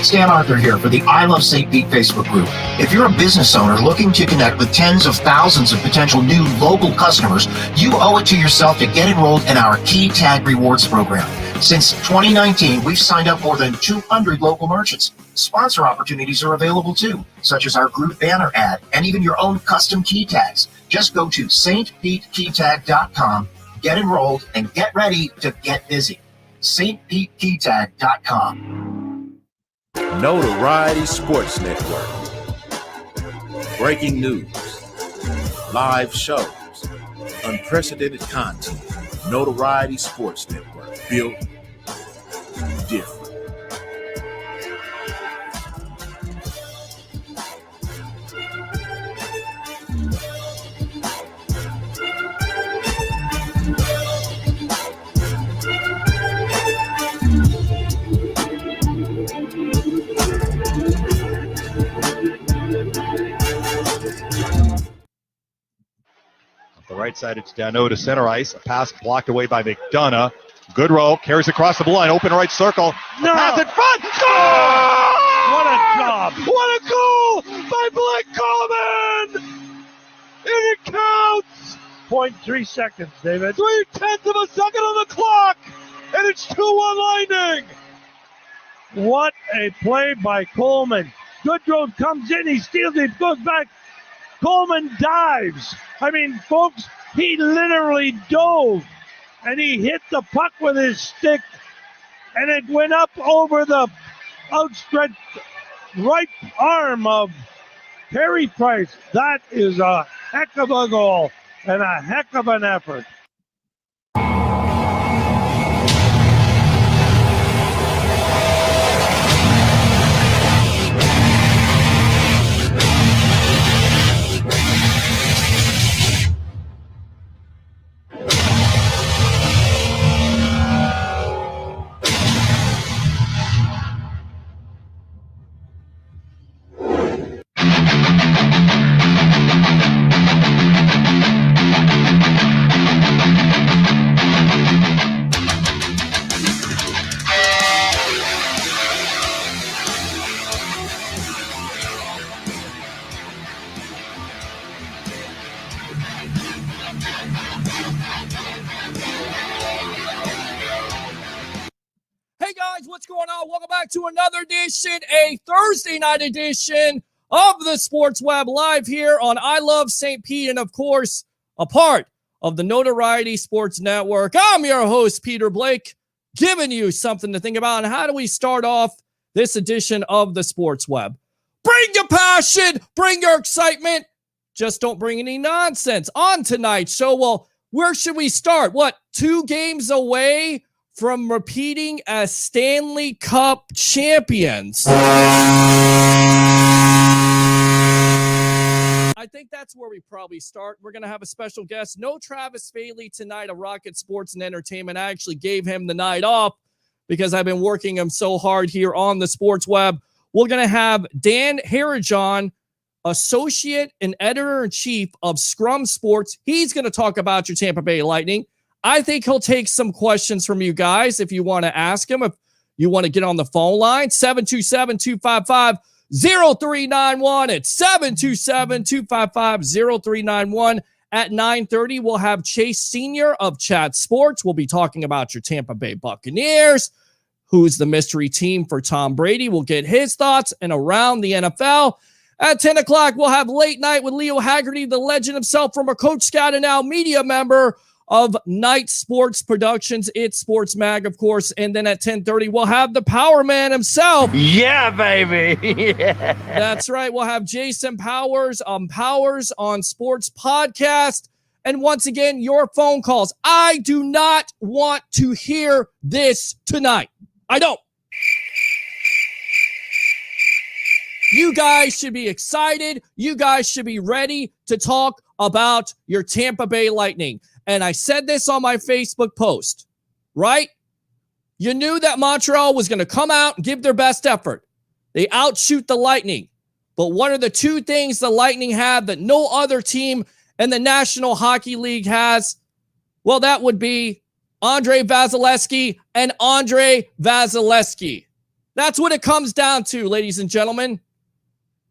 Stan Arthur here for the I Love St. Pete Facebook group. If you're a business owner looking to connect with tens of thousands of potential new local customers, you owe it to yourself to get enrolled in our Key Tag Rewards program. Since 2019, we've signed up more than 200 local merchants. Sponsor opportunities are available too, such as our group banner ad and even your own custom key tags. Just go to stpetekeytag.com, get enrolled, and get ready to get busy. stpetekeytag.com. Notoriety Sports Network. Breaking news, live shows, unprecedented content. Notoriety Sports Network. Built different. The right side, it's Dano to center ice. A pass blocked away by McDonough. Goodrow carries across the blue line, open right circle. No. Pass in front. Score! What a job. What a goal by Blake Coleman! And it counts! 0.3 seconds, David. 0.3 of a second on the clock! And it's 2-1 Lightning! What a play by Coleman. Goodrow comes in, he steals it, goes back. Coleman dives. I mean, folks, he literally dove. And he hit the puck with his stick, and it went up over the outstretched right arm of Carey Price. That is a heck of a goal and a heck of an effort. What's going on? Welcome back to another edition, a Thursday night edition of the Sports Web live here on I Love St. Pete, and of course, a part of the Notoriety Sports Network. I'm your host, Peter Blake, giving you something to think about. And how do we start off this edition of the Sports Web? Bring your passion, bring your excitement. Just don't bring any nonsense on tonight's show. Well, where should we start? What, 2 games away from repeating as Stanley Cup champions? I think that's where we probably start. We're going to have a special guest. No Travis Faley tonight of Rocket Sports and Entertainment. I actually gave him the night off because I've been working him so hard here on the Sports Web. We're going to have Dan Harajon, Associate and Editor-in-Chief of Scrum Sports. He's going to talk about your Tampa Bay Lightning. I think he'll take some questions from you guys if you want to ask him. If you want to get on the phone line, 727-255-0391. It's 727-255-0391. At 9:30, we'll have Chase Sr. of Chat Sports. We'll be talking about your Tampa Bay Buccaneers. Who's the mystery team for Tom Brady? We'll get his thoughts and around the NFL. At 10 o'clock, we'll have Late Night with Leo Haggerty, the legend himself, from a Coach Scout and now media member of Night Sports Productions. It's Sports Mag, of course. And then at 10:30, we'll have the Power Man himself. Yeah, baby. Yeah. That's right. We'll have Jason Powers on Powers on Sports Podcast. And once again, your phone calls. I do not want to hear this tonight. I don't. You guys should be excited. You guys should be ready to talk about your Tampa Bay Lightning. And I said this on my Facebook post, right? You knew that Montreal was going to come out and give their best effort. They outshoot the Lightning. But what are the 2 things the Lightning have that no other team in the National Hockey League has? Well, that would be Andre Vasilevsky and Andre Vasilevsky. That's what it comes down to, ladies and gentlemen.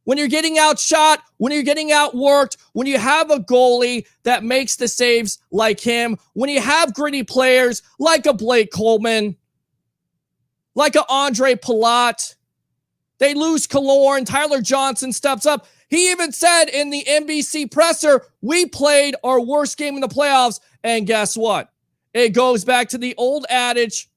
When you're getting outshot, when you're getting outworked, when you have a goalie that makes the saves like him, when you have gritty players like a Blake Coleman, like a Andre Palat, they lose Killorn, Tyler Johnson steps up. He even said in the NBC presser, we played our worst game in the playoffs, and guess what? It goes back to the old adage,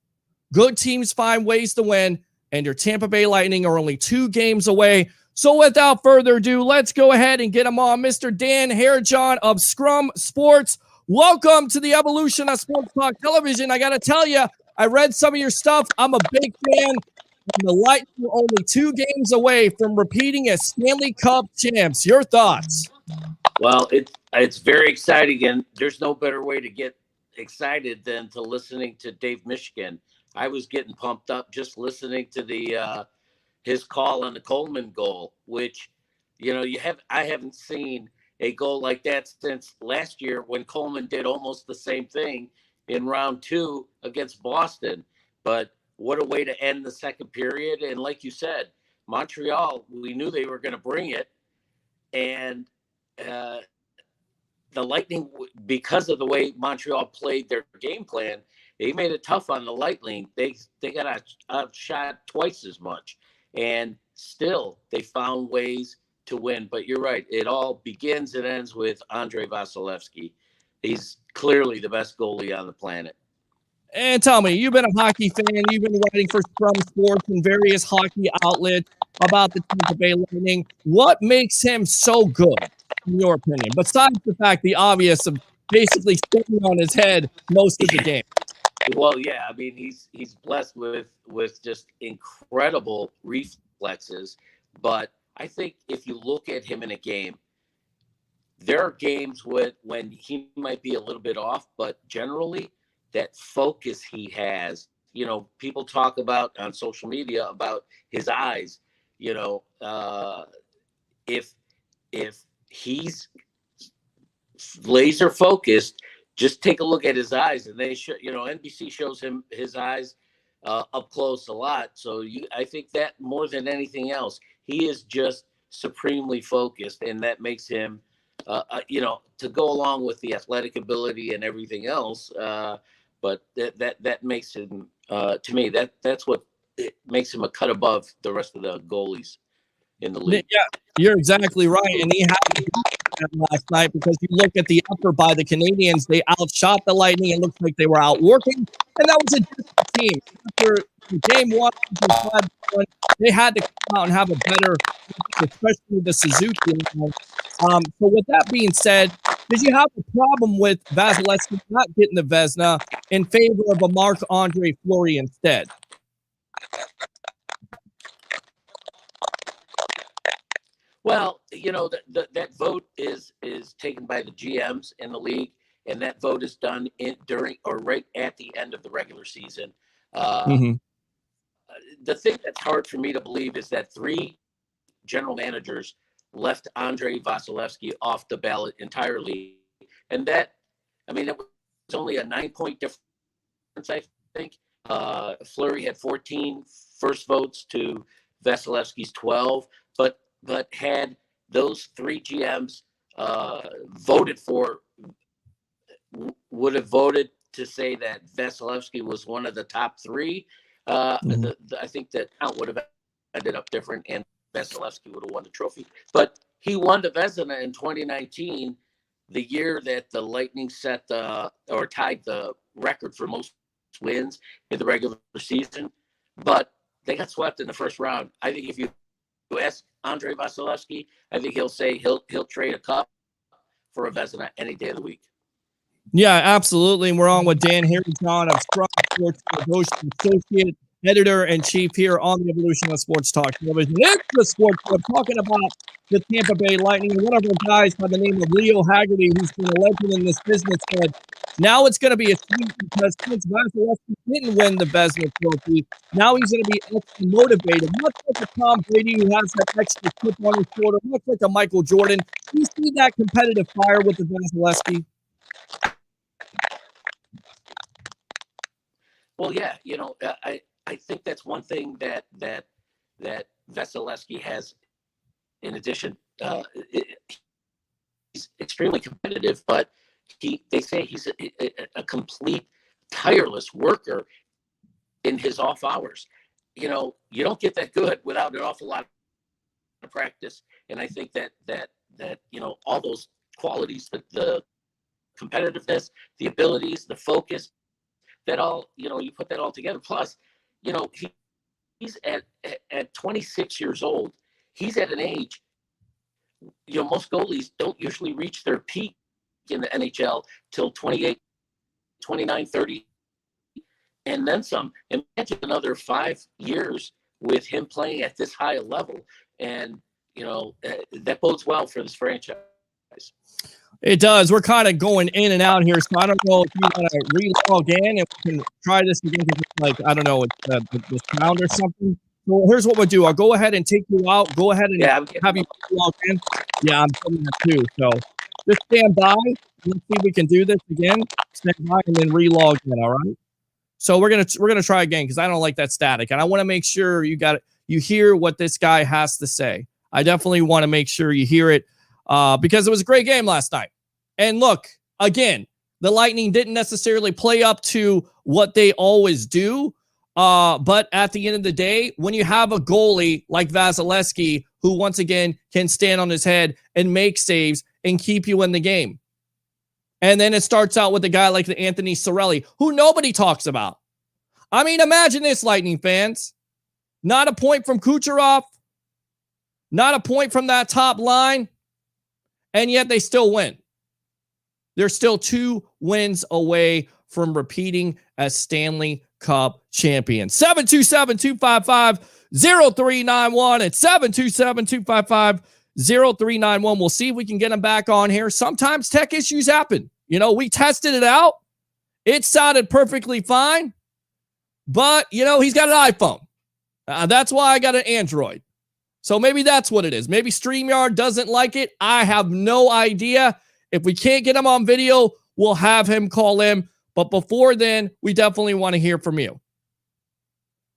good teams find ways to win, and your Tampa Bay Lightning are only 2 games away. So without further ado, let's go ahead and get him on. Mr. Dan Hairjohn of Scrum Sports. Welcome to the evolution of Sports Talk Television. I got to tell you, I read some of your stuff. I'm a big fan. And the Lightning are only 2 games away from repeating as Stanley Cup champs. Your thoughts? Well, it's very exciting, and there's no better way to get excited than to listening to Dave Michigan. I was getting pumped up just listening to the his call on the Coleman goal, which, you know, I haven't seen a goal like that since last year when Coleman did almost the same thing in round 2 against Boston. But what a way to end the second period. And like you said, Montreal, we knew they were going to bring it. And the Lightning, because of the way Montreal played their game plan, they made it tough on the Lightning. They got outshot twice as much. And still, they found ways to win. But you're right. It all begins and ends with Andrei Vasilevskiy. He's clearly the best goalie on the planet. And tell me, you've been a hockey fan. You've been writing for Scrum Sports and various hockey outlets about the Tampa Bay Lightning. What makes him so good, in your opinion? Besides the fact, the obvious of basically sitting on his head most of the game. Well, yeah, I mean, he's blessed with just incredible reflexes. But I think if you look at him in a game, there are games when he might be a little bit off, but generally that focus he has, you know, people talk about on social media about his eyes, you know, if he's laser focused, just take a look at his eyes, and they show, you know, NBC shows him his eyes up close a lot. So I think that more than anything else, he is just supremely focused, and that makes him, you know, to go along with the athletic ability and everything else. But that makes him, to me, that's what it makes him a cut above the rest of the goalies in the league. Yeah, you're exactly right. And he had last night because you look at the effort by the Canadians, they outshot the Lightning. It looks like they were outworking, and that was a different team. After game 1, they had to come out and have a better, especially the Suzuki line. So with that being said, did you have a problem with Vasilevskiy not getting the Vezina in favor of a Marc-Andre Fleury instead? Well, you know, that vote is taken by the GMs in the league, and that vote is done during or right at the end of the regular season. The thing that's hard for me to believe is that 3 general managers left Andrei Vasilevskiy off the ballot entirely. And that, I mean, it was only a 9-point difference, I think. Fleury had 14 first votes to Vasilevskiy's 12, but had those 3 GMs would have voted to say that Vasilevskiy was one of the top 3, I think that count would have ended up different, and Vasilevskiy would have won the trophy. But he won the Vezina in 2019, the year that the Lightning set or tied the record for most wins in the regular season. But they got swept in the first round. I think if you ask Andrei Vasilevskiy, I think he'll say he'll trade a cup for a Vezina any day of the week. Yeah, absolutely. And we're on with Dan Hairjohn of Scrum Sports, associate editor-in-chief here on the Evolution of Sports Talk Television. It's the Sports Club talking about the Tampa Bay Lightning. And one of our guys by the name of Leo Haggerty, who's been a legend in this business, said, now it's going to be a sweep because since Vasilevskiy didn't win the Vezina Trophy, now he's going to be extra motivated. Much like a Tom Brady who has that extra chip on his shoulder, much like a Michael Jordan. You see that competitive fire with the Vasilevskiy? Well, yeah, you know, I think that's one thing that Vasilevsky has. In addition, he's extremely competitive, but they say he's a complete, tireless worker in his off hours. You know, you don't get that good without an awful lot of practice. And I think that you know, all those qualities, the competitiveness, the abilities, the focus, that all, you know, you put that all together. Plus, you know, he's at 26 years old. He's at an age, you know, most goalies don't usually reach their peak in the NHL till 28, 29, 30, and then some. Imagine another 5 years with him playing at this high a level. And, you know, that bodes well for this franchise. It does. We're kind of going in and out here, so I don't know if you want to re-log in and we can try this again. Like, I don't know, it's the sound or something. So here's what we'll do. I'll go ahead and take you out. Go ahead and have you log in. Yeah, I'm doing that too. So just stand by. Let's see if we can do this again. Stand by and then re-log in. All right. So we're gonna try again because I don't like that static, and I want to make sure you got it. You hear what this guy has to say. I definitely want to make sure you hear it because it was a great game last night. And look, again, the Lightning didn't necessarily play up to what they always do. But at the end of the day, when you have a goalie like Vasilevsky, who once again can stand on his head and make saves and keep you in the game. And then it starts out with a guy like the Anthony Cirelli, who nobody talks about. I mean, imagine this, Lightning fans. Not a point from Kucherov. Not a point from that top line. And yet they still win. They're still 2 wins away from repeating as Stanley Cup champions. 727-255-0391 and 727-255-0391. We'll see if we can get them back on here. Sometimes tech issues happen. You know, we tested it out. It sounded perfectly fine. But, you know, he's got an iPhone. That's why I got an Android. So maybe that's what it is. Maybe StreamYard doesn't like it. I have no idea. If we can't get him on video, we'll have him call in. But before then, we definitely want to hear from you.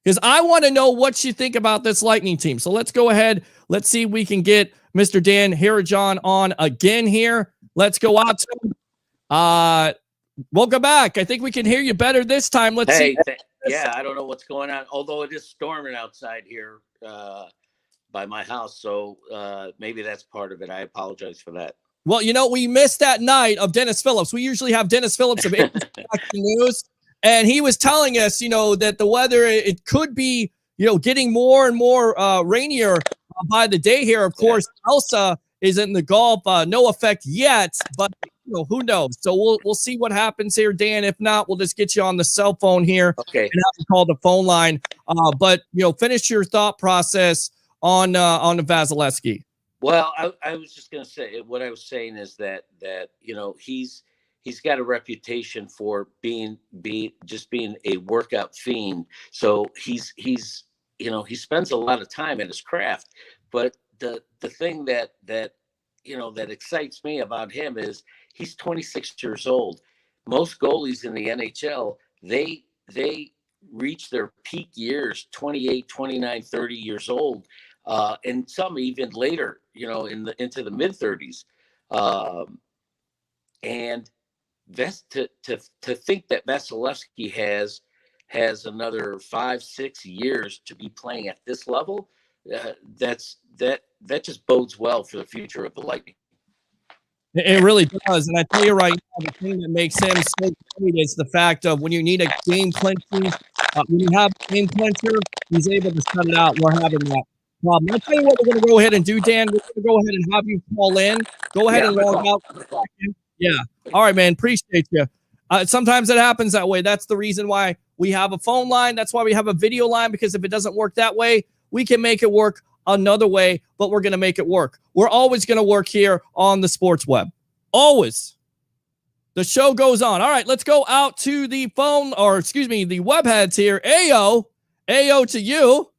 Because I want to know what you think about this Lightning team. So let's go ahead. Let's see if we can get Mr. Dan Harajan on again here. Let's go out to him. Welcome back. I think we can hear you better this time. Let's see. Yeah, I don't know what's going on. Although it is storming outside here by my house. So maybe that's part of it. I apologize for that. Well, you know, we missed that night of Dennis Phillips. We usually have Dennis Phillips of News, and he was telling us, you know, that the weather, it could be, you know, getting more and more rainier by the day here. Of course, Elsa is in the Gulf. No effect yet, but, you know, who knows? So we'll see what happens here, Dan. If not, we'll just get you on the cell phone here. Okay. And have to call the phone line. But, you know, finish your thought process on the Vasilevsky. Well, I was just going to say, what I was saying is that you know, he's got a reputation for being a workout fiend. So he's you know, he spends a lot of time at his craft. But the thing that you know that excites me about him is he's 26 years old. Most goalies in the NHL, they reach their peak years 28, 29, 30 years old. And some even later, you know, into the mid 30s, and that's to think that Vasilevsky has another 5-6 years to be playing at this level. That just bodes well for the future of the Lightning. It really does, and I tell you right now, the thing that makes him so great is the fact of when you need a game clincher, when you have a game clincher, he's able to set it out. We're having that. I'll tell you what we're going to go ahead and do, Dan. We're going to go ahead and have you call in. Go ahead and log out. Yeah. All right, man. Appreciate you. Sometimes it happens that way. That's the reason why we have a phone line. That's why we have a video line, because if it doesn't work that way, we can make it work another way, but we're going to make it work. We're always going to work here on the Sports Web. Always. The show goes on. All right, let's go out to the phone, or excuse me, the web heads here. Ayo to you.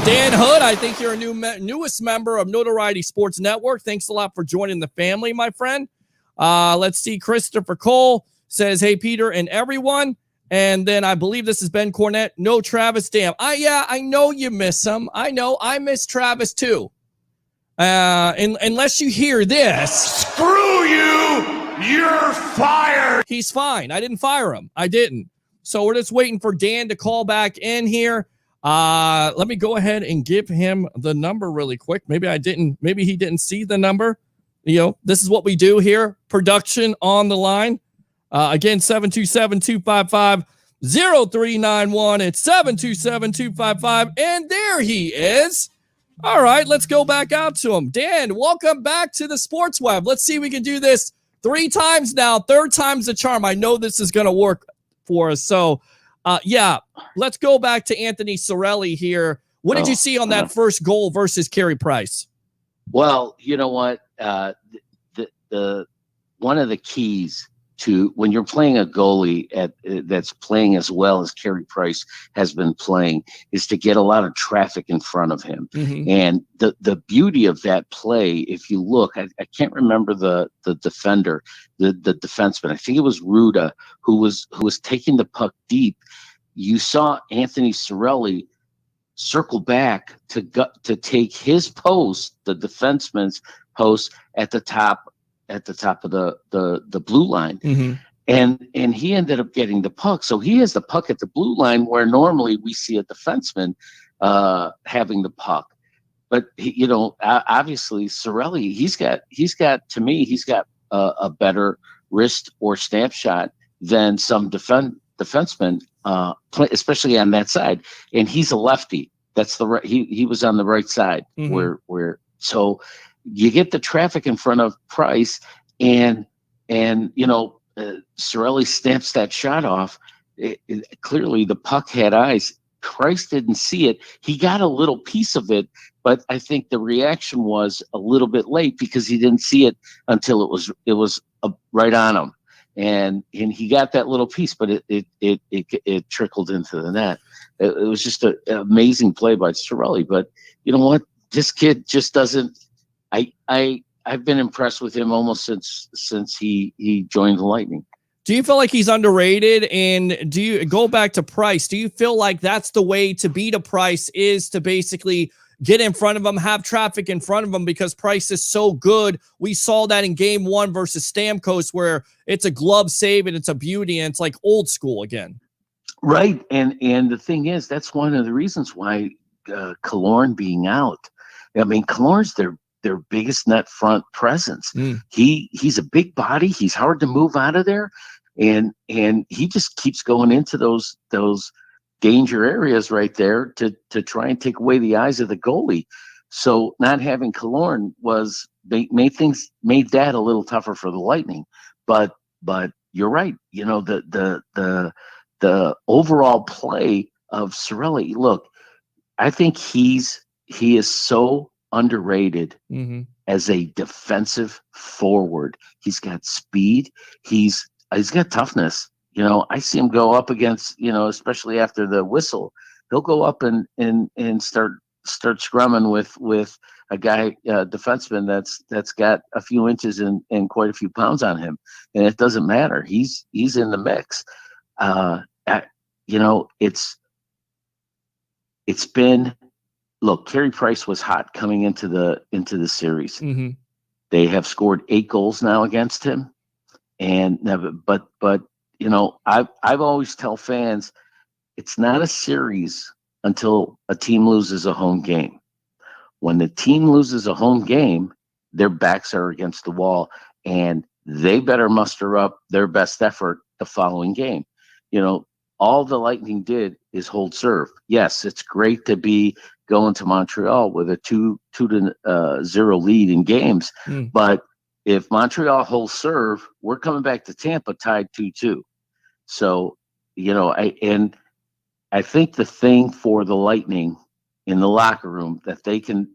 Dan Hood, I think you're a newest member of Notoriety Sports Network. Thanks a lot for joining the family, my friend. Let's see. Christopher Cole says, hey, Peter and everyone. And then I believe this is Ben Cornett. No Travis Dam. I know you miss him. I know I miss Travis too. Unless you hear this. Screw you! You're fired! He's fine. I didn't fire him. I didn't. So we're just waiting for Dan to call back in here. Let me go ahead and give him the number really quick. Maybe he didn't see the number. This is what we do here. Production on the line. Again, 727-255-0391. It's 727-255. And there he is. All right, let's go back out to him. Dan, welcome back to the Sports Web. Let's see if we can do this 3 times now. 3rd time's the charm. I know this is going to work for us. So, let's go back to Anthony Cirelli here. What did you see on that first goal versus Carey Price? Well, you know what? The one of the keys to when you're playing a goalie that's playing as well as Carey Price has been playing is to get a lot of traffic in front of him. Mm-hmm. And the beauty of that play, if you look, I can't remember the defender, the defenseman. I think it was Ruda who was taking the puck deep. You saw Anthony Cirelli circle back to take his post, the defenseman's post at the top of the blue line. Mm-hmm. And he ended up getting the puck. So he has the puck at the blue line where normally we see a defenseman having the puck. But obviously Cirelli, he's got a better wrist or stamp shot than some defensemen, especially on that side. And he's a lefty. That's the right. He was on the right side. Mm-hmm. where so you get the traffic in front of Price, and Cirelli stamps that shot off. Clearly, the puck had eyes. Price didn't see it. He got a little piece of it, but I think the reaction was a little bit late because he didn't see it until it was right on him, and he got that little piece, but it trickled into the net. It was just an amazing play by Cirelli. But you know what? This kid just doesn't. I've been impressed with him almost since he joined the Lightning. Do you feel like he's underrated? And do you go back to Price? Do you feel like that's the way to beat a Price is to basically get in front of him, have traffic in front of him because Price is so good? We saw that in game 1 versus Stamkos where it's a glove save and it's a beauty and it's like old school again. Right. And the thing is, that's one of the reasons why Killorn being out. I mean, Killorn's their biggest net front presence. He's a big body. He's hard to move out of there. And he just keeps going into those danger areas right there to try and take away the eyes of the goalie. So not having Killorn made that a little tougher for the Lightning. But you're right. The overall play of Cirelli, look, I think he is so underrated as a defensive forward. He's got speed. He's got toughness. I see him go up against, especially after the whistle, he'll go up and start scrumming with a guy, defenseman that's got a few inches and quite a few pounds on him. And it doesn't matter. He's in the mix. It's been, look, Carey Price was hot coming into the series. Mm-hmm. They have scored 8 goals now against him, but I've always tell fans it's not a series until a team loses a home game. When the team loses a home game, their backs are against the wall, and they better muster up their best effort the following game. All the Lightning did is hold serve. Yes, it's great to be going to Montreal with a 2-0 lead in games. But if Montreal holds serve, we're coming back to Tampa tied 2-2. So, I think the thing for the Lightning in the locker room that they can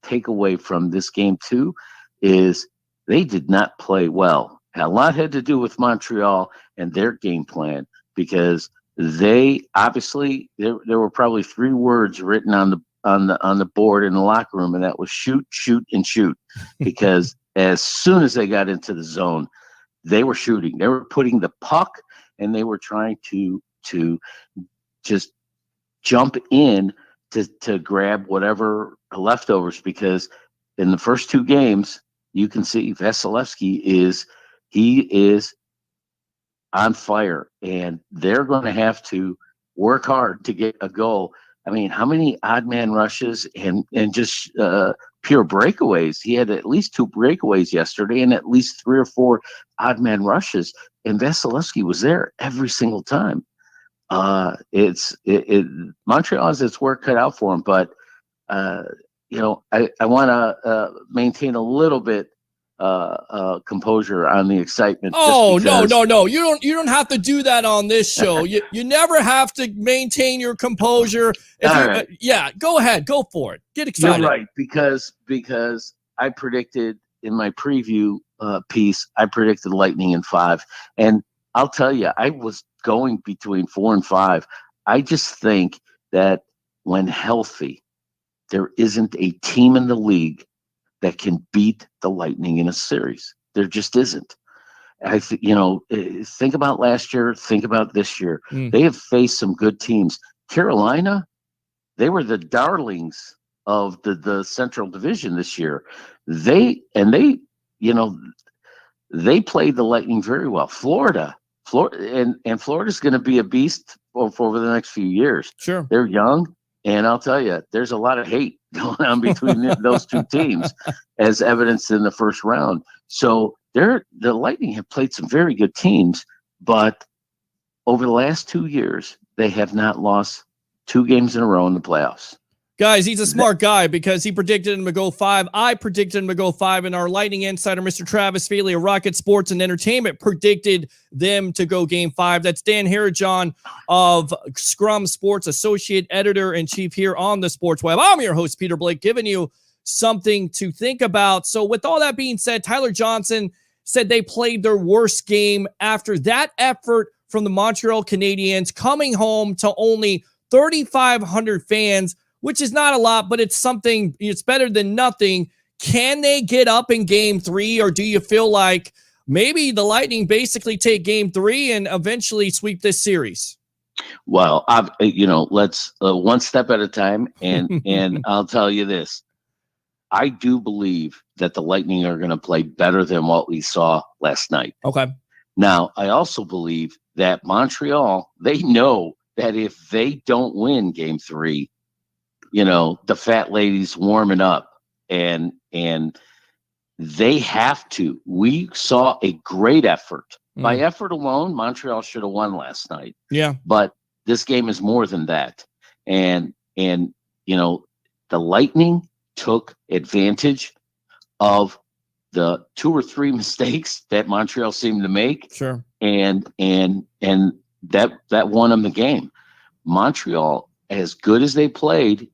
take away from this game 2 is they did not play well. A lot had to do with Montreal and their game plan, because they obviously there were probably 3 words written on the board in the locker room, and that was shoot, shoot, and shoot. Because as soon as they got into the zone, they were shooting. They were putting the puck, and they were trying to just jump in to grab whatever leftovers, because in the first two games, you can see Vasilevsky is on fire, and they're going to have to work hard to get a goal. I mean, how many odd man rushes and just pure breakaways? He had at least 2 breakaways yesterday and at least 3 or 4 odd man rushes, and Vasilevsky was there every single time. Montreal has its work cut out for him, but I want to maintain a little bit composure on the excitement. Oh, no. You don't have to do that on this show. You never have to maintain your composure. Right. Yeah, go ahead. Go for it. Get excited. You're right, because I predicted in my preview piece, I predicted Lightning in 5. And I'll tell you, I was going between 4 and 5. I just think that when healthy, there isn't a team in the league that can beat the Lightning in a series. There just isn't. Think about last year. Think about this year. They have faced some good teams. Carolina, they were the darlings of the Central Division this year. They played the Lightning very well. Florida, and Florida's going to be a beast over the next few years. Sure, they're young. And I'll tell you, there's a lot of hate going on between those two teams, as evidenced in the first round. So the Lightning have played some very good teams, but over the last 2 years, they have not lost 2 games in a row in the playoffs. Guys, he's a smart guy because he predicted him to go 5. I predicted him to go 5, and our Lightning insider, Mr. Travis Feely of Rocket Sports and Entertainment, predicted them to go Game 5. That's Dan Harajon of Scrum Sports, associate editor-in-chief here on the Sports Web. I'm your host, Peter Blake, giving you something to think about. So with all that being said, Tyler Johnson said they played their worst game after that effort from the Montreal Canadiens, coming home to only 3,500 fans, which is not a lot, but it's something. It's better than nothing. Can they get up in Game 3, or do you feel like maybe the Lightning basically take Game 3 and eventually sweep this series? Well, let's one step at a time, and I'll tell you this. I do believe that the Lightning are going to play better than what we saw last night. Okay. Now, I also believe that Montreal, they know that if they don't win Game 3, the fat lady's warming up, and they have to. We saw a great effort. By effort alone, Montreal should have won last night. Yeah. But this game is more than that. And the Lightning took advantage of the 2 or 3 mistakes that Montreal seemed to make. Sure. And that won them the game. Montreal, as good as they played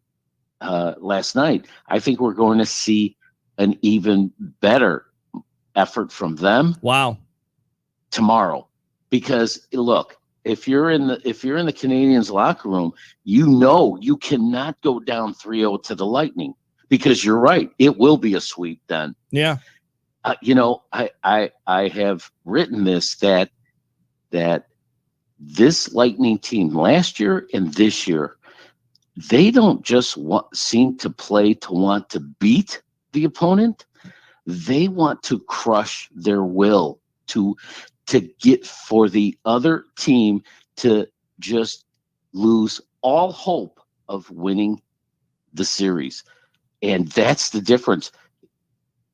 last night, I think we're going to see an even better effort from them. Wow. Tomorrow, because look, if you're in the Canadiens locker room, you cannot go down 3-0 to the Lightning, because you're right, it will be a sweep then. Yeah. I have written this that this Lightning team last year and this year, they don't just seem to play to want to beat the opponent. They want to crush their will to get for the other team to just lose all hope of winning the series. And that's the difference.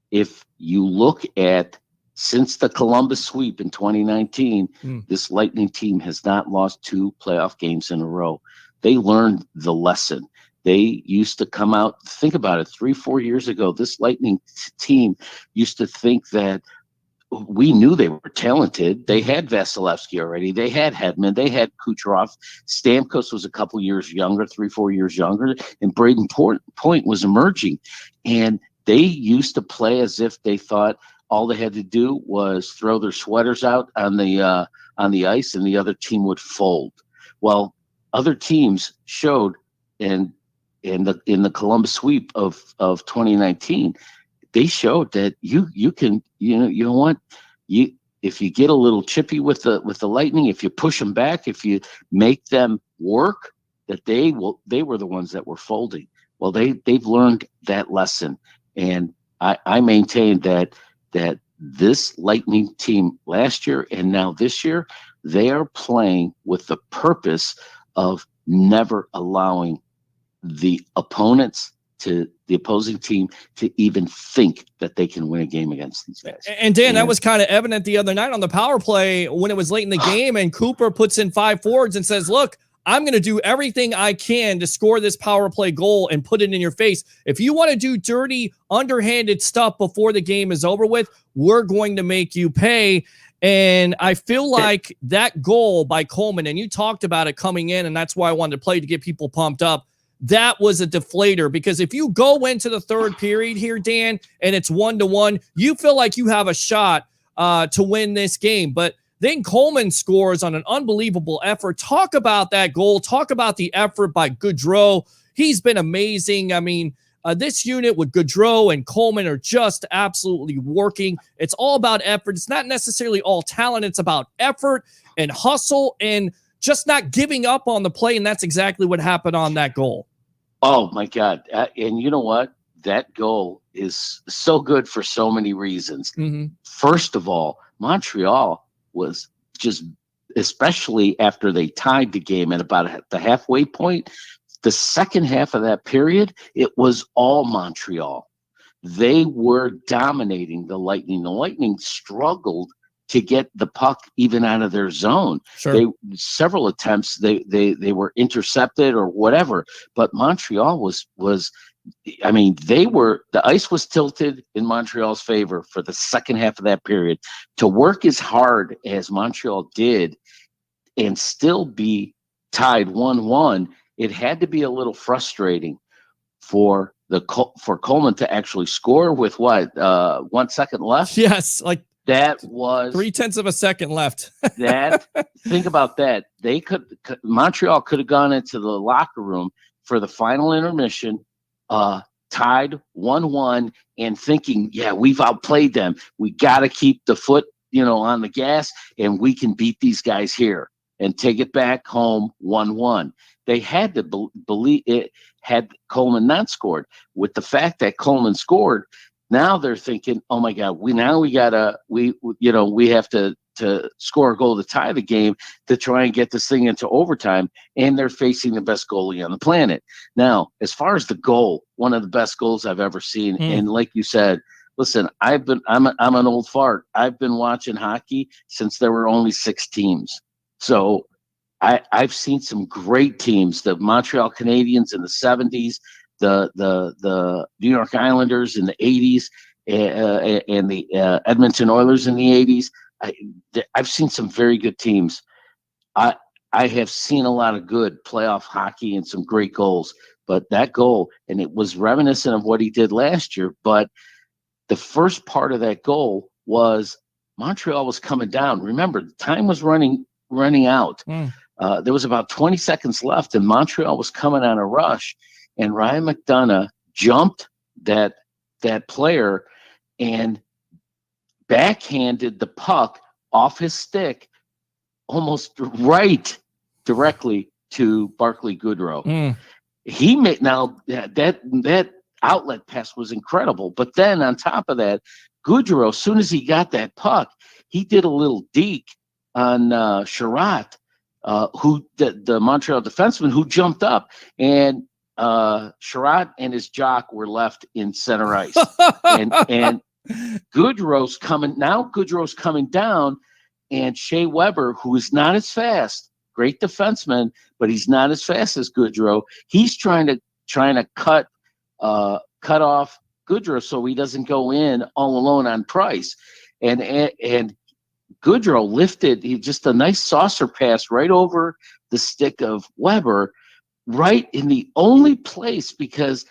If you look at since the Columbus sweep in 2019, this Lightning team has not lost 2 playoff games in a row. They learned the lesson. They used to come out, think about it, 3-4 years ago, this Lightning team used to think that we knew they were talented. They had Vasilevsky already. They had Hedman. They had Kucherov. Stamkos was a couple years younger, 3-4 years younger, and Braden Point was emerging. And they used to play as if they thought all they had to do was throw their sweaters out on the ice and the other team would fold. Well, other teams showed in the Columbus sweep of 2019, they showed that you can, if you get a little chippy with the Lightning, if you push them back, if you make them work, that they were the ones that were folding. Well, they've learned that lesson, and I maintain that this Lightning team last year and now this year, they are playing with the purpose of never allowing the opposing team to even think that they can win a game against these guys. And Dan, that was kind of evident the other night on the power play when it was late in the game and Cooper puts in 5 forwards and says, look, I'm going to do everything I can to score this power play goal and put it in your face. If you want to do dirty, underhanded stuff before the game is over with, we're going to make you pay. And I feel like that goal by Coleman, and you talked about it coming in, and that's why I wanted to play to get people pumped up. That was a deflator, because if you go into the third period here, Dan, and it's 1-1, you feel like you have a shot to win this game. But then Coleman scores on an unbelievable effort. Talk about that goal. Talk about the effort by Gaudreau. He's been amazing. I mean, this unit with Gaudreau and Coleman are just absolutely working. It's all about effort. It's not necessarily all talent. It's about effort and hustle and just not giving up on the play, and that's exactly what happened on that goal. Oh, my God. And you know what? That goal is so good for so many reasons. Mm-hmm. First of all, Montreal was just, especially after they tied the game at about the halfway point, the second half of that period, it was all Montreal. They were dominating the Lightning. The Lightning struggled to get the puck even out of their zone. Sure. Several attempts they were intercepted or whatever, but Montreal was the ice was tilted in Montreal's favor for the second half of that period. To work as hard as Montreal did and still be tied 1-1, it had to be a little frustrating for Coleman to actually score with 1 second left. Yes, like that was 0.3 of a second left. Think about that. Montreal could have gone into the locker room for the final intermission, tied 1-1 and thinking, yeah, we've outplayed them. We got to keep the foot, on the gas, and we can beat these guys here and take it back home 1-1. They had to believe it. Had Coleman not scored, with the fact that Coleman scored, now they're thinking, oh my God, we have to score a goal to tie the game to try and get this thing into overtime, and they're facing the best goalie on the planet. Now, as far as the goal, one of the best goals I've ever seen, and like you said, listen, I'm an old fart. I've been watching hockey since there were only 6 teams. So I've seen some great teams, the Montreal Canadiens in the 70s, the New York Islanders in the 80s, and the Edmonton Oilers in the 80s. I've seen some very good teams. I have seen a lot of good playoff hockey and some great goals, but that goal, and it was reminiscent of what he did last year, but the first part of that goal was Montreal was coming down. Remember, the time was running out. There was about 20 seconds left, and Montreal was coming on a rush, and Ryan McDonagh jumped that player and backhanded the puck off his stick almost right directly to Barclay Goodrow. He made, now that outlet pass was incredible, but then on top of that, Goodrow, as soon as he got that puck, he did a little deke on Sherratt, who the Montreal defenseman, who jumped up, and Sherratt and his jock were left in center ice, and Goodrow's coming down, and Shea Weber, who is not as fast, great defenseman, but he's not as fast as Goodrow. He's trying to cut off Goodrow so he doesn't go in all alone on Price, and Goodrow lifted just a nice saucer pass right over the stick of Weber, right in the only place, because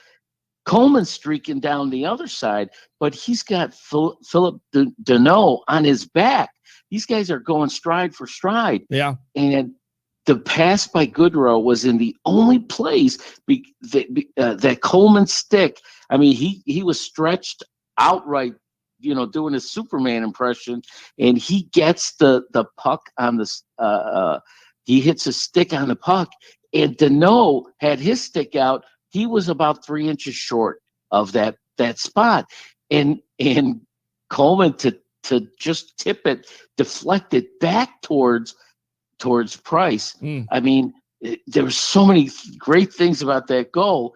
Coleman's streaking down the other side, but he's got Philip Deneau on his back. These guys are going stride for stride. Yeah. And the pass by Goodrow was in the only place that Coleman's stick, I mean, he was stretched outright doing his Superman impression, and he gets the puck on the he hits a stick on the puck, and Deneau had his stick out. He was about 3 inches short of that spot, and Coleman to just tip it, deflect it back towards Price. I mean, there were so many great things about that goal.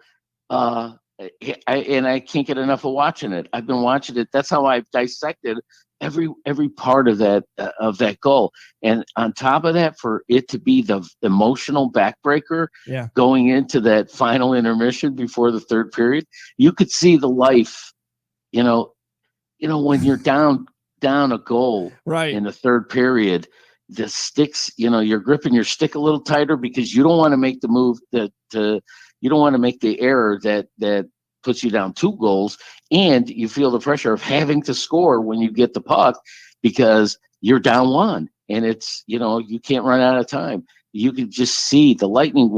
I can't get enough of watching it. I've been watching it. That's how I've dissected every part of that goal. And on top of that, for it to be the emotional backbreaker going into that final intermission before the third period, you could see the life, when you're down a goal in the third period, the sticks, you're gripping your stick a little tighter because you don't want to make the move you don't want to make the error that puts you down 2 goals, and you feel the pressure of having to score when you get the puck because you're down 1, and it's, you can't run out of time. You could just see the Lightning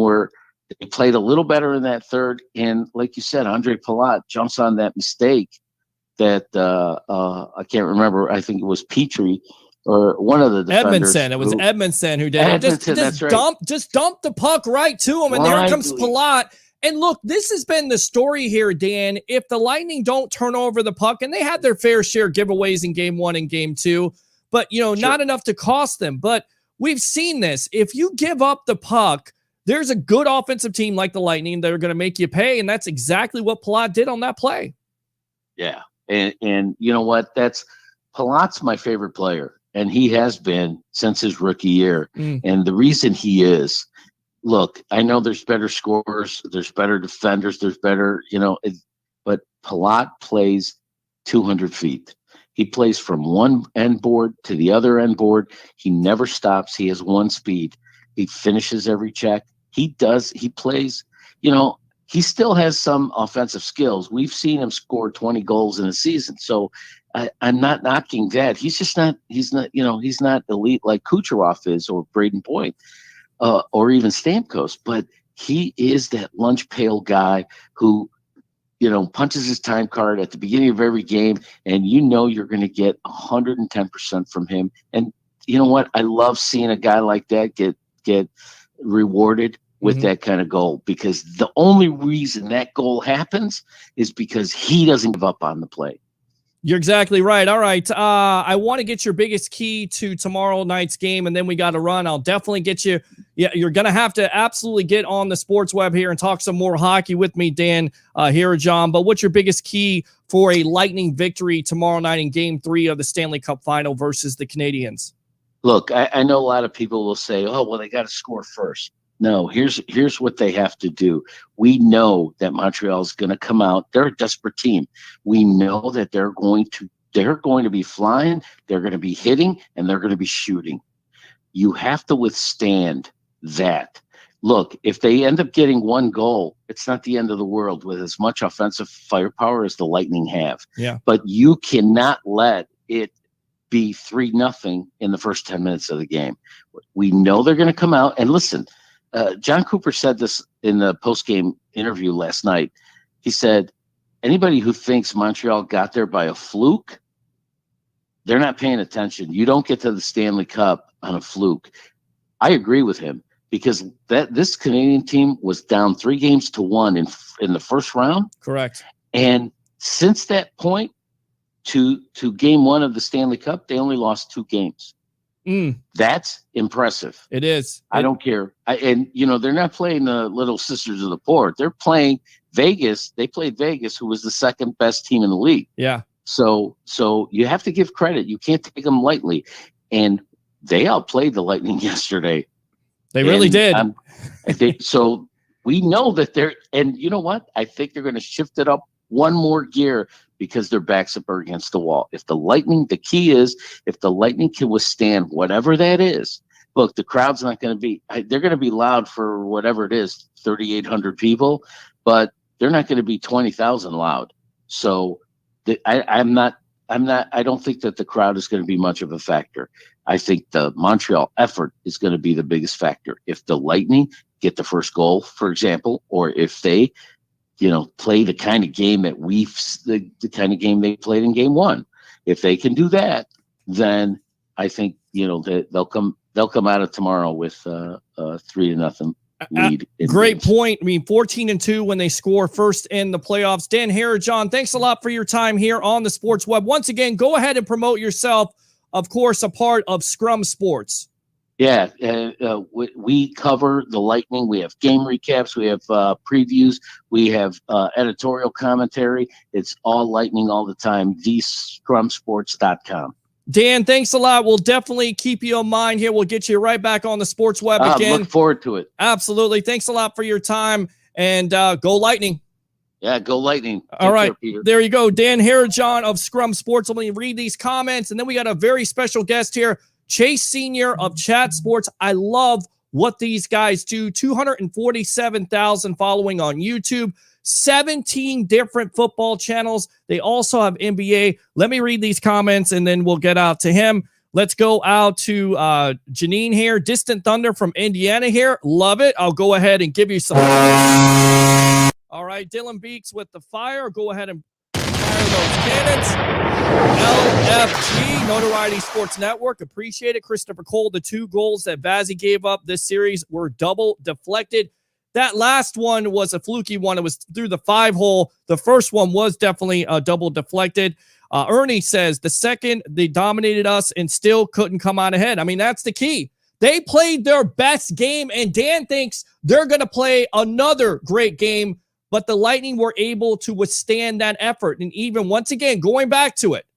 they played a little better in that third, and like you said, Andre Palat jumps on that mistake that I can't remember. I think it was Petrie or one of the defenders. Edmondson. It was Edmondson who did it. Just dump the puck right to him, and there comes Palat. And look, this has been the story here, Dan. If the Lightning don't turn over the puck, and they had their fair share of giveaways in game 1 and game 2, but not enough to cost them. But we've seen this. If you give up the puck, there's a good offensive team like the Lightning that are going to make you pay, and that's exactly what Palat did on that play. Yeah, and you know what? Palat's my favorite player. And he has been since his rookie year. And the reason he is, look, I know there's better scorers, there's better defenders, there's better, but Palat plays 200 feet. He plays from one end board to the other end board. He never stops. He has one speed. He finishes every check. He plays, he still has some offensive skills. We've seen him score 20 goals in a season. So I'm not knocking that. He's just not, he's not elite like Kucherov is or Braden Point or even Stamkos, but he is that lunch pail guy who, punches his time card at the beginning of every game, and you're going to get 110% from him. And you know what? I love seeing a guy like that get rewarded with that kind of goal, because the only reason that goal happens is because he doesn't give up on the play. You're exactly right. All right. I want to get your biggest key to tomorrow night's game, and then we got to run. I'll definitely get you. Yeah, you're going to have to absolutely get on the sports web here and talk some more hockey with me, Dan, here, John. But what's your biggest key for a Lightning victory tomorrow night in Game 3 of the Stanley Cup Final versus the Canadiens? Look, I know a lot of people will say, oh, well, they got to score first. No, here's what they have to do. We know that Montreal is going to come out. They're a desperate team. We know that they're going to be flying, they're going to be hitting, and they're going to be shooting. You have to withstand that. Look, if they end up getting 1 goal, it's not the end of the world with as much offensive firepower as the Lightning have. Yeah. But you cannot let it be 3-0 in the first 10 minutes of the game. We know they're going to come out. And listen, John Cooper said this in the post-game interview last night. He said, anybody who thinks Montreal got there by a fluke, they're not paying attention. You don't get to the Stanley Cup on a fluke. I agree with him, because this Canadian team was down 3-1 in the first round. Correct. And since that point to Game 1 of the Stanley Cup, they only lost 2 games. That's impressive. It is. I don't care. They're not playing the Little Sisters of the Poor. They're playing Vegas. They played Vegas, who was the second best team in the league. Yeah. So you have to give credit. You can't take them lightly. And they outplayed the Lightning yesterday. They really did. So we know that and you know what? I think they're going to shift it up 1 more gear, because their backs up are against the wall. The key is, if the Lightning can withstand whatever that is, look, the crowd's not going to be, they're going to be loud for whatever it is, 3,800 people, but they're not going to be 20,000 loud. So I don't think that the crowd is going to be much of a factor. I think the Montreal effort is going to be the biggest factor. If the Lightning get the first goal, for example, or if they play the kind of game that the kind of game they played in Game 1. If they can do that, then I think they'll come out of tomorrow with 3-0 lead. Great point. I mean, 14-2 when they score first in the playoffs. Dan Harajon, thanks a lot for your time here on the Sports Web. Once again, go ahead and promote yourself. Of course, a part of Scrum Sports. Yeah, we cover the Lightning. We have game recaps. We have previews. We have editorial commentary. It's all Lightning all the time. TheScrumSports.com. Dan, thanks a lot. We'll definitely keep you in mind here. We'll get you right back on the Sports Web again. Look forward to it. Absolutely. Thanks a lot for your time, and go Lightning. Yeah, go Lightning. All right, there you go. Dan Harajon of Scrum Sports. Let me read these comments, and then we got a very special guest here, Chase Senior of Chat Sports. I love what these guys do. 247,000 following on YouTube. 17 different football channels. They also have NBA. Let me read these comments and then we'll get out to him. Let's go out to Janine here. Distant Thunder from Indiana here. Love it. I'll go ahead and give you some. All right, Dylan Beeks with the fire. Go ahead and fire those cannons. LFG, Notoriety Sports Network. Appreciate it. Christopher Cole, the 2 goals that Vazzy gave up this series were double deflected. That last one was a fluky one. It was through the 5-hole. The first one was definitely double deflected. Ernie says the second they dominated us and still couldn't come out ahead. I mean, that's the key. They played their best game, and Dan thinks they're going to play another great game, but the Lightning were able to withstand that effort. And even once again, going back to it,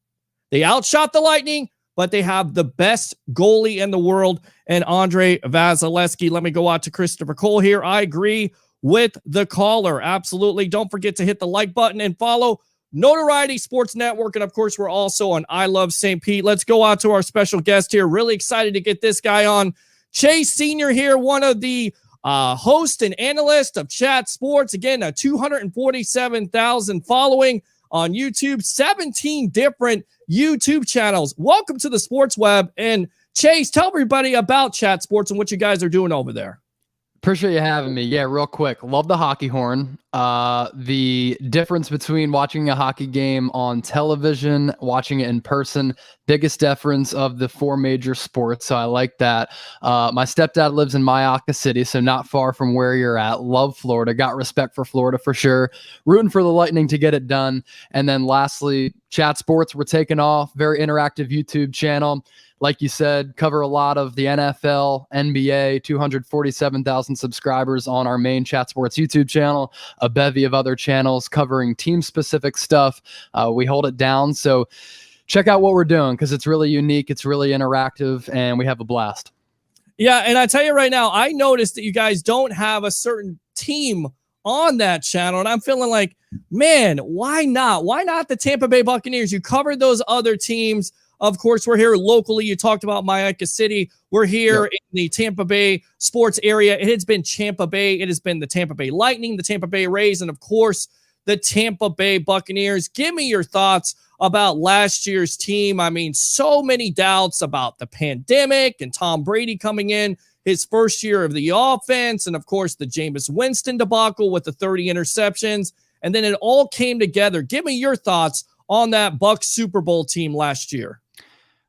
they outshot the Lightning, but they have the best goalie in the world, and Andre Vasilevsky. Let me go out to Christopher Cole here. I agree with the caller. Absolutely. Don't forget to hit the like button and follow Notoriety Sports Network. And of course, we're also on I Love St. Pete. Let's go out to our special guest here. Really excited to get this guy on. Chase Senior here, one of the host and analyst of Chat Sports. Again, 247,000 following on YouTube, 17 different YouTube channels. Welcome to the Sports Web. And Chase, tell everybody about Chat Sports and what you guys are doing over there. Appreciate you having me. Yeah, real quick. Love the hockey horn. The difference between watching a hockey game on television, watching it in person, biggest difference of the 4 major sports. So I like that. My stepdad lives in Myakka City, so not far from where you're at. Love Florida. Got respect for Florida for sure. Rooting for the Lightning to get it done. And then lastly, Chat Sports, we're taking off. Very interactive YouTube channel. Like you said, cover a lot of the NFL, NBA, 247,000 subscribers on our main Chat Sports YouTube channel, a bevy of other channels covering team-specific stuff. We hold it down. So check out what we're doing because it's really unique, it's really interactive, and we have a blast. Yeah, and I tell you right now, I noticed that you guys don't have a certain team on that channel, and I'm feeling like, man, why not? Why not the Tampa Bay Buccaneers? You covered those other teams. Of course, we're here locally. You talked about Myakka City. We're here in the Tampa Bay sports area. It has been Tampa Bay. It has been the Tampa Bay Lightning, the Tampa Bay Rays, and of course, the Tampa Bay Buccaneers. Give me your thoughts about last year's team. I mean, so many doubts about the pandemic and Tom Brady coming in his first year of the offense. And of course, the Jameis Winston debacle with the 30 interceptions. And then it all came together. Give me your thoughts on that Bucs Super Bowl team last year.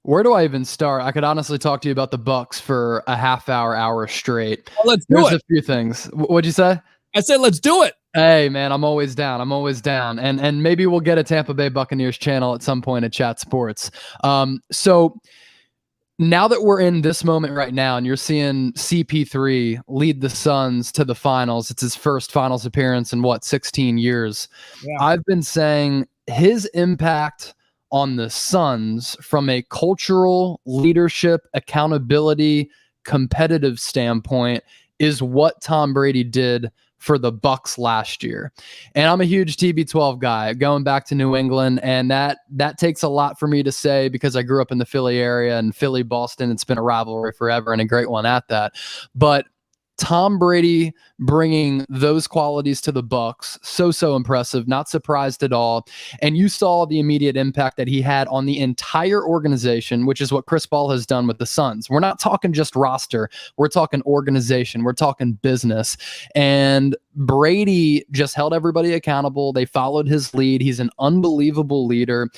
Where do I even start? I could honestly talk to you about the Bucs for a half hour straight. Well, let's do There's it. a few things. What'd you say? I said, let's do it. Hey, man, I'm always down. And maybe we'll get a Tampa Bay Buccaneers channel at some point at Chat Sports. So now that we're in this moment right now and you're seeing CP3 lead the Suns to the finals, it's his first finals appearance in 16 years. Yeah. I've been saying his impact on the Suns from a cultural, leadership, accountability, competitive standpoint is what Tom Brady did for the Bucs last year. And I'm a huge TB12 guy going back to New England. And that takes a lot for me to say because I grew up in the Philly area and Philly, Boston, it's been a rivalry forever and a great one at that. But Tom Brady bringing those qualities to the Bucs, so impressive, not surprised at all. And you saw the immediate impact that he had on the entire organization, which is what Chris Paul has done with the Suns. We're not talking just roster. We're talking organization. We're talking business. And Brady just held everybody accountable. They followed his lead. He's an unbelievable leader.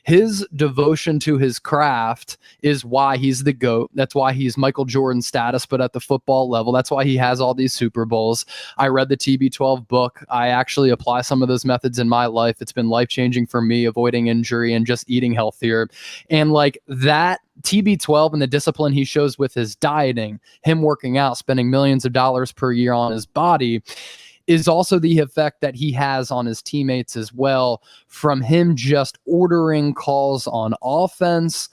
His devotion to his craft is why he's the GOAT. That's why he's Michael Jordan status, but at the football level. That's why he has all these Super Bowls. I read the TB12 book. I actually apply some of those methods in my life. It's been life-changing for me, avoiding injury and just eating healthier. And like that TB12 and the discipline he shows with his dieting, him working out, spending millions of dollars per year on his body, is also the effect that he has on his teammates as well, from him just ordering calls on offense,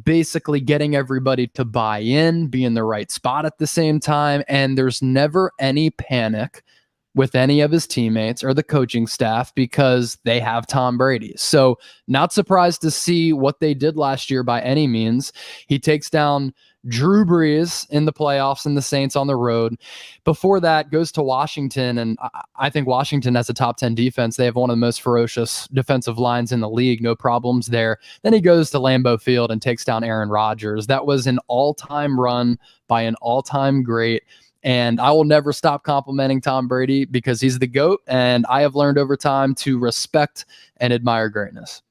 basically getting everybody to buy in, be in the right spot at the same time. And there's never any panic with any of his teammates or the coaching staff because they have Tom Brady. So not surprised to see what they did last year by any means. He takes down Drew Brees in the playoffs and the Saints on the road. Before that, goes to Washington, and I think Washington has a top 10 defense. They have one of the most ferocious defensive lines in the league. No problems there. Then he goes to Lambeau Field and takes down Aaron Rodgers. That was an all-time run by an all-time great. And I will never stop complimenting Tom Brady because he's the GOAT, and I have learned over time to respect and admire greatness.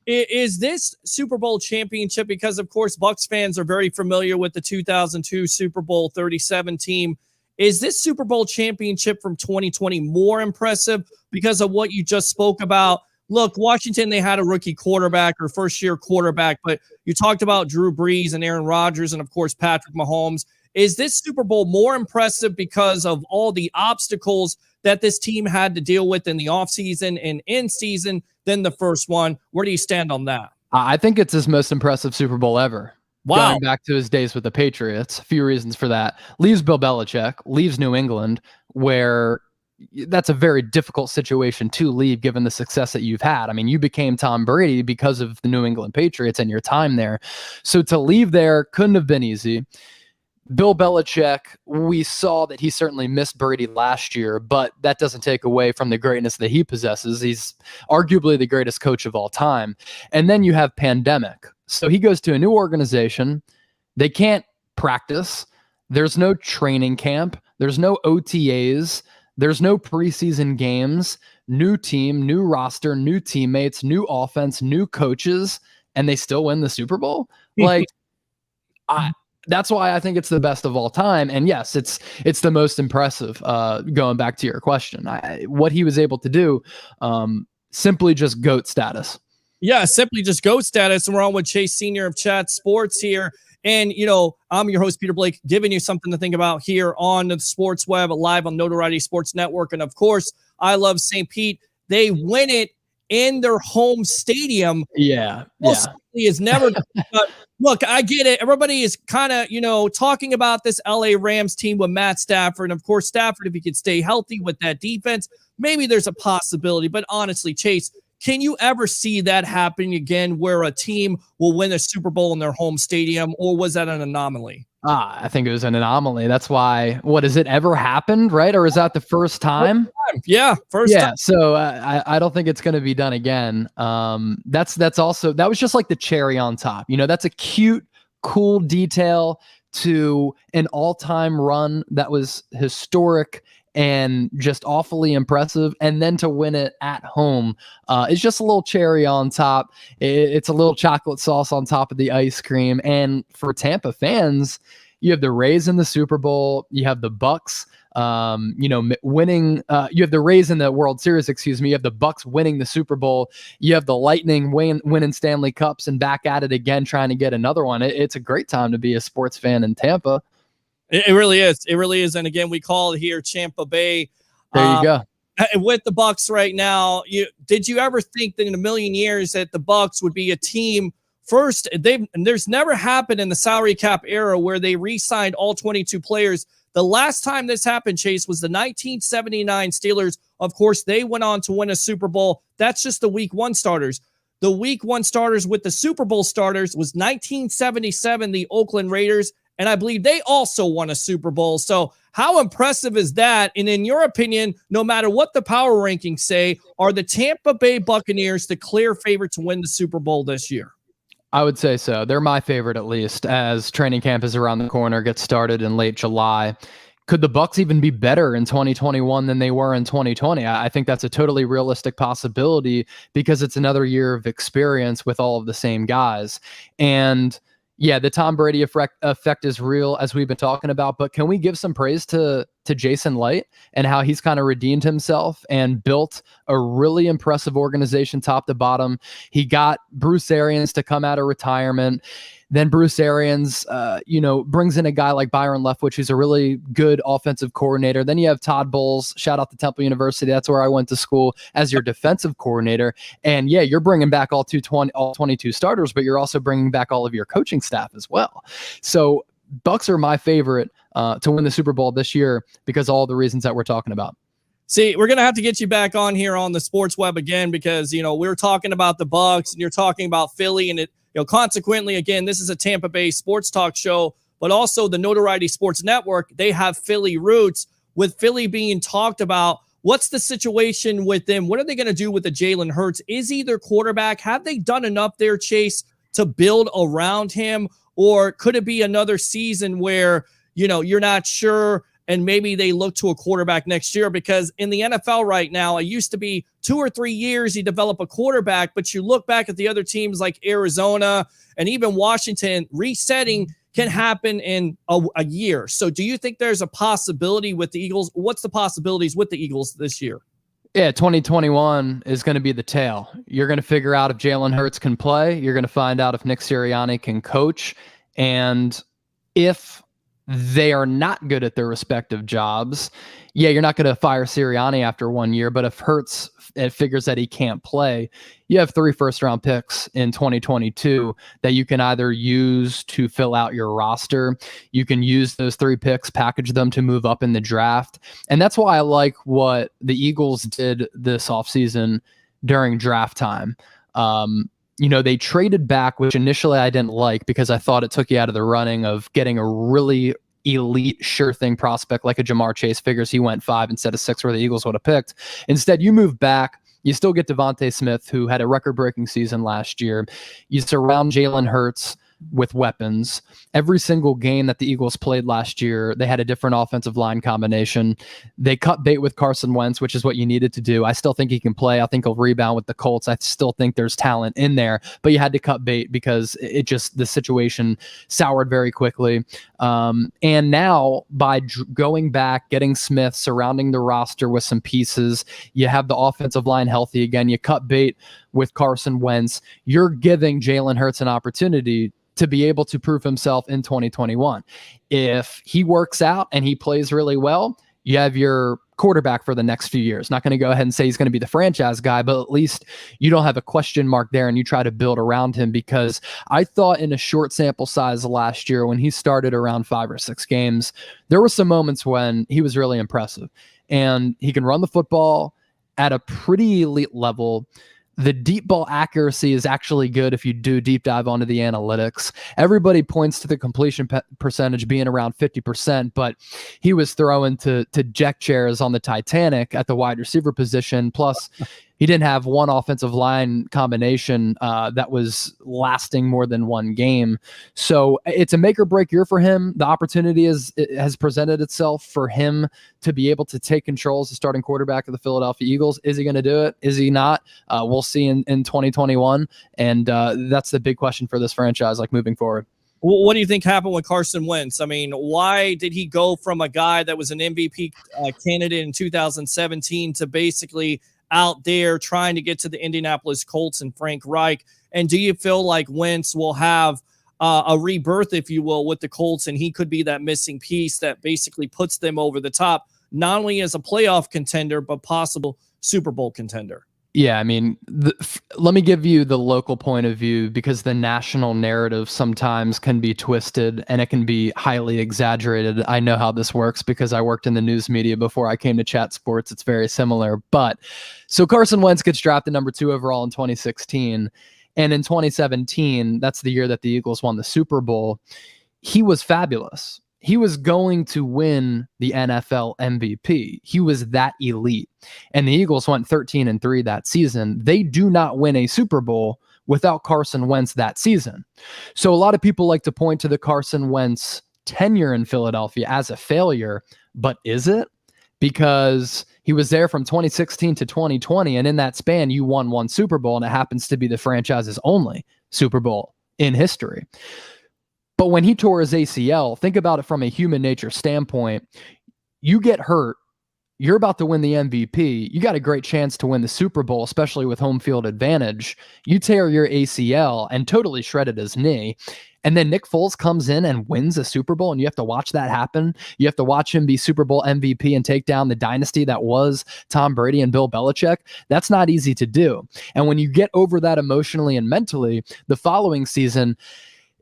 Is this Super Bowl championship, because of course Bucs fans are very familiar with the 2002 Super Bowl 37 team, is this Super Bowl championship from 2020 more impressive because of what you just spoke about? Look, Washington, they had a rookie quarterback or first-year quarterback, but you talked about Drew Brees and Aaron Rodgers and, of course, Patrick Mahomes. Is this Super Bowl more impressive because of all the obstacles that this team had to deal with in the offseason and in season than the first one? Where do you stand on that? I think it's his most impressive Super Bowl ever. Wow. Going back to his days with the Patriots, a few reasons for that. Leaves Bill Belichick, leaves New England, where that's a very difficult situation to leave given the success that you've had. I mean, you became Tom Brady because of the New England Patriots and your time there. So to leave there couldn't have been easy. Bill Belichick, we saw that he certainly missed Brady last year, but that doesn't take away from the greatness that he possesses. He's arguably the greatest coach of all time. And then you have pandemic. So he goes to a new organization. They can't practice. There's no training camp. There's no OTAs. There's no preseason games. New team, new roster, new teammates, new offense, new coaches, and they still win the Super Bowl. That's why I think it's the best of all time. And yes, it's the most impressive, going back to your question. What he was able to do, simply just GOAT status. Yeah, simply just GOAT status. And we're on with Chase Senior of Chat Sports here. And, you know, I'm your host, Peter Blake, giving you something to think about here on the Sports Web, live on Notoriety Sports Network. And, of course, I Love St. Pete. They win it in their home stadium. Yeah. Is never look, I get it. Everybody is kind of, talking about this LA Rams team with Matt Stafford. And of course, Stafford, if he could stay healthy with that defense, maybe there's a possibility. But honestly, Chase, can you ever see that happening again where a team will win a Super Bowl in their home stadium, or was that an anomaly? I think it was an anomaly. That's why, what, has it ever happened, right? Or is that the first time? Yeah, first time. So I don't think it's going to be done again. That's also, that was just like the cherry on top. That's a cute, cool detail to an all-time run that was historic and just awfully impressive. And then to win it at home is just a little cherry on top. It's a little chocolate sauce on top of the ice cream. And for Tampa fans, you have the Rays in the Super Bowl. You have the Bucks, winning. You have the Rays in the World Series, You have the Bucks winning the Super Bowl. You have the Lightning winning Stanley Cups and back at it again, trying to get another one. It's a great time to be a sports fan in Tampa. It really is. It really is. And again, we call it here Tampa Bay. There you go. With the Bucks right now, did you ever think that in a million years that the Bucks would be a team first? There's never happened in the salary cap era where they re-signed all 22 players. The last time this happened, Chase, was the 1979 Steelers. Of course, they went on to win a Super Bowl. That's just the week one starters. The week one starters with the Super Bowl starters was 1977, the Oakland Raiders. And I believe they also won a Super Bowl. So how impressive is that? And in your opinion, no matter what the power rankings say, are the Tampa Bay Buccaneers the clear favorite to win the Super Bowl this year? I would say so. They're my favorite, at least, as training camp is around the corner, gets started in late July. could the Bucs even be better in 2021 than they were in 2020? I think that's a totally realistic possibility because it's another year of experience with all of the same guys. And yeah, the Tom Brady effect is real, as we've been talking about, but can we give some praise to Jason Light and how he's kind of redeemed himself and built a really impressive organization top to bottom? He got Bruce Arians to come out of retirement. Then Bruce Arians, brings in a guy like Byron Leftwich, who's a really good offensive coordinator. Then you have Todd Bowles, shout out to Temple University, that's where I went to school, as your defensive coordinator. And yeah, you're bringing back all 22 starters, but you're also bringing back all of your coaching staff as well. So Bucs are my favorite to win the Super Bowl this year because of all the reasons that we're talking about. See, we're going to have to get you back on here on the Sports Web again because, we're talking about the Bucs and you're talking about Philly, and consequently, again, this is a Tampa Bay sports talk show, but also the Notoriety Sports Network, they have Philly roots. With Philly being talked about, what's the situation with them? What are they going to do with the Jalen Hurts? Is he their quarterback? Have they done enough there, Chase, to build around him? Or could it be another season where, you're not sure and maybe they look to a quarterback next year? Because in the NFL right now, it used to be 2 or 3 years you develop a quarterback, but you look back at the other teams like Arizona and even Washington, resetting can happen in a year. So do you think there's a possibility with the Eagles? What's the possibilities with the Eagles this year? Yeah, 2021 is going to be the tale. You're going to figure out if Jalen Hurts can play. You're going to find out if Nick Sirianni can coach. And if they are not good at their respective jobs, yeah, you're not going to fire Sirianni after 1 year, but if Hurts figures that he can't play, you have 3 first-round picks in 2022 that you can either use to fill out your roster. You can use those 3 picks, package them to move up in the draft. And that's why I like what the Eagles did this offseason during draft time. They traded back, which initially I didn't like because I thought it took you out of the running of getting a really elite, sure thing prospect like a Jamar Chase. Figures he went 5 instead of 6 where the Eagles would have picked. Instead, you move back. You still get Devontae Smith, who had a record-breaking season last year. You surround Jalen Hurts with weapons. Every single game that the Eagles played last year, they had a different offensive line combination. They cut bait with Carson Wentz, which is what you needed to do. I still think he can play. I think he'll rebound with the Colts. I still think there's talent in there, but you had to cut bait because the situation soured very quickly. And now by going back, getting Smith, surrounding the roster with some pieces, you have the offensive line healthy again. You cut bait with Carson Wentz. You're giving Jalen Hurts an opportunity to be able to prove himself in 2021. If he works out and he plays really well, you have your quarterback for the next few years. Not going to go ahead and say he's going to be the franchise guy, but at least you don't have a question mark there and you try to build around him, because I thought in a short sample size last year when he started around 5 or 6 games, there were some moments when he was really impressive and he can run the football at a pretty elite level. The deep ball accuracy is actually good if you do deep dive onto the analytics. Everybody points to the completion percentage being around 50%, but he was throwing to deck chairs on the Titanic at the wide receiver position. Plus, he didn't have one offensive line combination that was lasting more than 1 game. So it's a make or break year for him. The opportunity has presented itself for him to be able to take control as the starting quarterback of the Philadelphia Eagles. Is he going to do it? Is he not? We'll see in 2021. And that's the big question for this franchise, moving forward. What do you think happened with Carson Wentz? I mean, why did he go from a guy that was an MVP candidate in 2017 to basically out there trying to get to the Indianapolis Colts and Frank Reich? And do you feel like Wentz will have a rebirth, if you will, with the Colts, and he could be that missing piece that basically puts them over the top, not only as a playoff contender, but possible Super Bowl contender? Yeah, I mean, let me give you the local point of view, because the national narrative sometimes can be twisted and it can be highly exaggerated. I know how this works because I worked in the news media before I came to Chat Sports. It's very similar. But so Carson Wentz gets drafted number 2 overall in 2016. And in 2017, that's the year that the Eagles won the Super Bowl. He was fabulous. He was going to win the NFL MVP. He was that elite. And the Eagles went 13-3 that season. They do not win a Super Bowl without Carson Wentz that season. So a lot of people like to point to the Carson Wentz tenure in Philadelphia as a failure, but is it? Because he was there from 2016 to 2020, and in that span, you won one Super Bowl, and it happens to be the franchise's only Super Bowl in history. But when he tore his ACL, think about it from a human nature standpoint. You get hurt, you're about to win the MVP. You got a great chance to win the Super Bowl, especially with home field advantage. You tear your ACL and totally shredded his knee. And then Nick Foles comes in and wins a Super Bowl, and you have to watch that happen. You have to watch him be Super Bowl MVP and take down the dynasty that was Tom Brady and Bill Belichick. That's not easy to do. And when you get over that emotionally and mentally, the following season,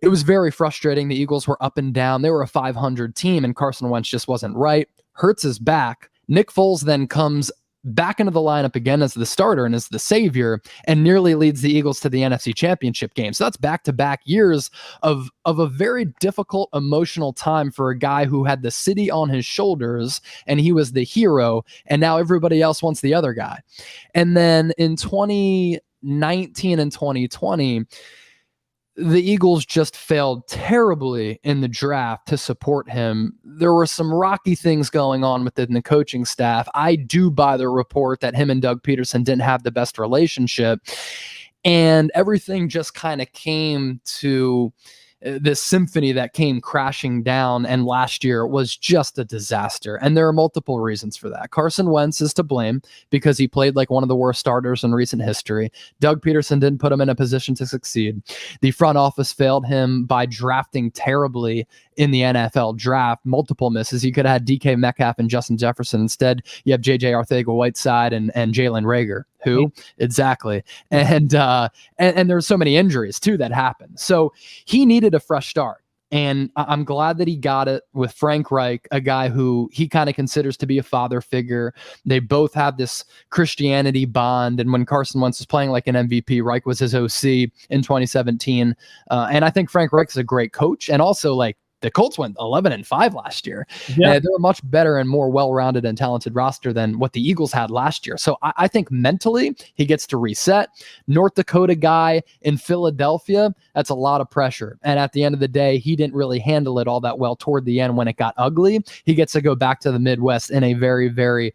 it was very frustrating. The Eagles were up and down. They were a 500 team, and Carson Wentz just wasn't right. Hurts is back. Nick Foles then comes back into the lineup again as the starter and as the savior, and nearly leads the Eagles to the NFC Championship game. So that's back-to-back years of a very difficult emotional time for a guy who had the city on his shoulders, and he was the hero, and now everybody else wants the other guy. And then in 2019 and 2020, the Eagles just failed terribly in the draft to support him. There were some rocky things going on within the coaching staff. I do buy the report that him and Doug Peterson didn't have the best relationship, and everything just kind of came to this symphony that came crashing down, and last year was just a disaster. And there are multiple reasons for that. Carson Wentz is to blame because he played like one of the worst starters in recent history. Doug Peterson didn't put him in a position to succeed. The front office failed him by drafting terribly in the NFL draft, multiple misses. You could have had DK Metcalf and Justin Jefferson. Instead, you have JJ Arcega-Whiteside and Jalen Reagor. Who? Exactly. And there's so many injuries too that happened. So he needed a fresh start. And I'm glad that he got it with Frank Reich, a guy who he kind of considers to be a father figure. They both have this Christianity bond. And when Carson Wentz was playing like an MVP, Reich was his OC in 2017. And I think Frank Reich is a great coach. And also, like, the Colts went 11-5 last year. Yeah. They're a much better and more well-rounded and talented roster than what the Eagles had last year. So I think mentally he gets to reset. North Dakota guy in Philadelphia, that's a lot of pressure. And at the end of the day, he didn't really handle it all that well toward the end when it got ugly. He gets to go back to the Midwest in a very, very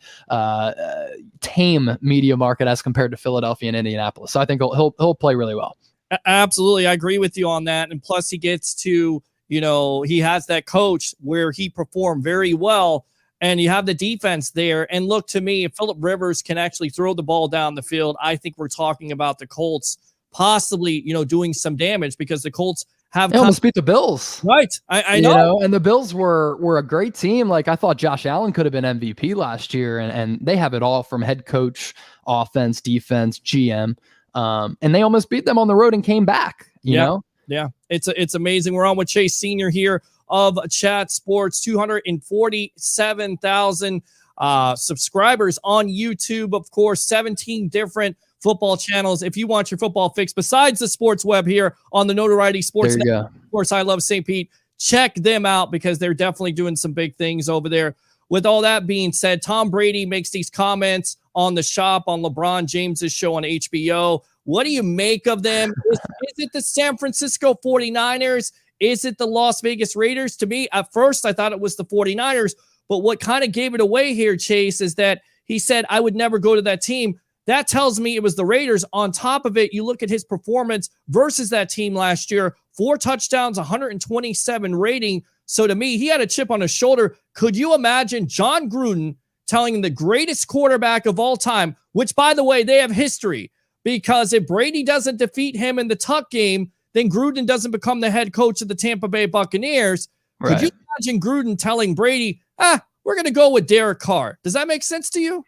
tame media market as compared to Philadelphia and Indianapolis. So I think he'll play really well. Absolutely. I agree with you on that. And plus he gets to, he has that coach where he performed very well, and you have the defense there. And look, to me, if Phillip Rivers can actually throw the ball down the field, I think we're talking about the Colts possibly, doing some damage, because the Colts have almost beat the Bills. Right. I know. And the Bills were a great team. Like, I thought Josh Allen could have been MVP last year, and they have it all from head coach, offense, defense, GM. And they almost beat them on the road and came back, you know? Yeah, it's amazing. We're on with Chase Senior here of Chat Sports. 247,000 subscribers on YouTube. Of course, 17 different football channels. If you want your football fix besides the Sports Web here on the Notoriety Sports Network, of course, I Love St. Pete. Check them out because they're definitely doing some big things over there. With all that being said, Tom Brady makes these comments on The Shop on LeBron James's show on HBO. What do you make of them? Is it the San Francisco 49ers? Is it the Las Vegas Raiders? To me, at first, I thought it was the 49ers. But what kind of gave it away here, Chase, is that he said, I would never go to that team. That tells me it was the Raiders. On top of it, you look at his performance versus that team last year. 4 touchdowns, 127 rating. So to me, he had a chip on his shoulder. Could you imagine John Gruden telling the greatest quarterback of all time, which, by the way, they have history, because if Brady doesn't defeat him in the Tuck game, then Gruden doesn't become the head coach of the Tampa Bay Buccaneers. Right. Could you imagine Gruden telling Brady, we're going to go with Derek Carr? Does that make sense to you?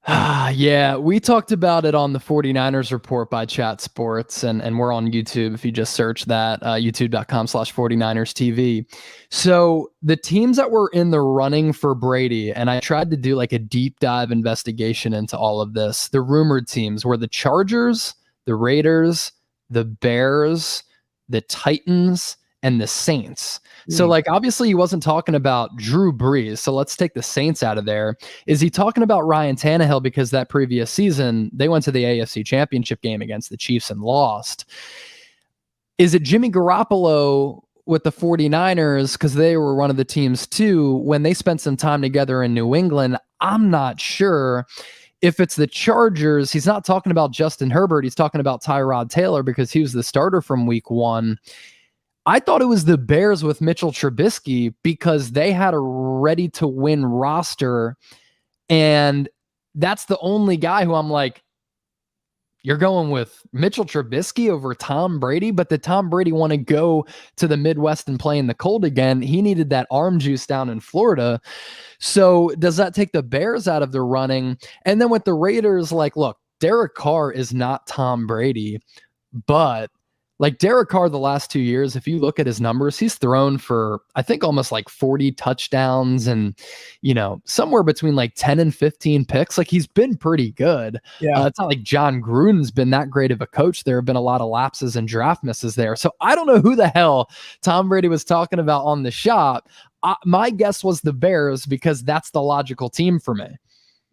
Yeah, we talked about it on the 49ers report by Chat Sports, and we're on YouTube if you just search that, youtube.com/49ers TV. So the teams that were in the running for Brady, and I tried to do like a deep dive investigation into all of this, the rumored teams were the Chargers, the Raiders, the Bears, the Titans, and the Saints. So, like, obviously he wasn't talking about Drew Brees. So let's take the Saints out of there. Is he talking about Ryan Tannehill because that previous season they went to the AFC Championship game against the Chiefs and lost? Is it Jimmy Garoppolo with the 49ers, because they were one of the teams too, when they spent some time together in New England, I'm not sure if it's the Chargers. He's not talking about Justin Herbert. He's talking about Tyrod Taylor because he was the starter from week 1. I thought it was the Bears with Mitchell Trubisky because they had a ready-to-win roster, and that's the only guy who I'm like, you're going with Mitchell Trubisky over Tom Brady, but did Tom Brady want to go to the Midwest and play in the cold again? He needed that arm juice down in Florida. So does that take the Bears out of the running? And then with the Raiders, like, look, Derek Carr is not Tom Brady, but like Derek Carr the last 2 years, if you look at his numbers, he's thrown for, I think, almost like 40 touchdowns and, somewhere between like 10 and 15 picks. Like, he's been pretty good. Yeah. It's not like John Gruden's been that great of a coach. There have been a lot of lapses and draft misses there. So I don't know who the hell Tom Brady was talking about on the shop. My guess was the Bears because that's the logical team for me.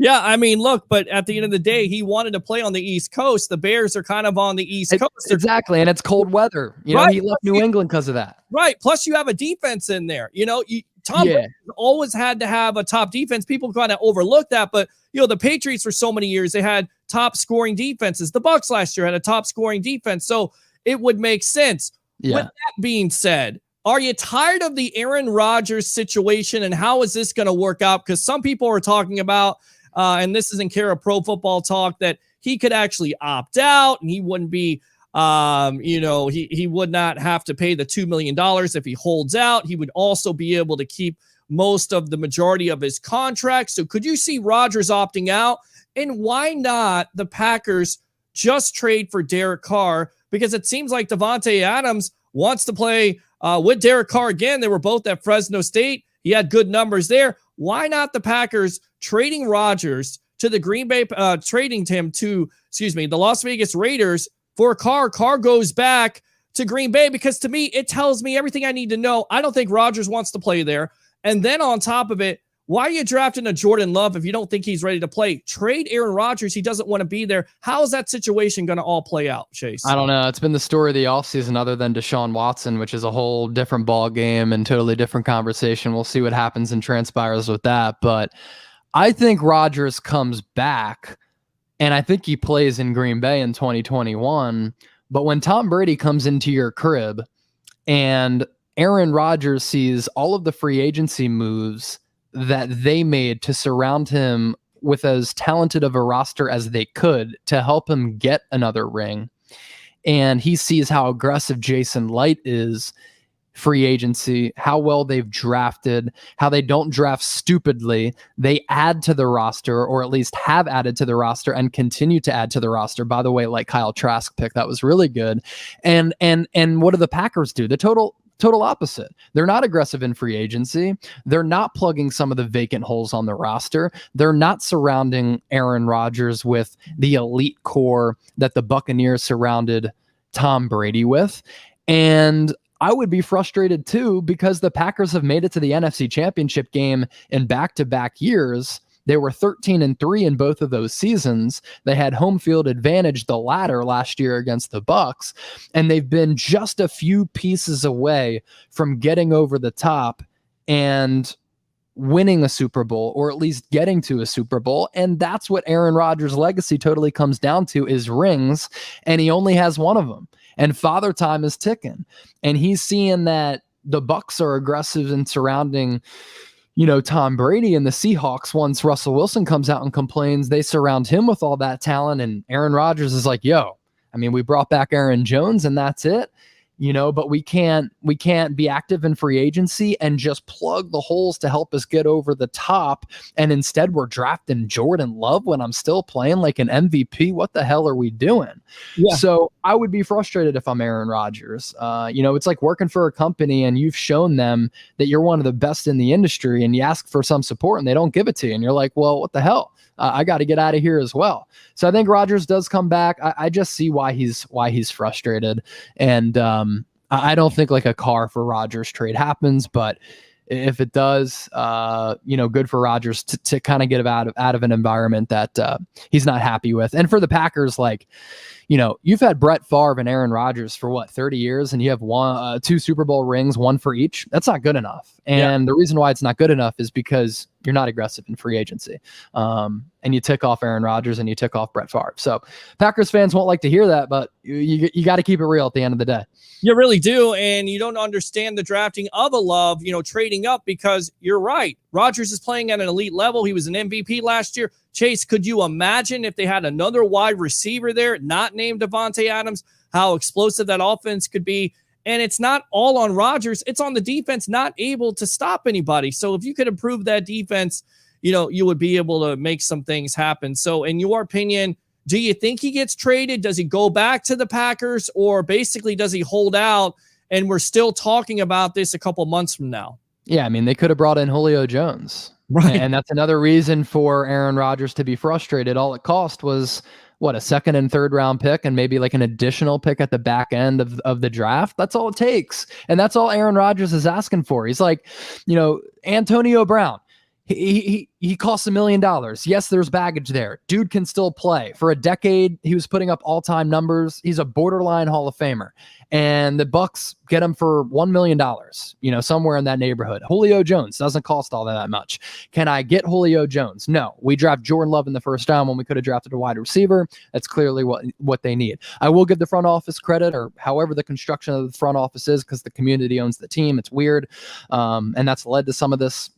Yeah, I mean, look, but at the end of the day, he wanted to play on the East Coast. The Bears are kind of on the East Coast. Exactly, and it's cold weather. He left New England because of that. Right, plus you have a defense in there. Tom Brady always had to have a top defense. People kind of overlook that, but, the Patriots for so many years, they had top scoring defenses. The Bucs last year had a top scoring defense, so it would make sense. Yeah. With that being said, are you tired of the Aaron Rodgers situation, and how is this going to work out? Because some people are talking about, and this is in care of Pro Football Talk, that he could actually opt out and he wouldn't be, he would not have to pay the $2 million if he holds out. He would also be able to keep most of the majority of his contract. So could you see Rodgers opting out? And why not the Packers just trade for Derek Carr? Because it seems like Davante Adams wants to play with Derek Carr again. They were both at Fresno State. He had good numbers there. Why not the Packers trading Rodgers to the Green Bay, trading him to, the Las Vegas Raiders for Carr? Carr goes back to Green Bay because to me, it tells me everything I need to know. I don't think Rodgers wants to play there. And then on top of it, why are you drafting a Jordan Love if you don't think he's ready to play? Trade Aaron Rodgers. He doesn't want to be there. How is that situation going to all play out, Chase? I don't know. It's been the story of the offseason other than Deshaun Watson, which is a whole different ball game and totally different conversation. We'll see what happens and transpires with that. But I think Rodgers comes back, and I think he plays in Green Bay in 2021. But when Tom Brady comes into your crib and Aaron Rodgers sees all of the free agency moves that they made to surround him with as talented of a roster as they could to help him get another ring, and he sees how aggressive Jason Light is free agency, how well they've drafted, how they don't draft stupidly. They add to the roster, or at least have added to the roster and continue to add to the roster. By the way, like Kyle Trask pick, that was really good. And what do the Packers do? The total opposite. They're not aggressive in free agency. They're not plugging some of the vacant holes on the roster. They're not surrounding Aaron Rodgers with the elite core that the Buccaneers surrounded Tom Brady with. And I would be frustrated too, because the Packers have made it to the NFC Championship game in back-to-back years. They were 13-3 in both of those seasons. They had home field advantage the latter last year against the Bucs, and they've been just a few pieces away from getting over the top and winning a Super Bowl, or at least getting to a Super Bowl. And that's what Aaron Rodgers' legacy totally comes down to, is rings, and he only has one of them. And father time is ticking. And he's seeing that the Bucs are aggressive in surrounding Tom Brady, and the Seahawks, once Russell Wilson comes out and complains, they surround him with all that talent. And Aaron Rodgers is like, we brought back Aaron Jones and that's it, but we can't be active in free agency and just plug the holes to help us get over the top. And instead we're drafting Jordan Love when I'm still playing like an MVP. What the hell are we doing? Yeah. So I would be frustrated if I'm Aaron Rodgers. It's like working for a company and you've shown them that you're one of the best in the industry, and you ask for some support and they don't give it to you. And you're like, well, what the hell? I got to get out of here as well. So I think Rodgers does come back. I just see why he's frustrated. And I don't think like a Carr for Rodgers trade happens, but If it does, good for Rodgers to kind of get out of an environment that he's not happy with. And for the Packers, you've had Brett Favre and Aaron Rodgers for 30 years, and you have 2 Super Bowl rings, one for each. That's not good enough. And the reason why it's not good enough is because you're not aggressive in free agency. And you tick off Aaron Rodgers and you tick off Brett Favre. So Packers fans won't like to hear that, but you got to keep it real at the end of the day. You really do, and you don't understand the drafting of a Love, trading up, because you're right. Rodgers is playing at an elite level. He was an MVP last year. Chase, could you imagine if they had another wide receiver there, not named Davante Adams, how explosive that offense could be? And it's not all on Rodgers. It's on the defense not able to stop anybody. So if you could improve that defense, you would be able to make some things happen. So in your opinion, do you think he gets traded? Does he go back to the Packers, or basically does he hold out and we're still talking about this a couple months from now? Yeah, I mean, they could have brought in Julio Jones. Right. And that's another reason for Aaron Rodgers to be frustrated. All it cost was a second and third round pick and maybe like an additional pick at the back end of the draft. That's all it takes. And that's all Aaron Rodgers is asking for. He's like, Antonio Brown. He costs $1 million. Yes, there's baggage there. Dude can still play. For a decade, he was putting up all-time numbers. He's a borderline Hall of Famer. And the Bucs get him for $1 million, somewhere in that neighborhood. Julio Jones doesn't cost all that much. Can I get Julio Jones? No. We draft Jordan Love in the first round when we could have drafted a wide receiver. That's clearly what they need. I will give the front office credit, or however the construction of the front office is, because the community owns the team. It's weird. And that's led to some of this,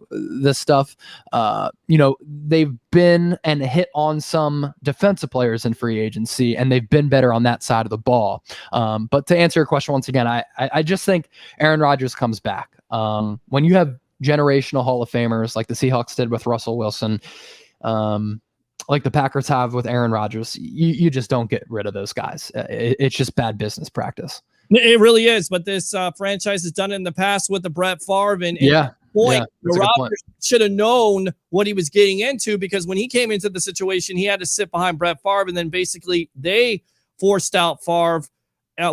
this stuff. They've been and hit on some defensive players in free agency, and they've been better on that side of the ball. But to answer your question once again, I just think Aaron Rodgers comes back. When you have generational Hall of Famers like the Seahawks did with Russell Wilson, like the Packers have with Aaron Rodgers, you just don't get rid of those guys. It's just bad business practice. It really is. But this franchise has done it in the past with the Brett Favre and Rodgers should have known what he was getting into, because when he came into the situation, he had to sit behind Brett Favre, and then basically they forced out Favre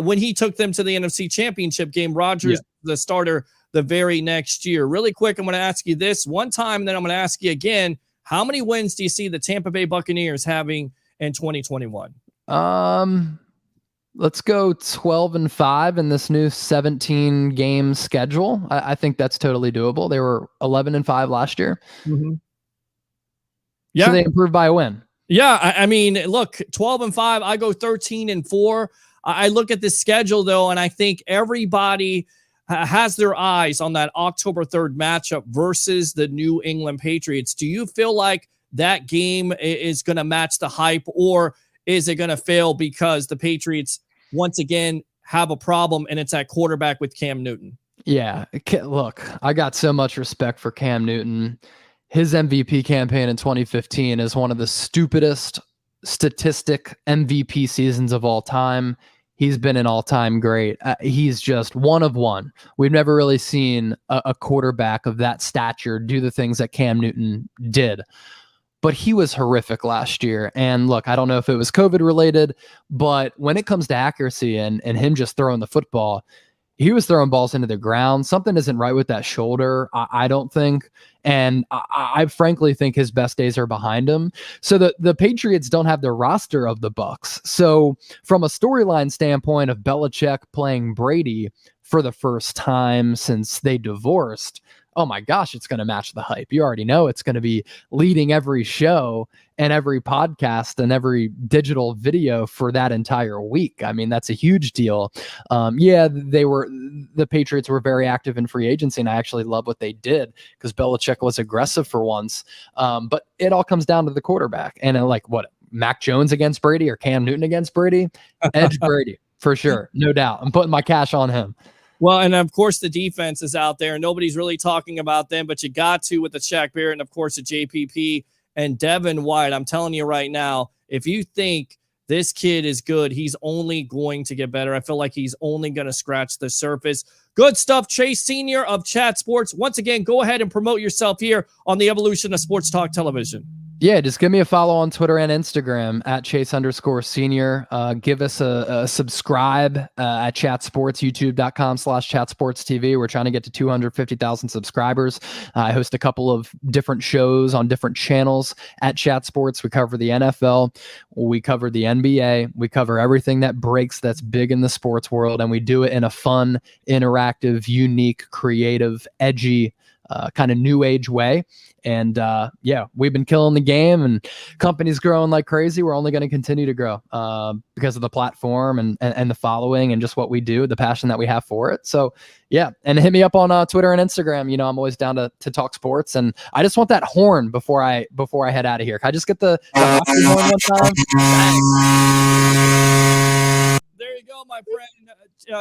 when he took them to the NFC Championship game. Rodgers, the starter, the very next year. Really quick, I'm going to ask you this one time, and then I'm going to ask you again. How many wins do you see the Tampa Bay Buccaneers having in 2021? Let's go 12-5 in this new 17 game schedule. I think that's totally doable. They were 11-5 last year. Mm-hmm. Yeah. So they improved by a win. Yeah. I mean, look, 12-5, I go 13-4. I look at this schedule though, and I think everybody has their eyes on that October 3rd matchup versus the New England Patriots. Do you feel like that game is going to match the hype, or is it going to fail because the Patriots once again have a problem, and it's at quarterback with Cam Newton? Yeah. Look, I got so much respect for Cam Newton. His MVP campaign in 2015 is one of the stupidest statistic MVP seasons of all time. He's been an all-time great. He's just one of one. We've never really seen a quarterback of that stature do the things that Cam Newton did. But he was horrific last year. And look, I don't know if it was COVID related, but when it comes to accuracy and him just throwing the football, he was throwing balls into the ground. Something isn't right with that shoulder, I don't think. And I frankly think his best days are behind him. So the Patriots don't have the roster of the Bucs. So from a storyline standpoint of Belichick playing Brady for the first time since they divorced, oh my gosh, it's going to match the hype. You already know it's going to be leading every show and every podcast and every digital video for that entire week. I mean, that's a huge deal. The Patriots were very active in free agency, and I actually love what they did because Belichick was aggressive for once. But it all comes down to the quarterback. And Mac Jones against Brady or Cam Newton against Brady? Edge Brady, for sure. No doubt. I'm putting my cash on him. Well, and of course, the defense is out there. Nobody's really talking about them, but you got to with the Shaq Barrett and, of course, the JPP and Devin White. I'm telling you right now, if you think this kid is good, he's only going to get better. I feel like he's only going to scratch the surface. Good stuff, Chase Senior of Chat Sports. Once again, go ahead and promote yourself here on the Evolution of Sports Talk Television. Yeah, just give me a follow on Twitter and Instagram at Chase_senior. Give us a subscribe at Chat Sports, youtube.com/chatsportstv. We're trying to get to 250,000 subscribers. I host a couple of different shows on different channels at Chat Sports. We cover the NFL, we cover the NBA, we cover everything that breaks that's big in the sports world, and we do it in a fun, interactive, unique, creative, edgy, kind of new age way. And yeah, we've been killing the game, and company's growing like crazy. We're only going to continue to grow because of the platform and the following and just what we do, the passion that we have for it. So yeah, and hit me up on Twitter and Instagram. You know, I'm always down to talk sports, and I just want that horn before I head out of here. Can I just get the hockey horn one time? Thanks. There you go, my friend.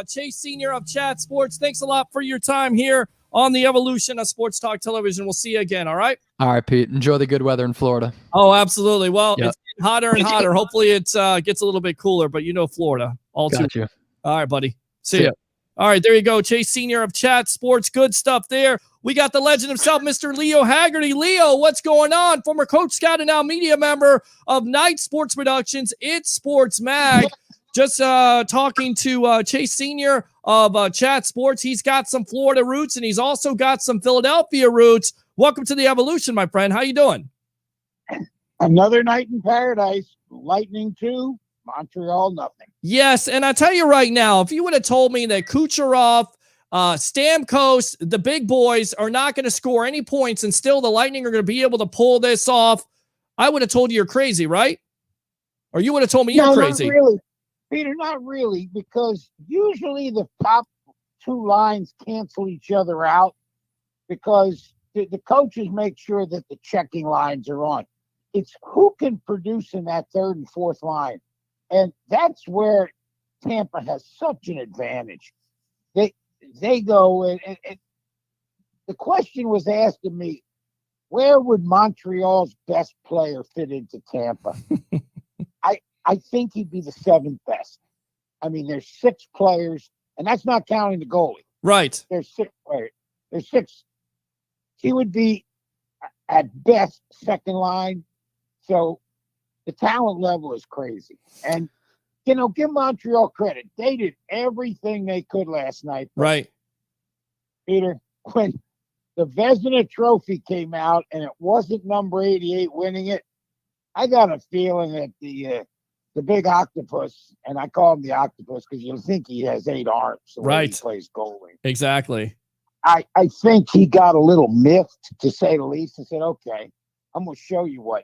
Chase Senior of Chat Sports. Thanks a lot for your time here on the evolution of Sports Talk Television. We'll see you again, all right? All right, Pete. Enjoy the good weather in Florida. Oh, absolutely. Well, It's getting hotter and hotter. Hopefully it gets a little bit cooler, but you know Florida. All you. All right, buddy. See ya. All right, there you go. Chase Senior of Chat Sports. Good stuff there. We got the legend himself, Mr. Leo Haggerty. Leo, what's going on? Former Coach Scout and now media member of Night Sports Productions. It's Sports Mag. Just talking to Chase Senior of Chat Sports. He's got some Florida roots, and he's also got some Philadelphia roots. Welcome to the evolution, my friend. How you doing? Another night in paradise. Lightning 2, Montreal nothing. Yes, and I tell you right now, if you would have told me that Kucherov, Stamkos, the big boys are not going to score any points and still the Lightning are going to be able to pull this off, I would have told you you're crazy, right? Or you would have told me you're crazy. Not really. Peter, not really, because usually the top two lines cancel each other out because the coaches make sure that the checking lines are on. It's who can produce in that third and fourth line. And that's where Tampa has such an advantage. They go, and the question was asked of me, where would Montreal's best player fit into Tampa? I think he'd be the seventh best. I mean, there's 6 players, and that's not counting the goalie. Right. There's 6 players. There's 6. He would be, at best, second line. So the talent level is crazy. And, you know, give Montreal credit. They did everything they could last night. Right. Peter, when the Vezina Trophy came out and it wasn't number 88 winning it, I got a feeling that the big octopus, and I call him the octopus because you'll think he has 8 arms the way he plays goalie. Exactly. I think he got a little miffed, to say the least, and said, okay, I'm going to show you what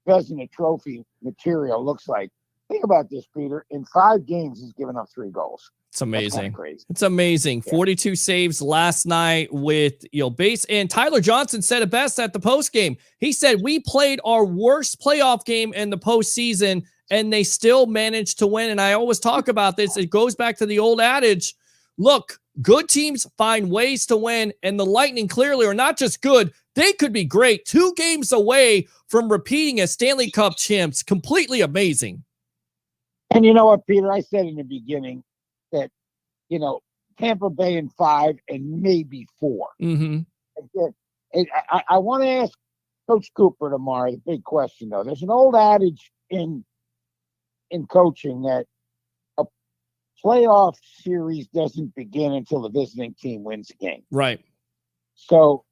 Vezina Trophy material looks like. Think about this, Peter. In 5 games, he's given up 3 goals. It's amazing. Crazy. It's amazing. Yeah. 42 saves last night with base. And Tyler Johnson said it best at the post game. He said, we played our worst playoff game in the postseason, and they still managed to win. And I always talk about this. It goes back to the old adage. Look, good teams find ways to win, and the Lightning clearly are not just good. They could be great. 2 games away from repeating as Stanley Cup champs. Completely amazing. And you know what, Peter? I said in the beginning that, you know, Tampa Bay in 5 and maybe 4. Mm-hmm. I want to ask Coach Cooper tomorrow the big question, though. There's an old adage in coaching that a playoff series doesn't begin until the visiting team wins a game. Right. So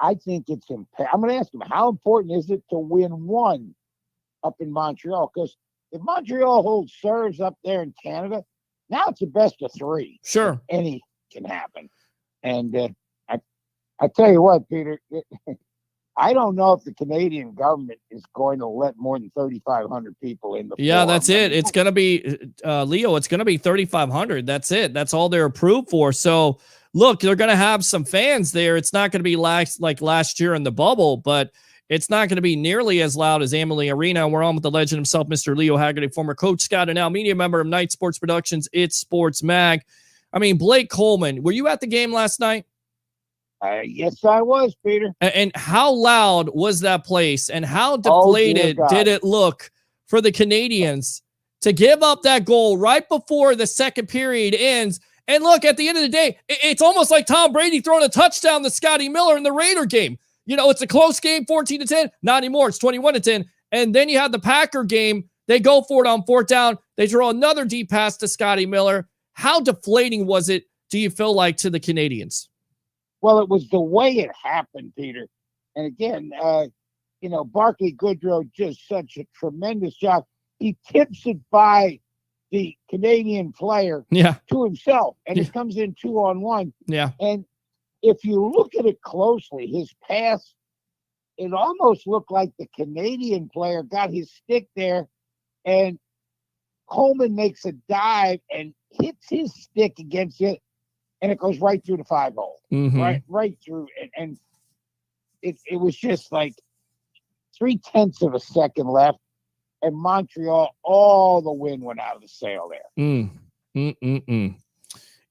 I think it's I'm going to ask him, how important is it to win 1 up in Montreal? Because if Montreal holds serves up there in Canada, now it's a best of 3. Sure. Anything can happen. And I tell you what, Peter, I don't know if the Canadian government is going to let more than 3,500 people in the Yeah, that's it. It's going to be, Leo, it's going to be 3,500. That's it. That's all they're approved for. So, look, they're going to have some fans there. It's not going to be like last year in the bubble, but it's not going to be nearly as loud as Amalie Arena. We're on with the legend himself, Mr. Leo Haggerty, former Coach Scout and now media member of Night Sports Productions. It's Sports Mag. I mean, Blake Coleman, were you at the game last night? Yes, I was, Peter. And how loud was that place? And how deflated did it look for the Canadians to give up that goal right before the second period ends? And look, at the end of the day, it's almost like Tom Brady throwing a touchdown to Scotty Miller in the Raider game. it's a close game, 14-10. Not anymore. It's 21-10. And then you have the Packer game. They go for it on fourth down. They throw another deep pass to Scotty Miller. How deflating was it, do you feel like, to the Canadians? Well, it was the way it happened, Peter. And again, Barclay Goodrow does such a tremendous job. He tips it by the Canadian player to himself, and it comes in 2-on-1. Yeah. And if you look at it closely, his pass, it almost looked like the Canadian player got his stick there, and Coleman makes a dive and hits his stick against it, and it goes right through the 5-hole, right through. And it was just like 0.3 of a second left, and Montreal, all the wind went out of the sail there.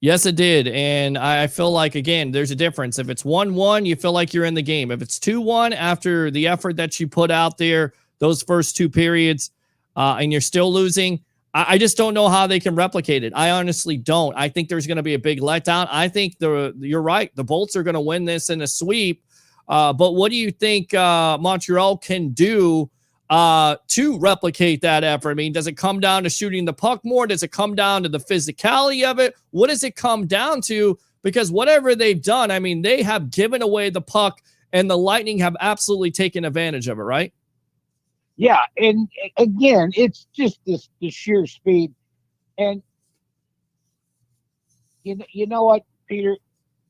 Yes, it did. And I feel like, again, there's a difference. If it's 1-1, you feel like you're in the game. If it's 2-1 after the effort that you put out there, those first two periods, and you're still losing, I just don't know how they can replicate it. I honestly don't. I think there's going to be a big letdown. I think you're right. The Bolts are going to win this in a sweep. But what do you think Montreal can do to replicate that effort? I mean, does it come down to shooting the puck more? Does it come down to the physicality of it? What does it come down to? Because whatever they've done, I mean, they have given away the puck, and the Lightning have absolutely taken advantage of it, right? Yeah, and again, it's just the sheer speed. And you know what, Peter?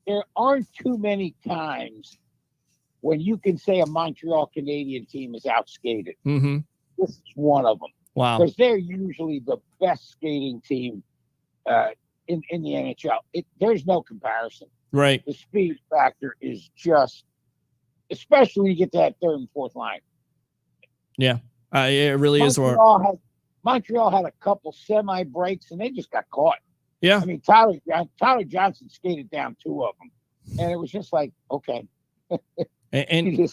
There aren't too many times when you can say a Montreal Canadian team is outskated. This is one of them. Wow. Because they're usually the best skating team in the NHL. There's no comparison. Right. The speed factor is just, especially when you get to that third and fourth line. Yeah, it really is. Montreal had a couple semi-breaks, and they just got caught. Yeah. I mean, Tyler Johnson skated down two of them, and it was just like, okay. And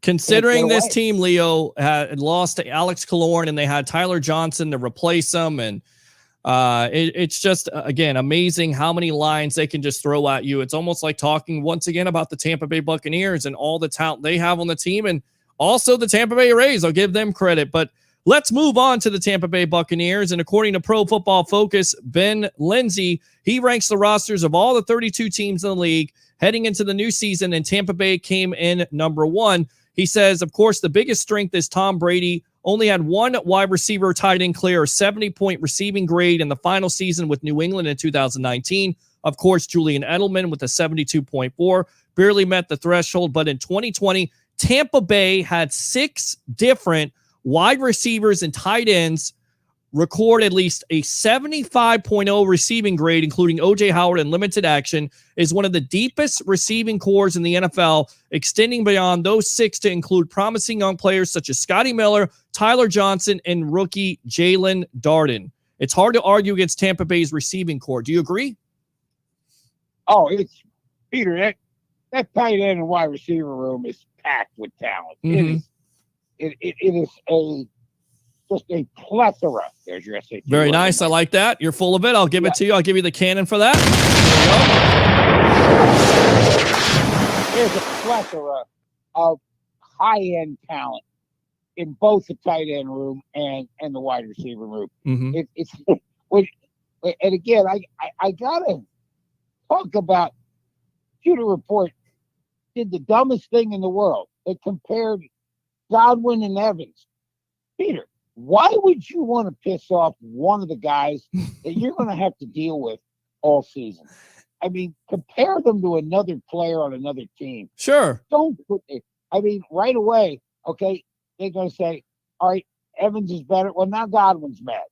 considering this team, Leo, had lost to Alex Killorn, and they had Tyler Johnson to replace him, and it's just, again, amazing how many lines they can just throw at you. It's almost like talking once again about the Tampa Bay Buccaneers and all the talent they have on the team, and also the Tampa Bay Rays. I'll give them credit. But let's move on to the Tampa Bay Buccaneers. And according to Pro Football Focus, Ben Lindsay, he ranks the rosters of all the 32 teams in the league heading into the new season, and Tampa Bay came in number 1. He says, of course, the biggest strength is Tom Brady. Only had one wide receiver tight end clear a 70-point receiving grade in the final season with New England in 2019. Of course, Julian Edelman with a 72.4 barely met the threshold. But in 2020, Tampa Bay had 6 different wide receivers and tight ends record at least a 75.0 receiving grade, including O.J. Howard in limited action, is one of the deepest receiving cores in the NFL, extending beyond those 6 to include promising young players such as Scotty Miller, Tyler Johnson, and rookie Jalen Darden. It's hard to argue against Tampa Bay's receiving core. Do you agree? Oh, it's Peter, that tight end and wide receiver room is packed with talent. It is just a plethora. There's your SAT. Very nice. I like that. You're full of it. I'll give it to you. I'll give you the cannon for that. There's a plethora of high-end talent in both the tight end room and the wide receiver room. And again, I gotta talk about Pewter Report did the dumbest thing in the world. They compared Godwin and Evans. Peter, why would you want to piss off one of the guys that you're going to have to deal with all season? I mean, compare them to another player on another team. Sure. Don't put it. I mean, right away, okay, they're going to say, all right, Evans is better. Well, now Godwin's mad.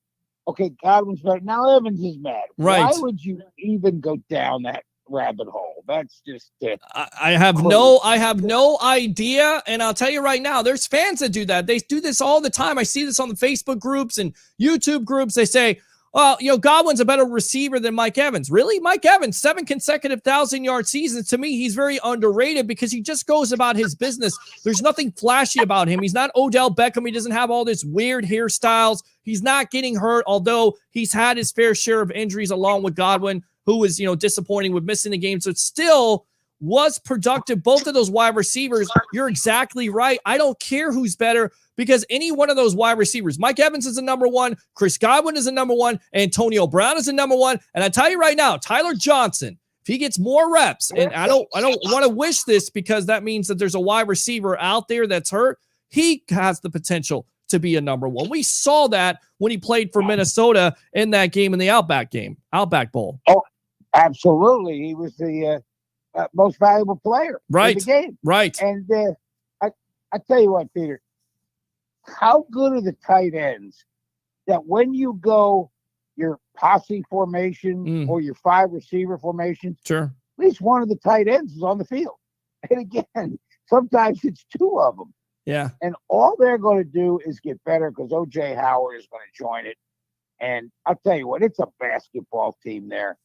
Okay, Godwin's better. Now Evans is mad. Right. Why would you even go down that rabbit hole? That's just I have no idea, and I'll tell you right now, there's fans that do that. They do this all the time. I see this on the Facebook groups and YouTube groups. They say, well, Godwin's a better receiver than Mike Evans. Really? Mike Evans, 7 consecutive 1,000-yard seasons. To me, he's very underrated because he just goes about his business. There's nothing flashy about him. He's not Odell Beckham. He doesn't have all this weird hairstyles. He's not getting hurt, although he's had his fair share of injuries along with Godwin, who was, disappointing with missing the game. So it's still was productive. Both of those wide receivers, you're exactly right. I don't care who's better because any one of those wide receivers, Mike Evans is a number one, Chris Godwin is a number one, Antonio Brown is a number one. And I tell you right now, Tyler Johnson, if he gets more reps, and I don't want to wish this because that means that there's a wide receiver out there that's hurt, he has the potential to be a number one. We saw that when he played for Minnesota in that game in the Outback Bowl. Oh, absolutely. He was the most valuable player in the game. Right. And I tell you what, Peter, how good are the tight ends that when you go your posse formation or your 5 receiver formation, sure, at least one of the tight ends is on the field. And again, sometimes it's 2 of them. Yeah. And all they're going to do is get better because O.J. Howard is going to join it. And I'll tell you what, it's a basketball team there.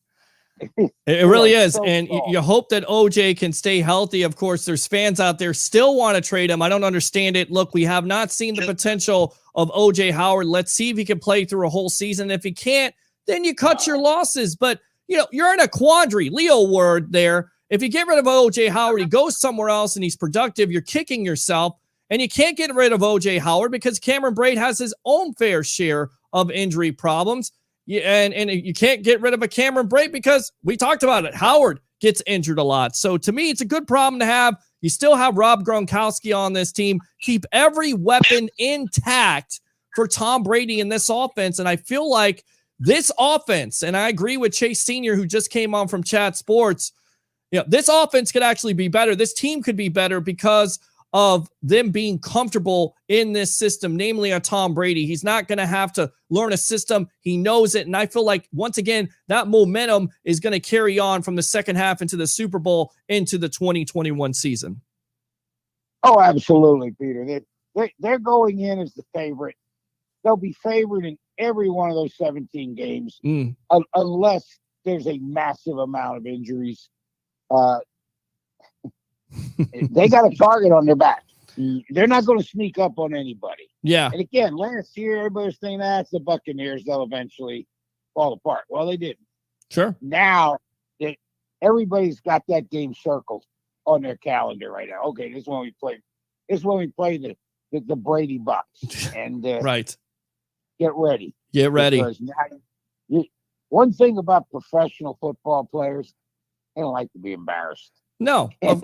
It really is. And you hope that OJ can stay healthy. Of course, there's fans out there still want to trade him. I don't understand it. Look, we have not seen the potential of OJ Howard. Let's see if he can play through a whole season. If he can't, then you cut your losses. But, you're in a quandary. Leo word there. If you get rid of OJ Howard, he goes somewhere else and he's productive. You're kicking yourself. And you can't get rid of OJ Howard because Cameron Brate has his own fair share of injury problems. And you can't get rid of a Cameron Brate because we talked about it. Howard gets injured a lot. So to me, it's a good problem to have. You still have Rob Gronkowski on this team. Keep every weapon intact for Tom Brady in this offense. And I feel like this offense, and I agree with Chase Sr., who just came on from Chat Sports, this offense could actually be better. This team could be better because of them being comfortable in this system, namely a Tom Brady. He's not going to have to learn a system. He knows it. And I feel like, once again, that momentum is going to carry on from the second half into the Super Bowl into the 2021 season. Oh, absolutely, Peter. They're going in as the favorite. They'll be favored in every one of those 17 games unless there's a massive amount of injuries. They got a target on their back. They're not going to sneak up on anybody. Yeah. And again, last year, everybody was thinking that's the Buccaneers. They'll eventually fall apart. Well, they didn't. Sure. Now, everybody's got that game circled on their calendar right now. Okay, this is when we play. This is when we play the Brady Bucks. And right. Get ready. Get ready. Because now, one thing about professional football players, they don't like to be embarrassed. No, of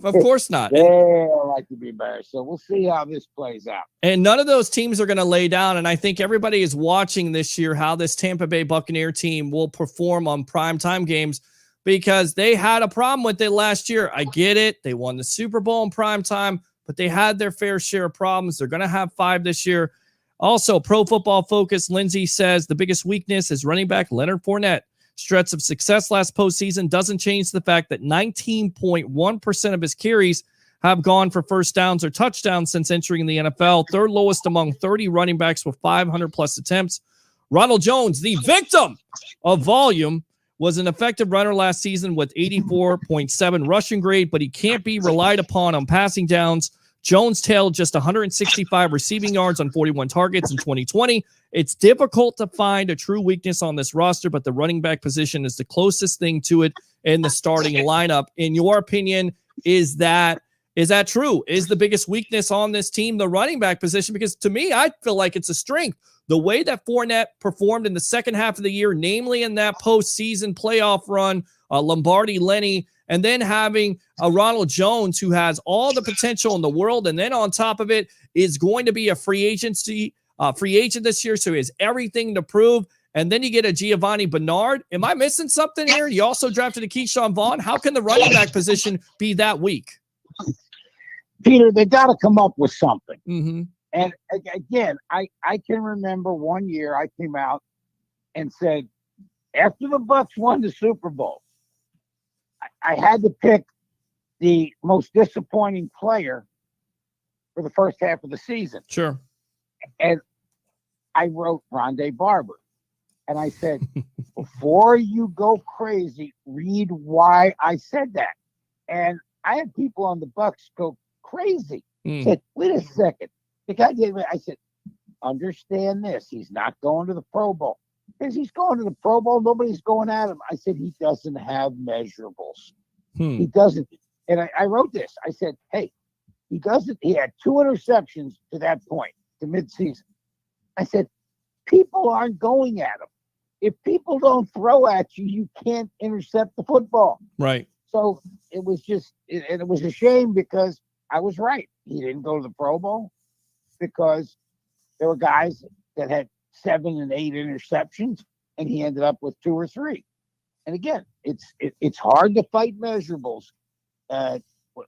course not. They don't like to be embarrassed. So we'll see how this plays out. And none of those teams are going to lay down. And I think everybody is watching this year how this Tampa Bay Buccaneer team will perform on primetime games because they had a problem with it last year. I get it. They won the Super Bowl in primetime, but they had their fair share of problems. They're going to have 5 this year. Also, Pro Football Focus, Lindsay says the biggest weakness is running back Leonard Fournette. Stretch of success last postseason doesn't change the fact that 19.1% of his carries have gone for first downs or touchdowns since entering the NFL, third lowest among 30 running backs with 500-plus attempts. Ronald Jones, the victim of volume, was an effective runner last season with 84.7 rushing grade, but he can't be relied upon on passing downs. Jones tailed just 165 receiving yards on 41 targets in 2020. It's difficult to find a true weakness on this roster, but the running back position is the closest thing to it in the starting lineup. In your opinion, is that true? Is the biggest weakness on this team the running back position? Because to me, I feel like it's a strength. The way that Fournette performed in the second half of the year, namely in that postseason playoff run, Lombardi, Lenny, and then having a Ronald Jones who has all the potential in the world, and then on top of it is going to be a free agent this year, so he has everything to prove. And then you get a Giovanni Bernard. Am I missing something here? You also drafted a Keyshawn Vaughn. How can the running back position be that weak? Peter, they got to come up with something. Mm-hmm. And again, I can remember one year I came out and said, after the Bucs won the Super Bowl, I had to pick the most disappointing player for the first half of the season. Sure. And I wrote Rondé Barber. And I said, before you go crazy, read why I said that. And I had people on the Bucs go crazy. Said, wait a second. The guy gave me, I said, understand this. He's not going to the Pro Bowl. Because he's going to the Pro Bowl, nobody's going at him. I said, he doesn't have measurables. He doesn't. And I wrote this. I said, hey, he doesn't. He had 2 interceptions to that point, to midseason. I said, people aren't going at him. If people don't throw at you, you can't intercept the football. Right. So it was just, and it was a shame because I was right. He didn't go to the Pro Bowl because there were guys that had 7 and 8 interceptions, and he ended up with 2 or 3. And again, it's hard to fight measurables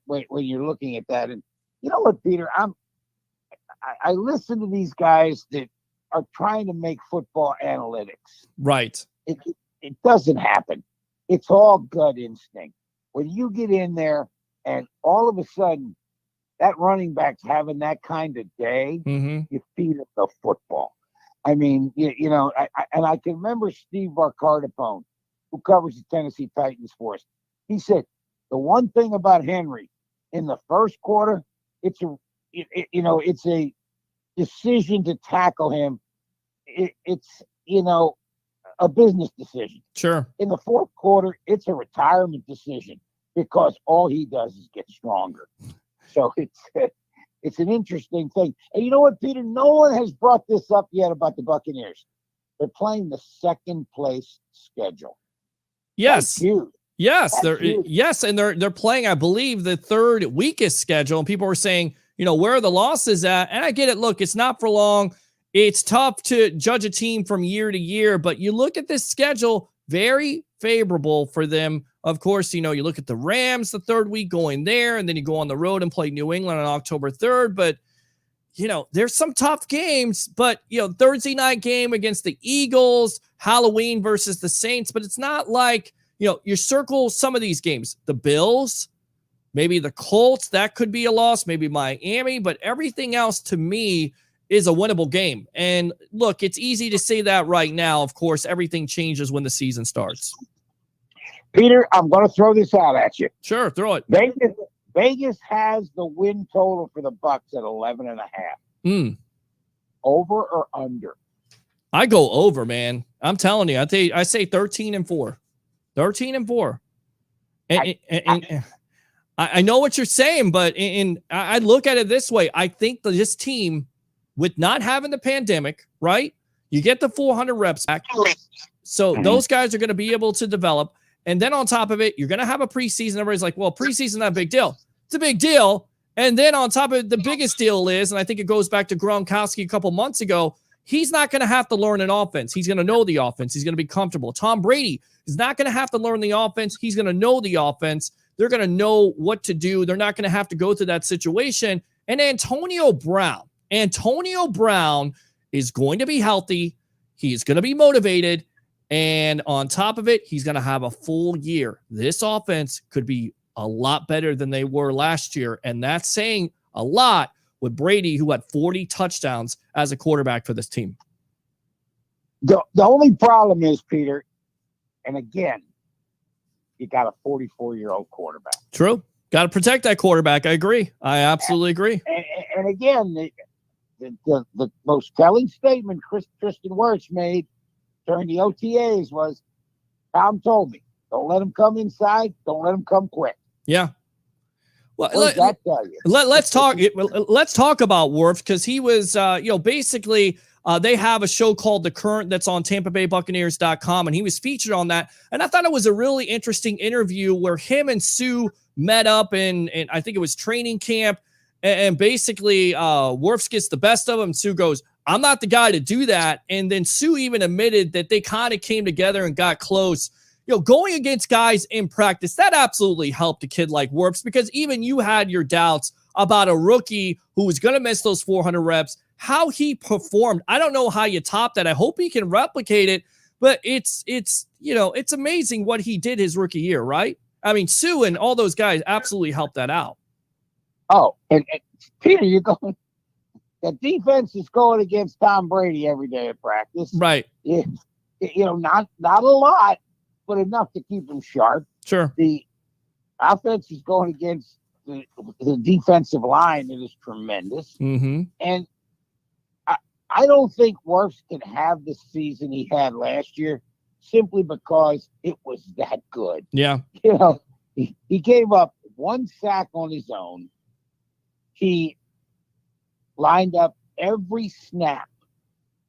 when you're looking at that. And you know what, Peter? I listen to these guys that are trying to make football analytics. Right. It doesn't happen. It's all gut instinct. When you get in there and all of a sudden that running back's having that kind of day, you feed it the football. I mean, you know, I can remember Steve Barcardapone, who covers the Tennessee Titans for us. He said, the one thing about Henry in the first quarter, it's a decision to tackle him. It's, you know, a business decision. Sure. In the fourth quarter, it's a retirement decision because all he does is get stronger. So it's an interesting thing. And you know what, Peter? No one has brought this up yet about the Buccaneers. They're playing the second place schedule. Yes. That's huge. Yes, That's huge. yes, and they're playing, I believe, the third weakest schedule. And people were saying, you know, where are the losses at? And I get it. Look, it's not for long. It's tough to judge a team from year to year, but you look at this schedule, very favorable for them. Of course, you know, you look at the Rams the third week going there, and then you go on the road and play New England on October 3rd. But, you know, there's some tough games, but, you know, Thursday night game against the Eagles, Halloween versus the Saints, but it's not like, you know, you circle some of these games, the Bills, maybe the Colts, that could be a loss, maybe Miami, but everything else to me is a winnable game. And look, it's easy to say that right now. Of course, everything changes when the season starts. Peter, I'm going to throw this out at you. Sure, throw it. Vegas has the win total for the Bucs at 11.5. Over or under? I go over, man. I'm telling you. I say 13-4. 13-4. And I know what you're saying, but I look at it this way. I think that this team, with not having the pandemic, right? You get the 400 reps back. So those guys are going to be able to develop. And then on top of it, you're going to have a preseason. Everybody's like, well, preseason, not a big deal. It's a big deal. And then on top of it, the biggest deal is, and I think it goes back to Gronkowski a couple months ago, he's not going to have to learn an offense. He's going to know the offense. He's going to be comfortable. Tom Brady is not going to have to learn the offense. He's going to know the offense. They're going to know what to do. They're not going to have to go through that situation. And Antonio Brown is going to be healthy. He's going to be motivated. And on top of it, he's going to have a full year. This offense could be a lot better than they were last year. And that's saying a lot with Brady, who had 40 touchdowns as a quarterback for this team. The only problem is, Peter, and again, you got a 44-year-old quarterback. True. Got to protect that quarterback. I agree. I absolutely agree. And again, the most telling statement Tristan Wirfs made during the OTAs was, Tom told me, don't let him come inside. Don't let him come quick. Yeah. Well, what does that tell you? Let's talk about Wirfs, because he was, basically they have a show called The Current that's on TampaBayBuccaneers.com, and he was featured on that. And I thought it was a really interesting interview where him and Sue met up in I think it was training camp, and basically Wirfs gets the best of him. Sue goes, I'm not the guy to do that. And then Sue even admitted that they kind of came together and got close. You know, going against guys in practice, that absolutely helped a kid like Wirfs, because even you had your doubts about a rookie who was going to miss those 400 reps, how he performed. I don't know how you top that. I hope he can replicate it, but it's amazing what he did his rookie year, right? I mean, Sue and all those guys absolutely helped that out. Oh, and Peter, you're going. The defense is going against Tom Brady every day at practice. Right. Yeah, not a lot, but enough to keep him sharp. Sure. The offense is going against the defensive line that is tremendous. Mm-hmm. And I don't think Wirfs can have the season he had last year simply because it was that good. Yeah. He gave up 1 sack on his own. He lined up every snap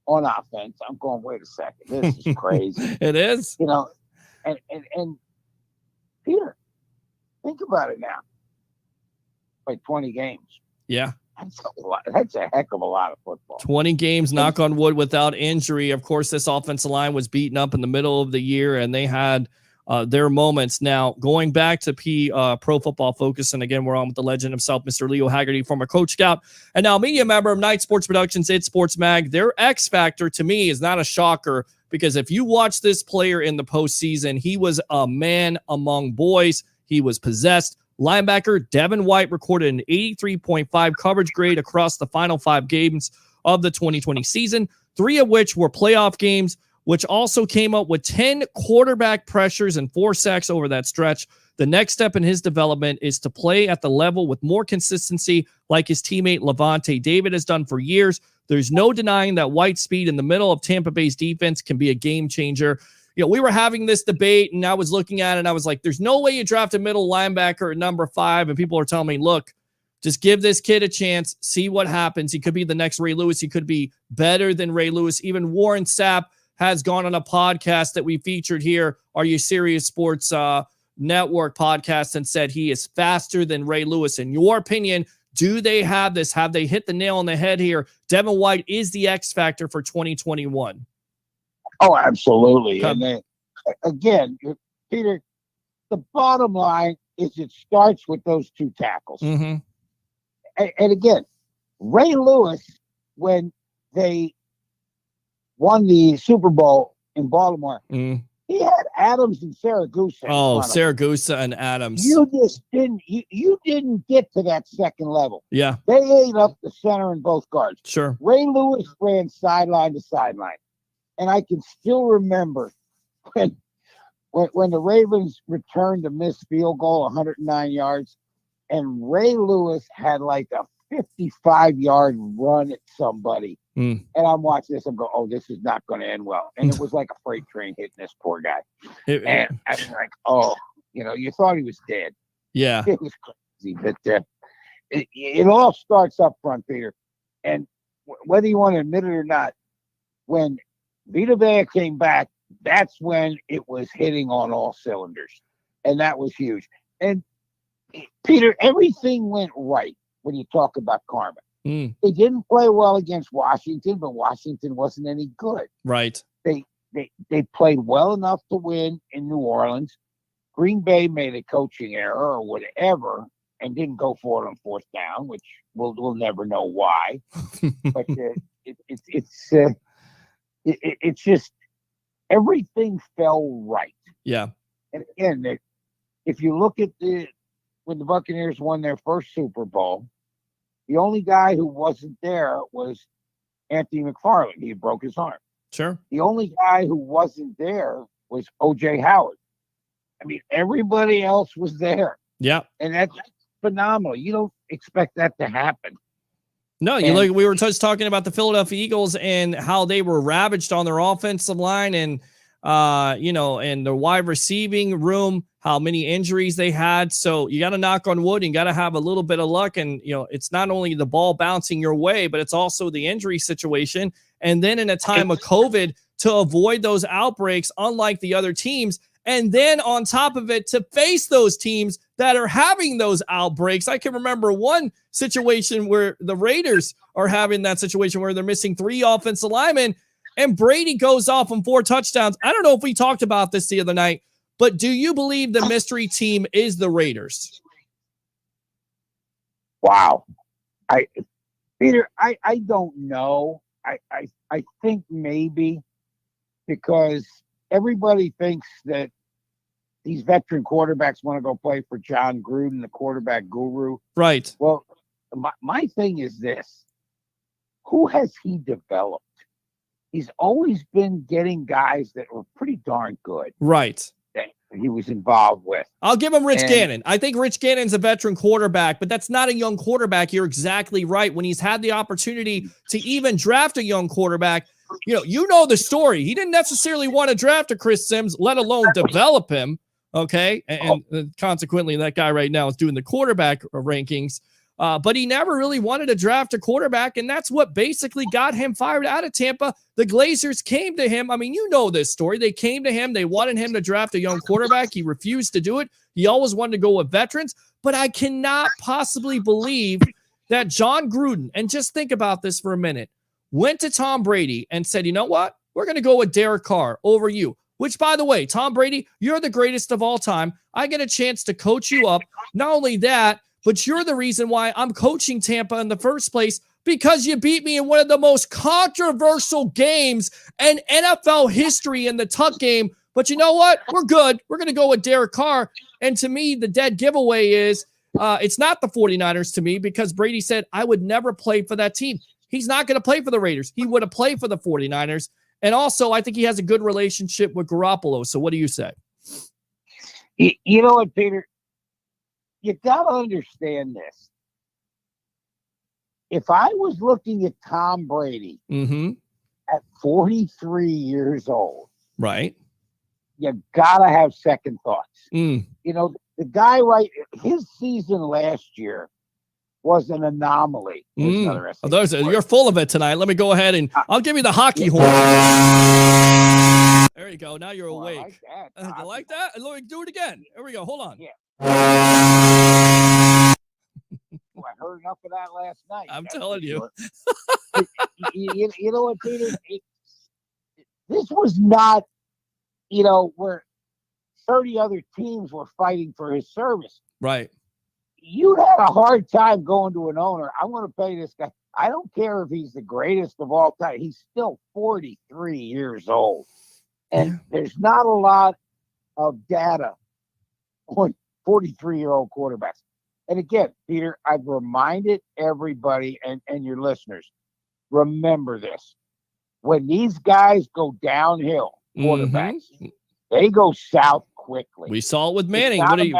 on offense. I'm going, wait a second, this is crazy. It is. You know, and Peter, think about it now. Like 20 games. Yeah. That's a lot. That's a heck of a lot of football. 20 games, knock on wood, without injury. Of course, this offensive line was beaten up in the middle of the year, and they had their moments. Now, going back to Pro Football Focus, and again, we're on with the legend himself, Mr. Leo Haggerty, former Coach Scout, and now media member of Night Sports Productions, It's Sports Mag. Their X Factor, to me, is not a shocker, because if you watch this player in the postseason, he was a man among boys. He was possessed. Linebacker Devin White recorded an 83.5 coverage grade across the final 5 games of the 2020 season, 3 of which were playoff games, which also came up with 10 quarterback pressures and 4 sacks over that stretch. The next step in his development is to play at the level with more consistency, like his teammate Levante David has done for years. There's no denying that White's speed in the middle of Tampa Bay's defense can be a game changer. You know, we were having this debate, and I was looking at it, and I was like, there's no way you draft a middle linebacker at number 5. And people are telling me, look, just give this kid a chance, see what happens. He could be the next Ray Lewis. He could be better than Ray Lewis. Even Warren Sapp has gone on a podcast that we featured here, Are You Serious Sports Network podcast, and said he is faster than Ray Lewis. In your opinion, do they have this? Have they hit the nail on the head here? Devin White is the X factor for 2021. Oh, absolutely. And then, again, Peter, the bottom line is it starts with those 2 tackles. Mm-hmm. And again, Ray Lewis, when they won the Super Bowl in Baltimore, he had Adams and Saragusa. Oh, Saragusa and Adams. You just didn't. You didn't get to that second level. Yeah, they ate up the center and both guards. Sure. Ray Lewis ran sideline to sideline. And I can still remember when the Ravens returned a missed field goal, 109 yards, and Ray Lewis had like a 55-yard run at somebody. And I'm watching this, I'm going, oh, this is not going to end well. And it was like a freight train hitting this poor guy. And I was like, oh, you know, you thought he was dead. Yeah. It was crazy. But it all starts up front, Peter. And whether you want to admit it or not, when Vita Vea came back, that's when it was hitting on all cylinders. And that was huge. And Peter, everything went right when you talk about karma. They didn't play well against Washington, but Washington wasn't any good. Right. They played well enough to win in New Orleans. Green Bay made a coaching error or whatever and didn't go for it on 4th down, which we'll never know why. But it's just everything fell right. Yeah. And again, if you look at when the Buccaneers won their first Super Bowl, the only guy who wasn't there was Anthony McFarland. He broke his arm. Sure. The only guy who wasn't there was O.J. Howard. I mean, everybody else was there. Yeah. And that's phenomenal. You don't expect that to happen. No, we were just talking about the Philadelphia Eagles and how they were ravaged on their offensive line and, and the wide receiving room, how many injuries they had. So you got to knock on wood and got to have a little bit of luck. And, it's not only the ball bouncing your way, but it's also the injury situation. And then in a time of COVID to avoid those outbreaks, unlike the other teams. And then on top of it, to face those teams that are having those outbreaks. I can remember one situation where the Raiders are having that situation where they're missing 3 offensive linemen and Brady goes off on 4 touchdowns. I don't know if we talked about this the other night, but do you believe the mystery team is the Raiders? Wow. Peter, I don't know. I think maybe because everybody thinks that these veteran quarterbacks want to go play for John Gruden, the quarterback guru. Right. Well, my thing is this. Who has he developed? He's always been getting guys that were pretty darn good. Right. That he was involved with. I'll give him Rich Gannon. I think Rich Gannon's a veteran quarterback, but that's not a young quarterback. You're exactly right. When he's had the opportunity to even draft a young quarterback, you know the story. He didn't necessarily want to draft a Chris Sims, let alone develop him. Okay. And consequently, that guy right now is doing the quarterback rankings. But he never really wanted to draft a quarterback, and that's what basically got him fired out of Tampa. The Glazers came to him. I mean, you know this story. They came to him. They wanted him to draft a young quarterback. He refused to do it. He always wanted to go with veterans. But I cannot possibly believe that John Gruden, and just think about this for a minute, went to Tom Brady and said, you know what? We're going to go with Derek Carr over you. Which, by the way, Tom Brady, you're the greatest of all time. I get a chance to coach you up. Not only that, but you're the reason why I'm coaching Tampa in the first place, because you beat me in one of the most controversial games in NFL history in the Tuck game. But you know what? We're good. We're going to go with Derek Carr. And to me, the dead giveaway is it's not the 49ers to me, because Brady said, I would never play for that team. He's not going to play for the Raiders. He would have played for the 49ers. And also, I think he has a good relationship with Garoppolo. So what do you say? You know what, Peter? You got to understand this. If I was looking at Tom Brady at 43 years old, right, you got to have second thoughts. You know, the guy, his season last year was an anomaly. You're full of it tonight. Let me go ahead and I'll give you the hockey horn. There you go. Now you're awake. I like that. You like that? Let me do it again. Here we go. Hold on. Yeah. I heard enough of that last night. I'm telling you. You know what, Peter? This was not, where 30 other teams were fighting for his service. Right. You had a hard time going to an owner. I'm going to pay this guy. I don't care if he's the greatest of all time. He's still 43 years old. And there's not a lot of data on 43-year-old quarterbacks. And again, Peter, I've reminded everybody and your listeners, remember this. When these guys go downhill, quarterbacks, they go south quickly. We saw it with Manning. It's not a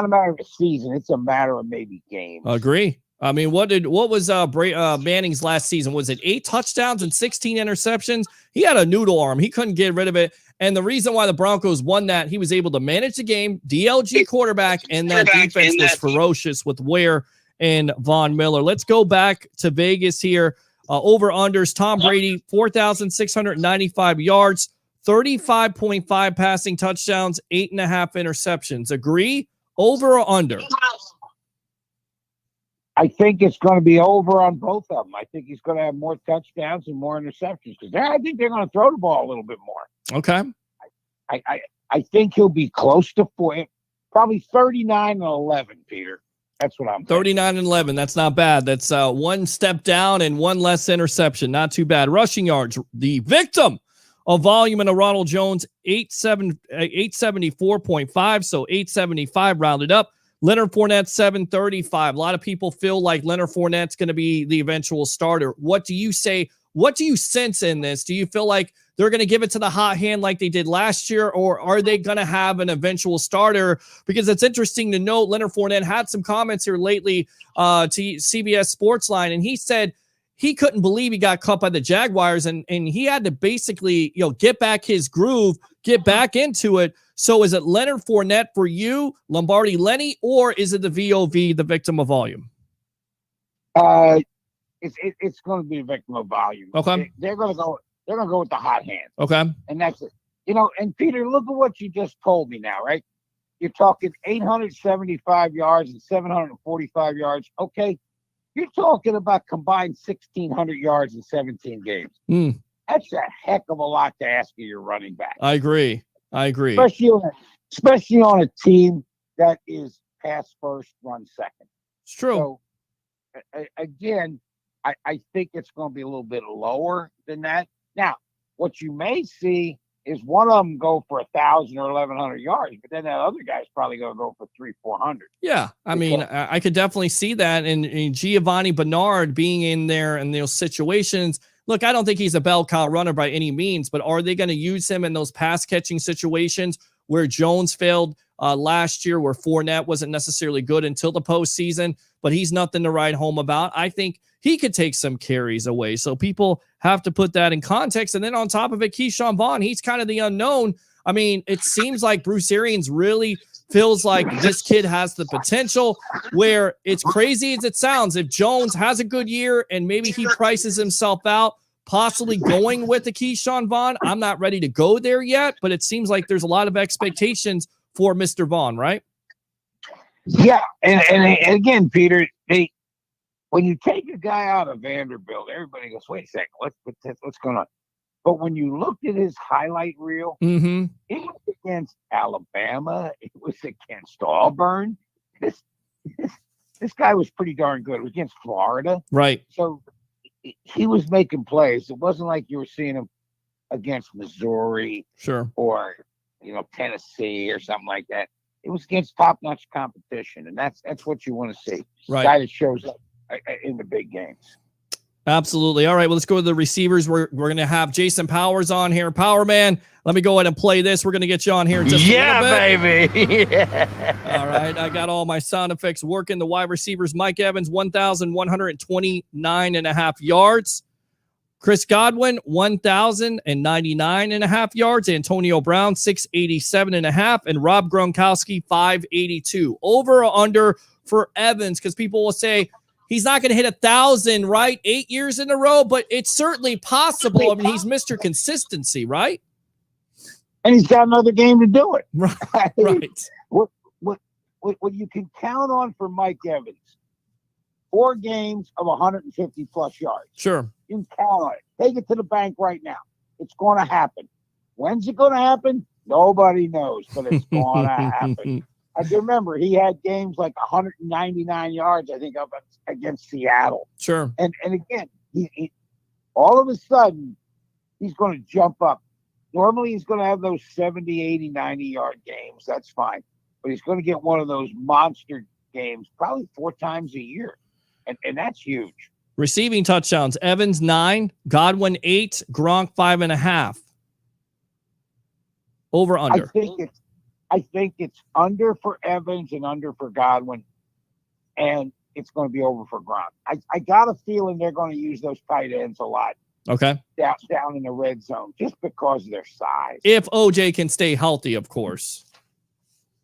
matter of a season. It's a matter of maybe games. Agree. I mean, what was Manning's last season? Was it 8 touchdowns and 16 interceptions? He had a noodle arm. He couldn't get rid of it. And the reason why the Broncos won that, he was able to manage the game, DLG quarterback, and that defense was ferocious with Ware and Von Miller. Let's go back to Vegas here. Over-unders, Tom Brady, 4,695 yards, 35.5 passing touchdowns, 8.5 interceptions. Agree? Over or under? I think it's going to be over on both of them. I think he's going to have more touchdowns and more interceptions, because I think they're going to throw the ball a little bit more. Okay. I think he'll be close to 40, probably 39-11, Peter. That's what I'm thinking. 39-11. That's not bad. That's one step down and one less interception. Not too bad. Rushing yards, the victim of volume in a Ronald Jones, 874.5, so 875 rounded up. Leonard Fournette, 735. A lot of people feel like Leonard Fournette's going to be the eventual starter. What do you say? What do you sense in this? Do you feel like they're going to give it to the hot hand like they did last year, or are they going to have an eventual starter? Because it's interesting to note Leonard Fournette had some comments here lately to CBS Sportsline, and he said he couldn't believe he got cut by the Jaguars, and he had to basically, get back his groove, get back into it. So is it Leonard Fournette for you, Lombardi Lenny, or is it the VOV, the victim of volume? It's going to be a victim of volume. Okay. They're going to go with the hot hand. Okay. And that's it. And Peter, look at what you just told me now, right? You're talking 875 yards and 745 yards. Okay. You're talking about combined 1,600 yards in 17 games. That's a heck of a lot to ask of your running back. I agree. Especially on a team that is pass first, run second. It's true. So, again, I think it's going to be a little bit lower than that. Now, what you may see is one of them go for 1,000 or 1,100 yards, but then that other guy's probably going to go for 300-400. Yeah, I mean, I could definitely see that, and Giovanni Bernard being in there in those situations. Look, I don't think he's a bell cow runner by any means, but are they going to use him in those pass catching situations where Jones failed last year, where Fournette wasn't necessarily good until the postseason, but he's nothing to write home about? I think he could take some carries away. So people have to put that in context. And then on top of it, Keyshawn Vaughn, he's kind of the unknown. I mean, it seems like Bruce Arians really feels like this kid has the potential, where it's crazy as it sounds. If Jones has a good year and maybe he prices himself out, possibly going with the Keyshawn Vaughn, I'm not ready to go there yet, but it seems like there's a lot of expectations for Mr. Vaughn, right? Yeah, and again, Peter, when you take a guy out of Vanderbilt, everybody goes, "Wait a second, what's going on?" But when you looked at his highlight reel, it was against Alabama, it was against Auburn. This guy was pretty darn good. It was against Florida, right? So he was making plays. It wasn't like you were seeing him against Missouri, sure, or Tennessee or something like that. It was against top-notch competition, and that's what you want to see. Right. Guy that shows up in the big games. Absolutely. All right, well, let's go to the receivers. We're going to have Jason Powers on here. Power Man, let me go ahead and play this. We're going to get you on here in just a little bit. Baby. Yeah. All right, I got all my sound effects working. The wide receivers, Mike Evans, 1,129.5 yards. Chris Godwin, 1,099.5 yards. Antonio Brown, 687.5. And Rob Gronkowski, 582. Over or under for Evans, because people will say he's not going to hit 1,000, right? 8 years in a row, but it's certainly possible. I mean, he's Mr. Consistency, right? And he's got another game to do it. Right. What you can count on for Mike Evans, 4 games of 150 plus yards. Sure. You can count on it. Take it to the bank right now. It's going to happen. When's it going to happen? Nobody knows, but it's going to happen. I can remember he had games like 199 yards, I think, up against Seattle. Sure. And again, he all of a sudden, he's going to jump up. Normally, he's going to have those 70, 80, 90-yard games. That's fine. But he's going to get one of those monster games probably 4 times a year. And that's huge. Receiving touchdowns, Evans 9, Godwin 8, Gronk 5.5. Over under. I think it's under for Evans and under for Godwin, and it's going to be over for Gronk. I got a feeling they're going to use those tight ends a lot. Okay. Down in the red zone, just because of their size. If OJ can stay healthy, of course.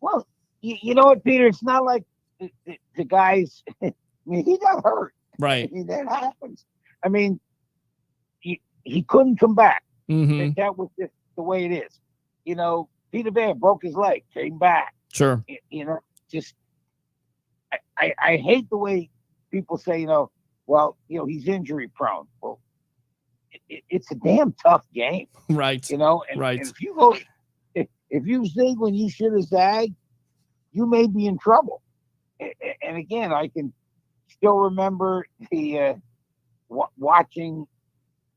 Well, you know what, Peter? It's not like the guys. I mean, he got hurt. Right. I mean, that happens. I mean, he couldn't come back. Mm-hmm. That was just the way it is. Peter Van broke his leg, came back. Sure. Just I hate the way people say, he's injury prone. Well, it's a damn tough game. Right. And right. if you zig when you should have zagged, you may be in trouble. And again, I can still remember the watching,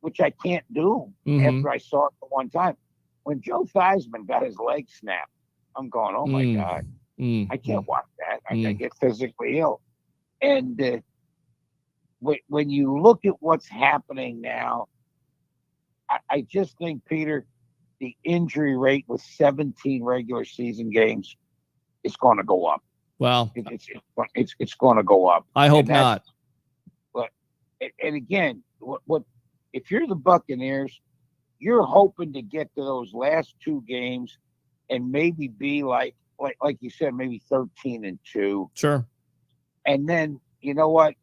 which I can't do after I saw it the one time. When Joe Theismann got his leg snapped, I'm going, oh my God, I can't watch that. I get physically ill. And when you look at what's happening now, I just think, Peter, the injury rate with 17 regular season games is going to go up. Well, it's going to go up. I hope not. But and again, what if you're the Buccaneers, you're hoping to get to those last 2 games and maybe be like you said, maybe 13-2. Sure. And then you know what?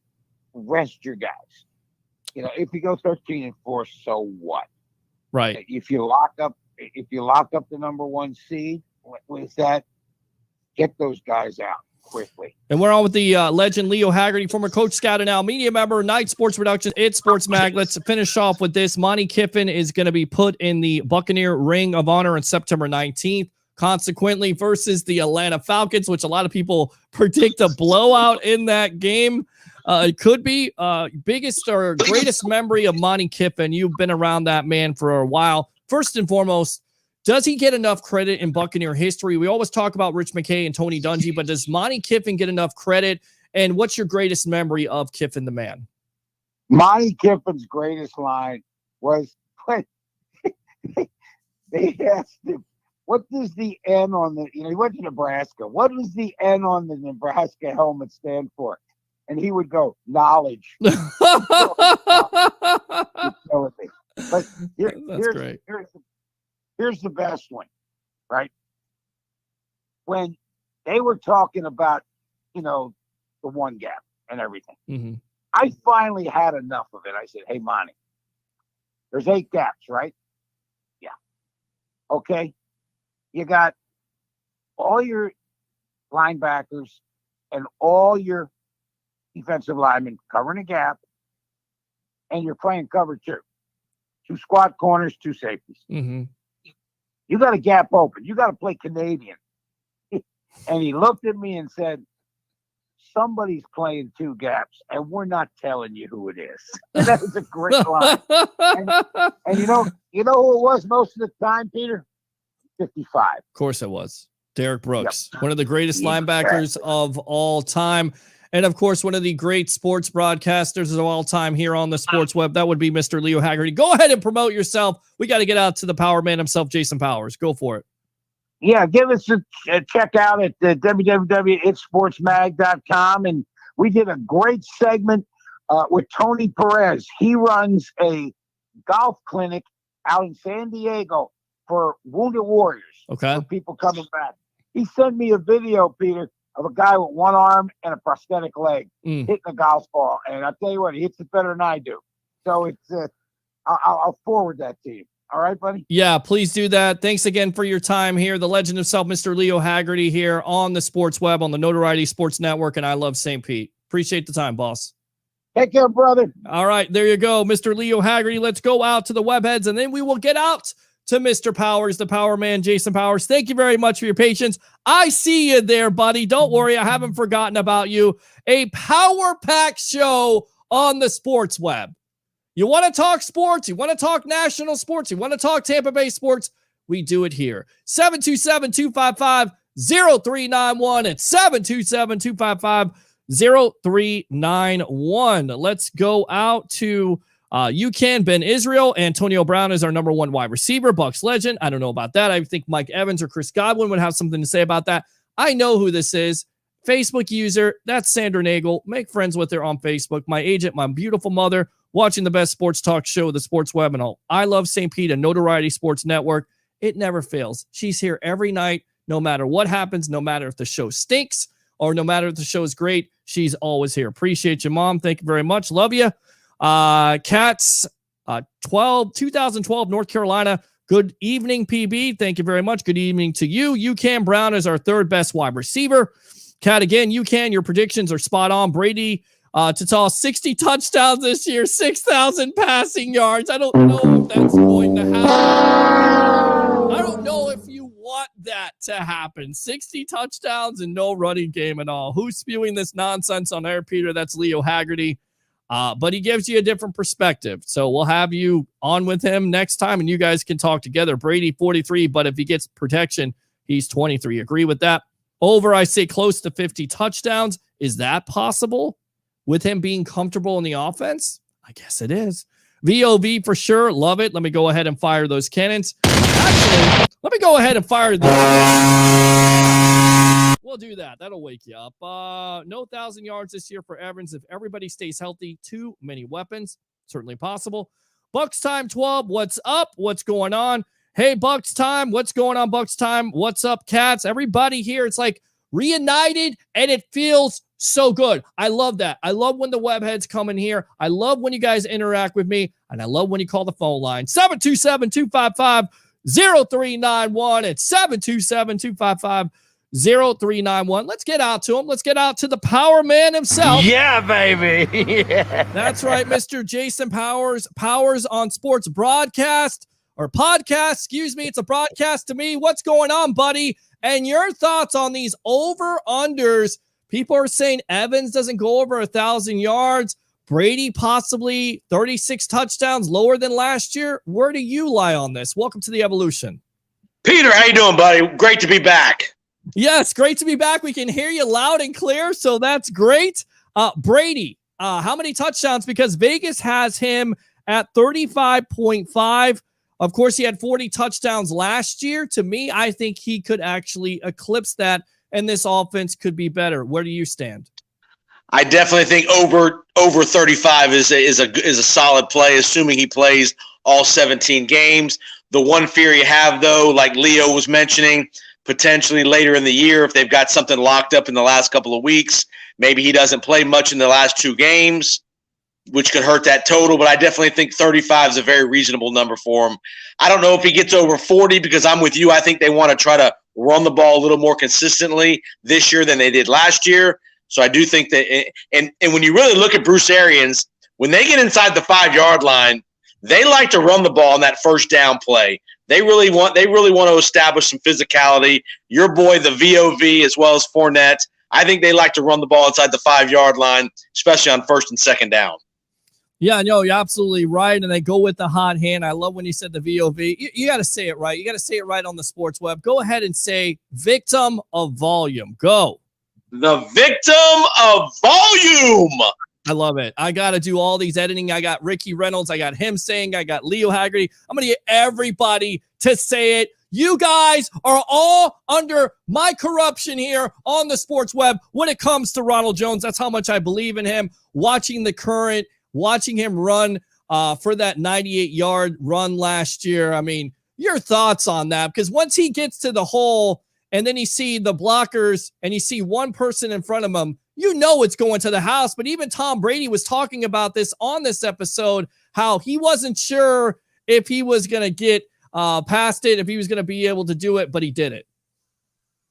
Rest your guys. If you go 13-4, so what? Right. If you lock up the number 1 seed with that, get those guys out quickly. And we're on with the legend Leo Haggerty, former Coach Scout and now media member, Night Sports Productions, It's Sports Mag. Let's finish off with this. Monty Kiffin is going to be put in the Buccaneer Ring of Honor on September 19th. Consequently, versus the Atlanta Falcons, which a lot of people predict a blowout in that game. It could be biggest or greatest memory of Monty Kiffin. You've been around that man for a while. First and foremost, does he get enough credit in Buccaneer history? We always talk about Rich McKay and Tony Dungy, but does Monty Kiffin get enough credit? And what's your greatest memory of Kiffin the man? Monty Kiffin's greatest line was when they asked him, what does the N on the, he went to Nebraska. What does the N on the Nebraska helmet stand for? And he would go, knowledge. But That's great. Here's the best one. right? When they were talking about, the one gap and everything, I finally had enough of it. I said, hey, Monty, there's 8 gaps, right? Yeah. Okay. You got all your linebackers and all your defensive linemen covering a gap, and you're playing cover 2. 2 squat corners, 2 safeties. You got a gap open. You got to play Canadian. And he looked at me and said, somebody's playing 2 gaps, and we're not telling you who it is. And that was a great line. And you know who it was most of the time, Peter? 55. Of course it was. Derek Brooks, Yep. one of the greatest linebackers of all time. And of course, one of the great sports broadcasters of all time here on the Sports Web. That would be Mr. Leo Haggerty. Go ahead and promote yourself. We got to get out to the power man himself, Jason Powers. Go for it. Yeah, give us a check out at www.itsportsmag.com. And we did a great segment with Tony Perez. He runs a golf clinic out in San Diego for wounded warriors. Okay. For people coming back. He sent me a video, Peter, of a guy with one arm and a prosthetic leg hitting a golf ball. And I'll tell you what, he hits it better than I do. So it's I'll forward that to you. All right, buddy? Yeah, please do that. Thanks again for your time here. The legend himself, Mr. Leo Haggerty, here on the Sports Web, on the Notoriety Sports Network, and I Love St. Pete. Appreciate the time, boss. Take care, brother. All right, there you go, Mr. Leo Haggerty. Let's go out to the webheads, and then we will get out to Mr. Powers, the power man, Jason Powers. Thank you very much for your patience. I see you there, buddy. Don't worry, I haven't forgotten about you. A power-packed show on the Sports Web. You want to talk sports? You want to talk national sports? You want to talk Tampa Bay sports? We do it here. 727-255-0391. It's 727-255-0391. Let's go out to UCAN, Ben Israel. Antonio Brown is our number 1 wide receiver, Bucs legend. I don't know about that. I think Mike Evans or Chris Godwin would have something to say about that. I know who this is. Facebook user, that's Sandra Nagel. Make friends with her on Facebook. My agent, my beautiful mother, watching the best sports talk show, the Sports Web, and all. I Love St. Pete and Notoriety Sports Network. It never fails. She's here every night, no matter what happens, no matter if the show stinks or no matter if the show is great. She's always here. Appreciate you, Mom. Thank you very much. Love you. Cats, 2012, North Carolina. Good evening, PB. Thank you very much. Good evening to you. UCAN Brown is our 3rd best wide receiver. Cat, again, UCAN, your predictions are spot on. Brady to toss 60 touchdowns this year, 6,000 passing yards. I don't know if that's going to happen. I don't know if you want that to happen. 60 touchdowns and no running game at all. Who's spewing this nonsense on air, Peter? That's Leo Haggerty. But he gives you a different perspective. So we'll have you on with him next time, and you guys can talk together. Brady, 43, but if he gets protection, he's 23. Agree with that? Over, I say close to 50 touchdowns. Is that possible with him being comfortable in the offense? I guess it is. VOV for sure. Love it. Let me go ahead and fire those cannons. Actually, let me go ahead and fire those. We'll do that. That'll wake you up. No 1,000 yards this year for Evans. If everybody stays healthy, too many weapons. Certainly possible. Bucks time 12. What's up? What's going on? Hey, Bucks time. What's going on, Bucks time? What's up, Cats? Everybody here. It's like reunited, and it feels so good. I love that. I love when the webheads come in here. I love when you guys interact with me, and I love when you call the phone line. 727-255-0391. It's 727-255-0391. Let's get out to him. Let's get out to the power man himself. Yeah, baby. Yeah. That's right, Mr. Jason Powers. Powers on sports broadcast or podcast. Excuse me. It's a broadcast to me. What's going on, buddy? And your thoughts on these over-unders. People are saying Evans doesn't go over 1,000 yards. Brady possibly 36 touchdowns, lower than last year. Where do you lie on this? Welcome to the Evolution. Peter, how you doing, buddy? Great to be back. Yes, great to be back. We can hear you loud and clear, so that's great. Brady, how many touchdowns? Because Vegas has him at 35.5. Of course, he had 40 touchdowns last year. To me, I think he could actually eclipse that, and this offense could be better. Where do you stand? I definitely think over 35 is a solid play, assuming he plays all 17 games. The one fear you have, though, like Leo was mentioning, potentially later in the year, if they've got something locked up in the last couple of weeks, maybe he doesn't play much in the last 2 games, which could hurt that total. But I definitely think 35 is a very reasonable number for him. I don't know if he gets over 40 because I'm with you. I think they want to try to run the ball a little more consistently this year than they did last year. So I do think that, and when you really look at Bruce Arians, when they get inside the 5-yard line, they like to run the ball on that first down play. They really want to establish some physicality. Your boy, the VOV, as well as Fournette, I think they like to run the ball inside the 5-yard line, especially on first and second down. Yeah, no, you're absolutely right. And they go with the hot hand. I love when you said the VOV. You got to say it right. You got to say it right on the sports web. Go ahead and say victim of volume. Go. The victim of volume. I love it. I got to do all these editing. I got Ricky Reynolds. I got him saying. I got Leo Haggerty. I'm going to get everybody to say it. You guys are all under my corruption here on the sports web when it comes to Ronald Jones. That's how much I believe in him. Watching him run for that 98-yard run last year. I mean, your thoughts on that? Because once he gets to the hole and then you see the blockers and you see one person in front of him, you know it's going to the house. But even Tom Brady was talking about this on this episode, how he wasn't sure if he was going to get past it, if he was going to be able to do it, but he did it.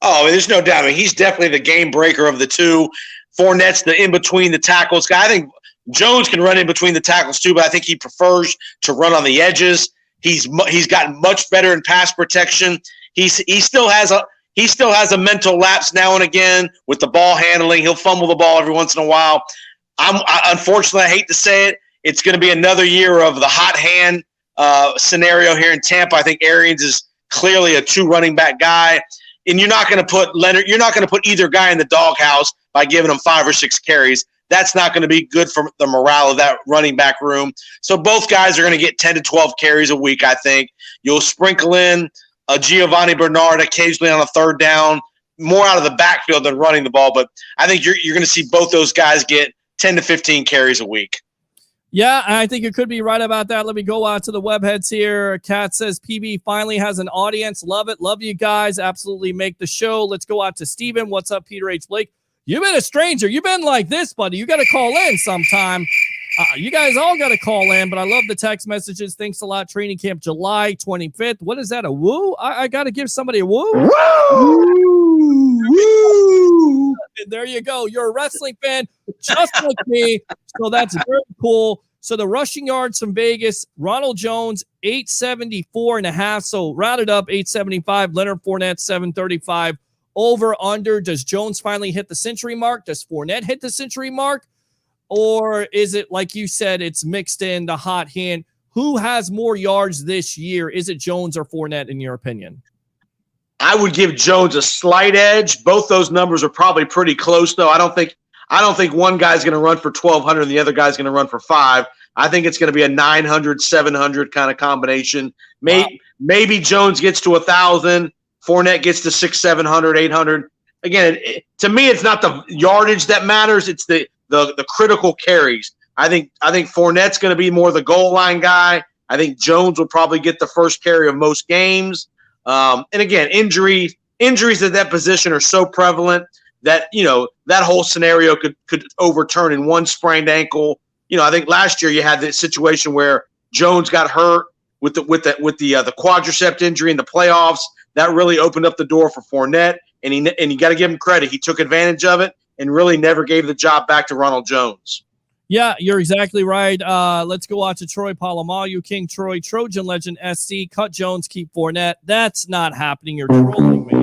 Oh, there's no doubt. I mean, he's definitely the game breaker of the two. Fournette's the in-between the tackles guy. I think Jones can run in between the tackles too, but I think he prefers to run on the edges. He's gotten much better in pass protection. He still has a mental lapse now and again with the ball handling. He'll fumble the ball every once in a while. Unfortunately, I hate to say it, it's going to be another year of the hot hand scenario here in Tampa. I think Arians is clearly a 2 running back guy, and you're not going to put Leonard. You're not going to put either guy in the doghouse by giving him 5 or 6 carries. That's not going to be good for the morale of that running back room. So both guys are going to get 10 to 12 carries a week, I think. You'll sprinkle in a Giovanni Bernard occasionally on a third down, more out of the backfield than running the ball. But I think you're going to see both those guys get 10 to 15 carries a week. Yeah, I think you could be right about that. Let me go out to the webheads here. Kat says PB finally has an audience. Love it. Love you guys. Absolutely make the show. Let's go out to Steven. What's up, Peter H. Blake? You've been a stranger. You've been like this, buddy. You got to call in sometime. You guys all got to call in, but I love the text messages. Thanks a lot. Training camp July 25th. What is that, a woo? I got to give somebody a woo. Woo! Woo! There you go. You're a wrestling fan just like me, so that's very cool. So the rushing yards from Vegas, Ronald Jones, 874.5. So rounded up, 875. Leonard Fournette, 735. Over, under. Does Jones finally hit the century mark? Does Fournette hit the century mark? Or is it, like you said, it's mixed in the hot hand? Who has more yards this year? Is it Jones or Fournette, in your opinion? I would give Jones a slight edge. Both those numbers are probably pretty close, though. I don't think one guy's going to run for 1,200 and the other guy's going to run for 5. I think it's going to be a 900, 700 kind of combination. Maybe Jones gets to 1,000. Fournette gets to 600, 700, 800. Again, to me, it's not the yardage that matters. It's the critical carries. I think Fournette's going to be more the goal line guy. I think Jones will probably get the first carry of most games. And again, injuries at that position are so prevalent that, that whole scenario could overturn in one sprained ankle. I think last year you had the situation where Jones got hurt with the quadricep injury in the playoffs. That really opened up the door for Fournette, and you got to give him credit. He took advantage of it and really never gave the job back to Ronald Jones. Yeah, you're exactly right. Let's go out to Troy Polamalu, King Troy, Trojan Legend SC, cut Jones, keep Fournette. That's not happening. You're trolling me.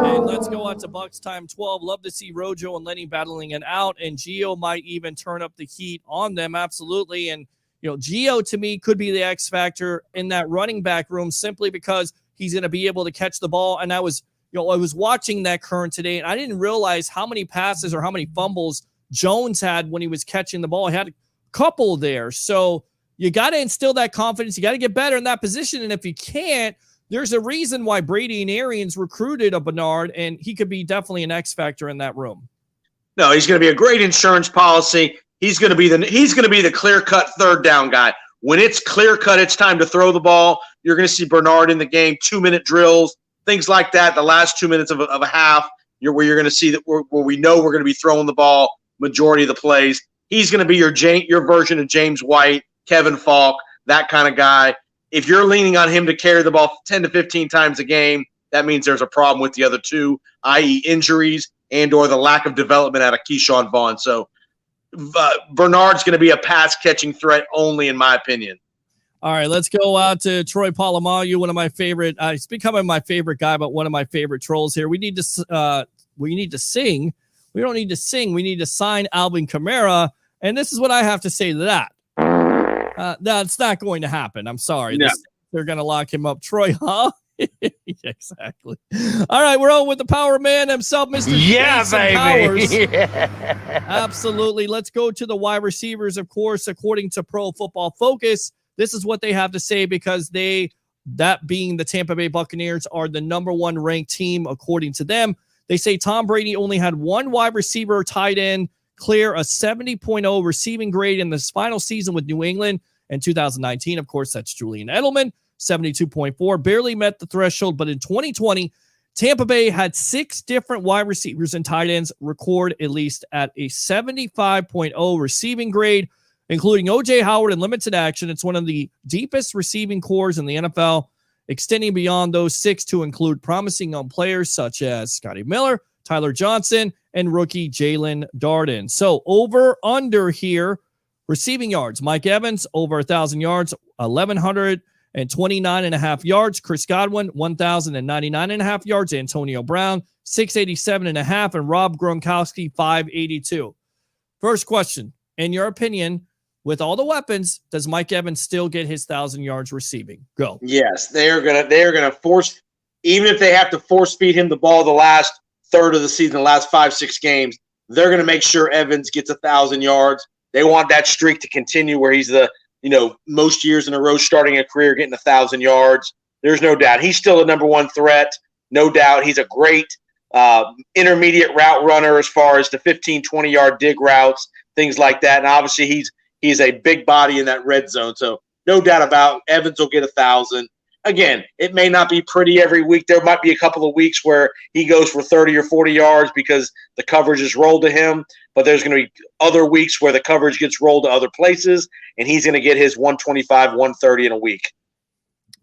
And let's go out to Bucks time 12. Love to see Rojo and Lenny battling it out, and Gio might even turn up the heat on them. Absolutely. And Gio, to me, could be the X factor in that running back room simply because he's going to be able to catch the ball. And I was watching that current today, and I didn't realize how many passes or how many fumbles Jones had when he was catching the ball. He had a couple there. So you got to instill that confidence. You got to get better in that position. And if you can't, there's a reason why Brady and Arians recruited a Bernard, and he could be definitely an X factor in that room. No, he's going to be a great insurance policy. He's going to be the clear-cut third down guy. When it's clear-cut, it's time to throw the ball. You're going to see Bernard in the game, 2-minute drills, things like that. The last 2 minutes of a half, where you're going to see that where we know we're going to be throwing the ball majority of the plays. He's going to be your version of James White, Kevin Falk, that kind of guy. If you're leaning on him to carry the ball 10 to 15 times a game, that means there's a problem with the other two, i.e. injuries and or the lack of development out of Keyshawn Vaughn. So Bernard's going to be a pass-catching threat only, in my opinion. All right, let's go out to Troy Polamalu, one of my favorite. He's becoming my favorite guy, but one of my favorite trolls here. We need to sing. We don't need to sing. We need to sign Alvin Kamara, and this is what I have to say to that. That's not going to happen. I'm sorry. No. They're going to lock him up. Troy, huh? Exactly. All right, we're on with the power man himself, Mr. Jason Powers. Yeah. Absolutely. Let's go to the wide receivers, of course, according to Pro Football Focus. This is what they have to say because that being the Tampa Bay Buccaneers, are the number one ranked team according to them. They say Tom Brady only had one wide receiver or tight end clear a 70.0 receiving grade in this final season with New England in 2019. Of course, that's Julian Edelman, 72.4, barely met the threshold. But in 2020, Tampa Bay had 6 different wide receivers and tight ends record at least at a 75.0 receiving grade, including O.J. Howard in limited action. It's one of the deepest receiving cores in the NFL, extending beyond those 6 to include promising young players such as Scotty Miller, Tyler Johnson, and rookie Jalen Darden. So over under here, receiving yards, Mike Evans over 1,000 yards, 1,129.5 yards. Chris Godwin, 1,099.5 yards. Antonio Brown, 687.5, and Rob Gronkowski, 582. First question, in your opinion, with all the weapons, does Mike Evans still get his 1,000 yards receiving? Go. Yes, they're gonna force, even if they have to force feed him the ball the last third of the season, the last 5-6 games, they're gonna make sure Evans gets 1,000 yards. They want that streak to continue where he's the most years in a row starting a career getting 1,000 yards. There's no doubt he's still the number one threat. No doubt he's a great intermediate route runner as far as the 15, 20-yard dig routes, things like that. And obviously he's a big body in that red zone. So no doubt about Evans will get 1,000. Again, it may not be pretty every week. There might be a couple of weeks where he goes for 30 or 40 yards because the coverage is rolled to him. But there's going to be other weeks where the coverage gets rolled to other places, and he's going to get his 125, 130 in a week.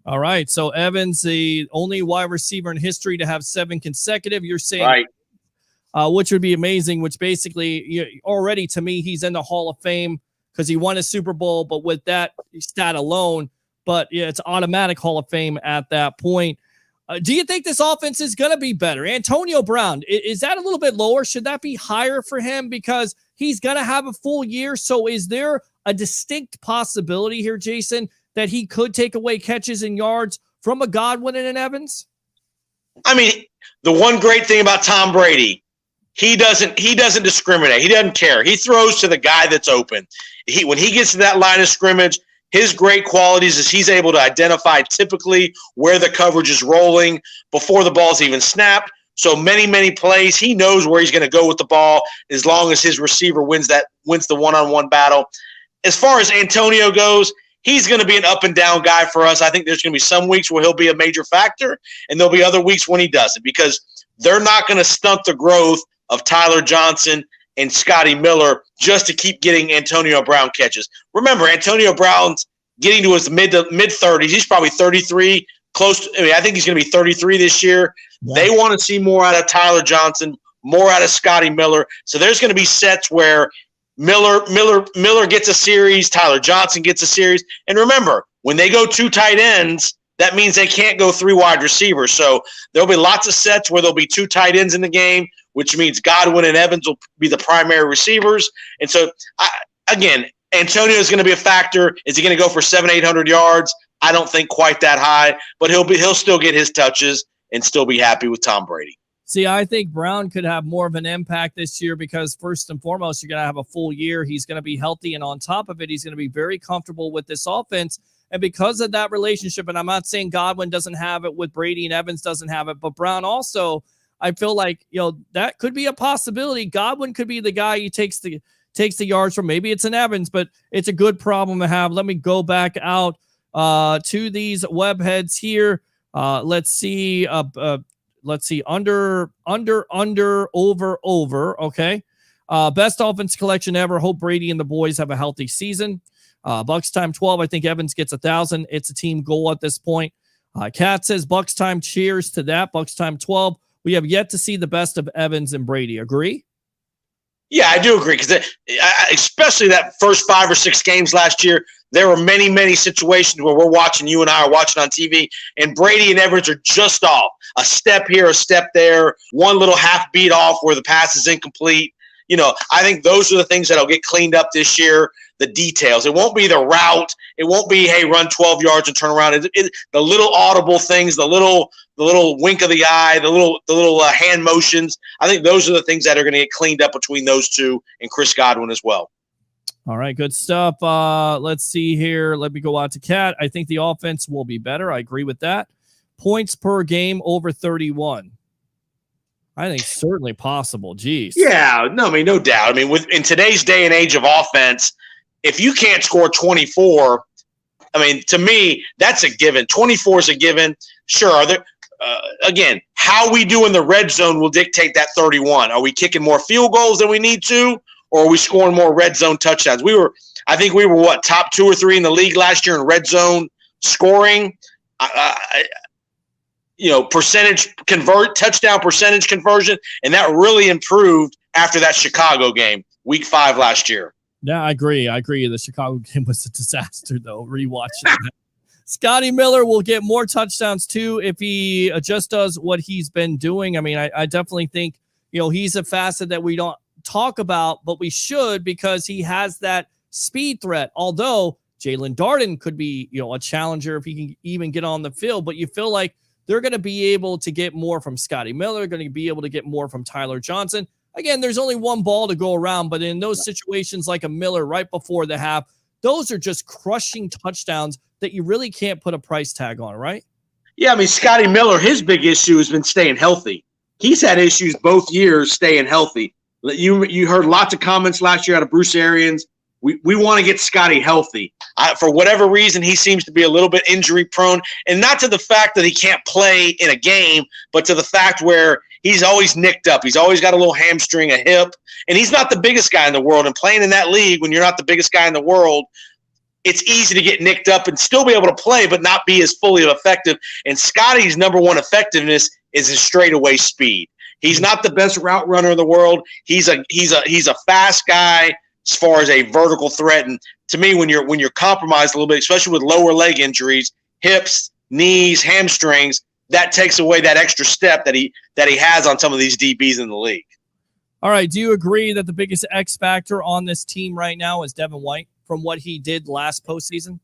All right. So Evans, the only wide receiver in history to have 7 consecutive. You're saying, right? Which would be amazing. Which basically, already to me, he's in the Hall of Fame because he won a Super Bowl. But with that stat alone, it's automatic Hall of Fame at that point. Do you think this offense is going to be better? Antonio Brown, is that a little bit lower? Should that be higher for him because he's going to have a full year? So is there a distinct possibility here, Jason, that he could take away catches and yards from a Godwin and an Evans? I mean, the one great thing about Tom Brady, he doesn't discriminate. He doesn't care. He throws to the guy that's open. When he gets to that line of scrimmage, his great qualities is he's able to identify typically where the coverage is rolling before the ball's even snapped. So many plays, he knows where he's going to go with the ball as long as his receiver wins the one-on-one battle. As far as Antonio goes, he's going to be an up-and-down guy for us. I think there's going to be some weeks where he'll be a major factor, and there'll be other weeks when he doesn't because they're not going to stunt the growth of Tyler Johnson and Scotty Miller just to keep getting Antonio Brown catches. Remember, Antonio Brown's getting to his mid-30s. He's probably 33, I think he's going to be 33 this year. Yeah. They want to see more out of Tyler Johnson, more out of Scotty Miller. So there's going to be sets where Miller gets a series, Tyler Johnson gets a series. And remember, when they go 2 tight ends, that means they can't go 3 wide receivers. So there'll be lots of sets where there'll be 2 tight ends in the game, which means Godwin and Evans will be the primary receivers. And so, again, Antonio is going to be a factor. Is he going to go for 700-800 yards? I don't think quite that high, but he'll still get his touches and still be happy with Tom Brady. See, I think Brown could have more of an impact this year because first and foremost, you're going to have a full year. He's going to be healthy, and on top of it, he's going to be very comfortable with this offense. And because of that relationship, and I'm not saying Godwin doesn't have it with Brady and Evans doesn't have it, but Brown also, I feel like, that could be a possibility. Godwin could be the guy who takes the yards from. Maybe it's an Evans, but it's a good problem to have. Let me go back out to these web heads here. Let's see. Under, over. Okay. Best offense collection ever. Hope Brady and the boys have a healthy season. Bucks time 12. I think Evans gets 1,000. It's a team goal at this point. Kat says Bucks time. Cheers to that. Bucks time 12. We have yet to see the best of Evans and Brady. Agree? Yeah, I do agree, because especially that first 5 or 6 games last year, there were many, many situations where we're watching, you and I are watching on TV, and Brady and Evans are just off. A step here, a step there, one little half beat off where the pass is incomplete. I think those are the things that'll get cleaned up this year, the details. It won't be the route. It won't be, hey, run 12 yards and turn around. The little audible things, the little wink of the eye, the little hand motions. I think those are the things that are going to get cleaned up between those two and Chris Godwin as well. All right, good stuff. Let's see here. Let me go out to Kat. I think the offense will be better. I agree with that. Points per game over 31. I think certainly possible. Jeez. Yeah, no doubt. In today's day and age of offense, if you can't score 24, to me, that's a given. 24 is a given. Sure. Again, how we do in the red zone will dictate that 31. Are we kicking more field goals than we need to, or are we scoring more red zone touchdowns? I think we were top 2 or 3 in the league last year in red zone scoring. Touchdown percentage conversion, and that really improved after that Chicago game, week 5 last year. Yeah, I agree. The Chicago game was a disaster, though. Rewatching that. Scotty Miller will get more touchdowns, too, if he just does what he's been doing. I definitely think, he's a facet that we don't talk about, but we should, because he has that speed threat. Although Jalen Darden could be, a challenger if he can even get on the field, but you feel like they're going to be able to get more from Scotty Miller, going to be able to get more from Tyler Johnson. Again, there's only one ball to go around, but in those situations like a Miller right before the half, those are just crushing touchdowns that you really can't put a price tag on, right? Yeah, Scotty Miller, his big issue has been staying healthy. He's had issues both years staying healthy. You heard lots of comments last year out of Bruce Arians. We want to get Scotty healthy. For whatever reason, he seems to be a little bit injury prone, and not to the fact that he can't play in a game, but to the fact where he's always nicked up. He's always got a little hamstring, a hip, and he's not the biggest guy in the world. And playing in that league, when you're not the biggest guy in the world, it's easy to get nicked up and still be able to play, but not be as fully effective. And Scotty's number one effectiveness is his straightaway speed. He's not the best route runner in the world. He's a fast guy as far as a vertical threat. And to me, when you're compromised a little bit, especially with lower leg injuries, hips, knees, hamstrings, that takes away that extra step that he has on some of these DBs in the league. All right. Do you agree that the biggest X factor on this team right now is Devin White from what he did last postseason?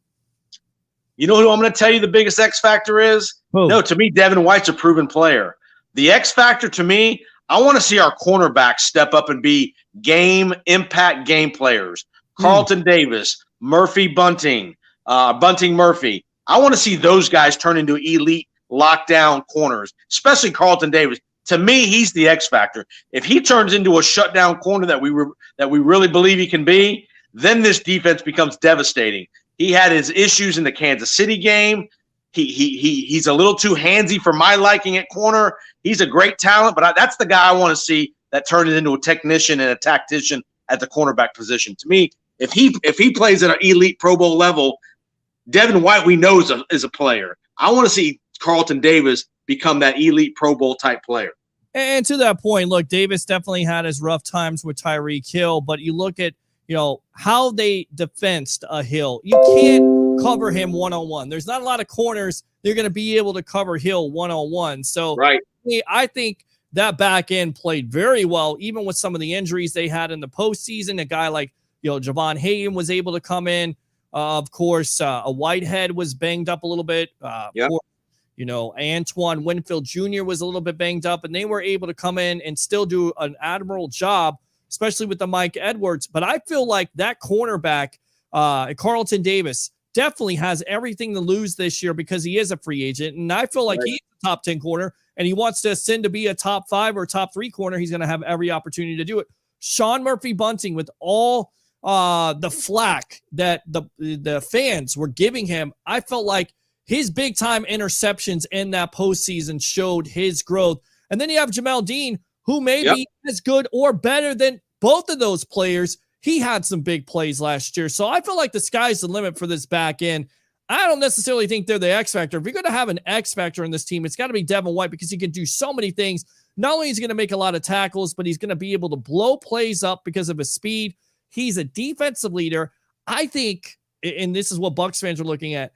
You know who I'm going to tell you the biggest X factor is? Who? No, to me, Devin White's a proven player. The X factor to me, I want to see our cornerbacks step up and be impact game players. Carlton Davis, Murphy Bunting, Bunting Murphy. I want to see those guys turn into elite lockdown corners, especially Carlton Davis. To me, he's the X factor. If he turns into a shutdown corner that we really believe he can be, then this defense becomes devastating. He had his issues in the Kansas City game. He's a little too handsy for my liking at corner. He's a great talent, but that's the guy I want to see that turns into a technician and a tactician at the cornerback position. To me, if he plays at an elite Pro Bowl level, Devin White we know is a player. I want to see Carlton Davis become that elite Pro Bowl type player. And to that point, look, Davis definitely had his rough times with Tyreek Hill, but you look at how they defensed Hill. You can't cover him one-on-one. There's not a lot of corners they're going to be able to cover Hill one-on-one. So right. I think that back end played very well, even with some of the injuries they had in the postseason. A guy like Javon Hayden was able to come in. Of course, a Whitehead was banged up a little bit. Antoine Winfield Jr. was a little bit banged up, and they were able to come in and still do an admirable job, especially with the Mike Edwards. But I feel like that cornerback, Carlton Davis, definitely has everything to lose this year because he is a free agent. And I feel like he's a top 10 corner and he wants to ascend to be a top 5 or top 3 corner. He's going to have every opportunity to do it. Sean Murphy-Bunting, with all the flack that the fans were giving him, I felt like his big-time interceptions in that postseason showed his growth. And then you have Jamel Dean, who may be as good or better than both of those players. He had some big plays last year. So I feel like the sky's the limit for this back end. I don't necessarily think they're the X factor. If you're going to have an X factor in this team, it's got to be Devin White because he can do so many things. Not only is he going to make a lot of tackles, but he's going to be able to blow plays up because of his speed. He's a defensive leader. I think, and this is what Bucs fans are looking at,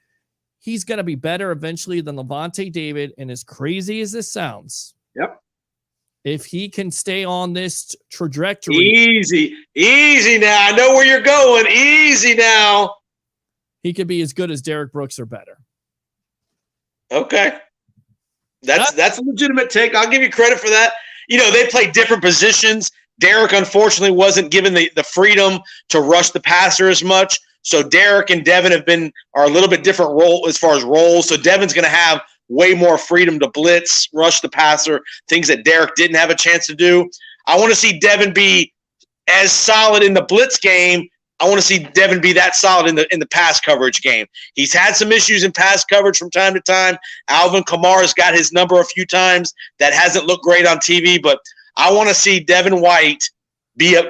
he's going to be better eventually than Lavonte David. And as crazy as this sounds, if he can stay on this trajectory. Easy now. I know where you're going. Easy now. He could be as good as Derek Brooks or better. Okay. That's a legitimate take. I'll give you credit for that. They play different positions. Derek, unfortunately, wasn't given the freedom to rush the passer as much. So Derek and Devin are a little bit different role as far as roles. So Devin's going to have way more freedom to blitz, rush the passer, things that Derek didn't have a chance to do. I want to see Devin be as solid in the blitz game. I want to see Devin be that solid in the pass coverage game. He's had some issues in pass coverage from time to time. Alvin Kamara's got his number a few times. That hasn't looked great on TV, but I want to see Devin White be a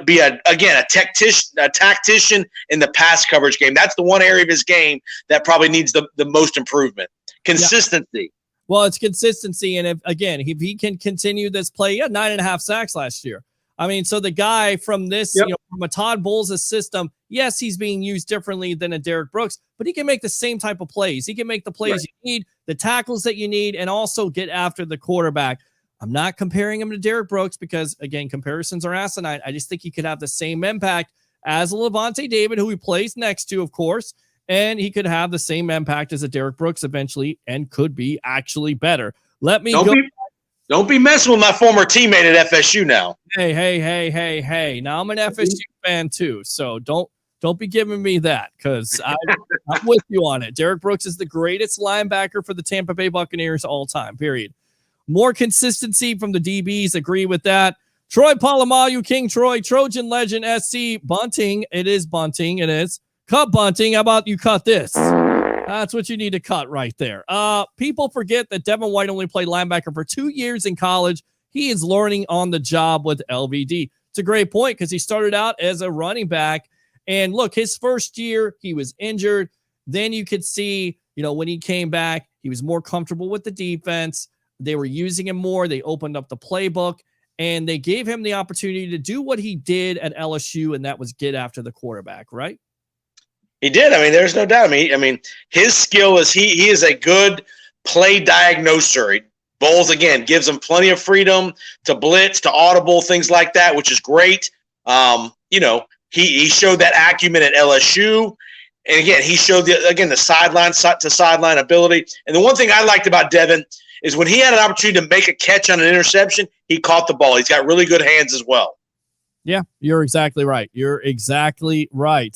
tactician in the pass coverage game. That's the one area of his game that probably needs the most improvement. Consistency. Yeah. Well, it's consistency. And if he can continue this play, he had 9.5 sacks last year. I mean, so the guy from this, from a Todd Bowles' system, yes, he's being used differently than a Derek Brooks, but he can make the same type of plays. He can make the plays you need, the tackles that you need, and also get after the quarterback. I'm not comparing him to Derek Brooks because, again, comparisons are asinine. I just think he could have the same impact as a Lavonte David, who he plays next to, of course, and he could have the same impact as a Derek Brooks eventually and could be actually better. Let me go. Don't be messing with my former teammate at FSU now. Hey. Now I'm an FSU fan too, so don't be giving me that because I'm with you on it. Derek Brooks is the greatest linebacker for the Tampa Bay Buccaneers all time, period. More consistency from the DBs, agree with that. Troy Polamalu, King Troy, Trojan Legend, SC, Bunting. It is Bunting, it is. Cut Bunting, how about you cut this? That's what you need to cut right there. People forget that Devin White only played linebacker for 2 years in college. He is learning on the job with LVD. It's a great point because he started out as a running back. And look, his first year, he was injured. Then you could see, when he came back, he was more comfortable with the defense. They were using him more. They opened up the playbook, and they gave him the opportunity to do what he did at LSU, and that was get after the quarterback, right? He did. I mean, there's no doubt. I mean, his skill is he is a good play diagnoser. Bowles, again, gives him plenty of freedom to blitz, to audible, things like that, which is great. He showed that acumen at LSU. And again, he showed the sideline to sideline ability. And the one thing I liked about Devin is when he had an opportunity to make a catch on an interception, he caught the ball. He's got really good hands as well. Yeah, you're exactly right.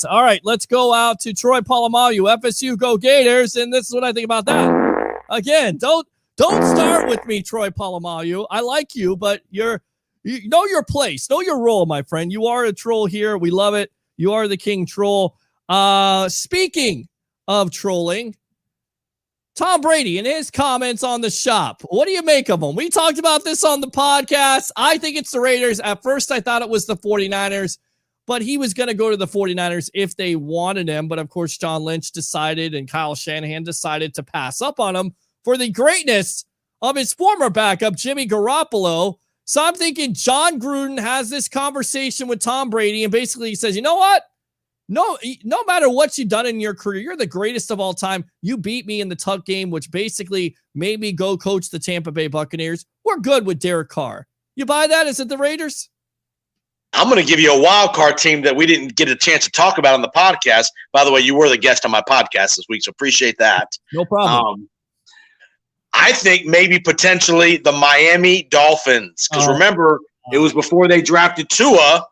All right, let's go out to Troy Polamalu, FSU, go Gators, and this is what I think about that. Again, don't start with me, Troy Polamalu. I like you, but you know your place, know your role, my friend. You are a troll here. We love it. You are the king troll. Speaking of trolling, Tom Brady and his comments on the shop. What do you make of them? We talked about this on the podcast. I think it's the Raiders. At first, I thought it was the 49ers, but he was going to go to the 49ers if they wanted him. But, of course, John Lynch decided and Kyle Shanahan decided to pass up on him for the greatness of his former backup, Jimmy Garoppolo. So I'm thinking John Gruden has this conversation with Tom Brady and basically he says, you know what? No matter what you've done in your career, you're the greatest of all time. You beat me in the tuck game, which basically made me go coach the Tampa Bay Buccaneers. We're good with Derek Carr. You buy that? Is it the Raiders? I'm going to give you a wild card team that we didn't get a chance to talk about on the podcast. By the way, you were the guest on my podcast this week, so appreciate that. No problem. I think maybe potentially the Miami Dolphins. Because remember, it was before they drafted Tua.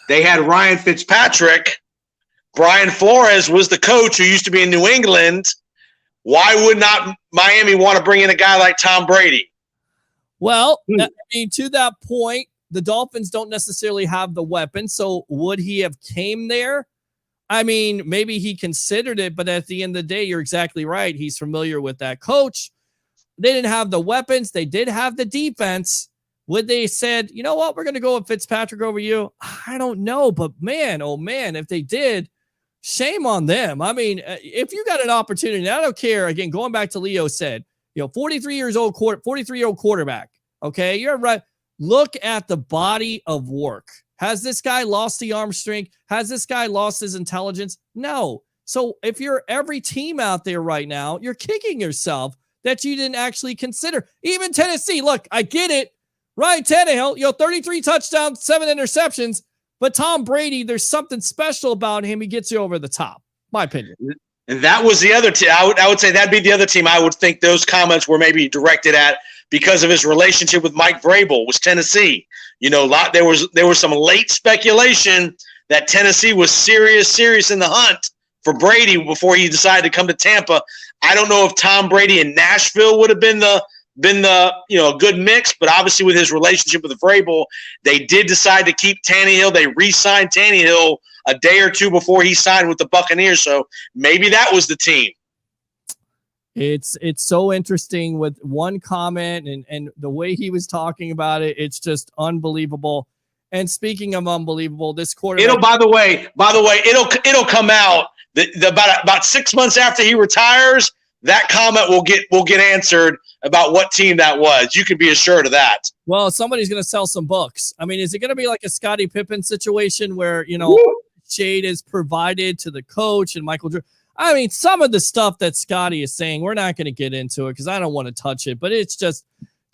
They had Ryan Fitzpatrick. Brian Flores was the coach who used to be in New England. Why would not Miami want to bring in a guy like Tom Brady? Well, I mean, to that point, the Dolphins don't necessarily have the weapon. So would he have came there? I mean, maybe he considered it, but at the end of the day, you're exactly right. He's familiar with that coach. They didn't have the weapons. They did have the defense. Would they said, you know what, we're going to go with Fitzpatrick over you? I don't know, but man, oh man, if they did, shame on them. I mean, if you got an opportunity, I don't care. Again, going back to Leo said, 43-year-old quarterback. Okay, you're right. Look at the body of work. Has this guy lost the arm strength? Has this guy lost his intelligence? No. So if you're every team out there right now, you're kicking yourself that you didn't actually consider. Even Tennessee, look, I get it. Ryan Tannehill, 33 touchdowns, 7 interceptions. But Tom Brady, there's something special about him. He gets you over the top, my opinion. And that was the other team. I would say that'd be the other team I would think those comments were maybe directed at because of his relationship with Mike Vrabel, was Tennessee. There was some late speculation that Tennessee was serious in the hunt for Brady before he decided to come to Tampa. I don't know if Tom Brady in Nashville would have been the a good mix, but obviously with his relationship with Vrabel, they did decide to keep Tannehill. They re-signed Tannehill a day or two before he signed with the Buccaneers, so maybe that was the team. It's so interesting with one comment and the way he was talking about it. It's just unbelievable. And speaking of unbelievable, this quarterback. By the way, it'll come out about 6 months after he retires. That comment will get answered about what team that was. You can be assured of that. Well, somebody's going to sell some books. I mean, is it going to be like a Scottie Pippen situation where shade is provided to the coach and Michael Jordan? I mean, some of the stuff that Scottie is saying, we're not going to get into it because I don't want to touch it. But it's just,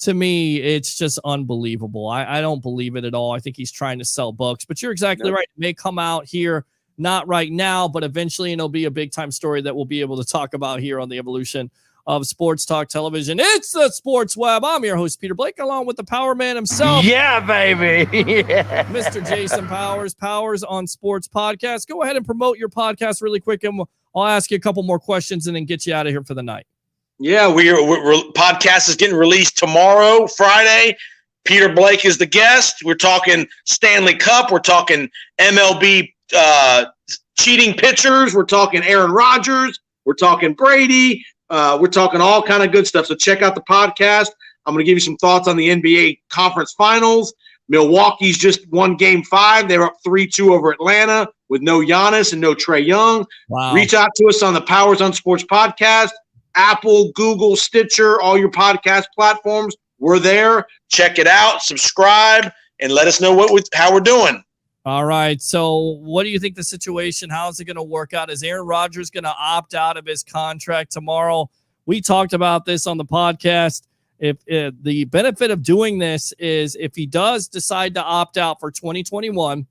to me, it's just unbelievable. I don't believe it at all. I think he's trying to sell books. But you're exactly right. It may come out here, not right now, but eventually, and it'll be a big-time story that we'll be able to talk about here on the evolution of Sports Talk Television. It's the Sports Web. I'm your host, Peter Blake, along with the Power Man himself. Yeah, baby. Yeah. Mr. Jason Powers on Sports Podcast. Go ahead and promote your podcast really quick, and I'll ask you a couple more questions and then get you out of here for the night. Yeah, we're podcast is getting released tomorrow, Friday. Peter Blake is the guest. We're talking Stanley Cup. We're talking MLB cheating pitchers. We're talking Aaron Rodgers. We're talking Brady. We're talking all kind of good stuff. So check out the podcast. I'm going to give you some thoughts on the NBA Conference Finals. Milwaukee's just won Game 5. They're up 3-2 over Atlanta with no Giannis and no Trae Young. Wow. Reach out to us on the Powers on Sports podcast, Apple, Google, Stitcher, all your podcast platforms. We're there. Check it out. Subscribe and let us know how we're doing. All right. So what do you think the situation, how is it going to work out? Is Aaron Rodgers going to opt out of his contract tomorrow? We talked about this on the podcast. If the benefit of doing this is if he does decide to opt out for 2021,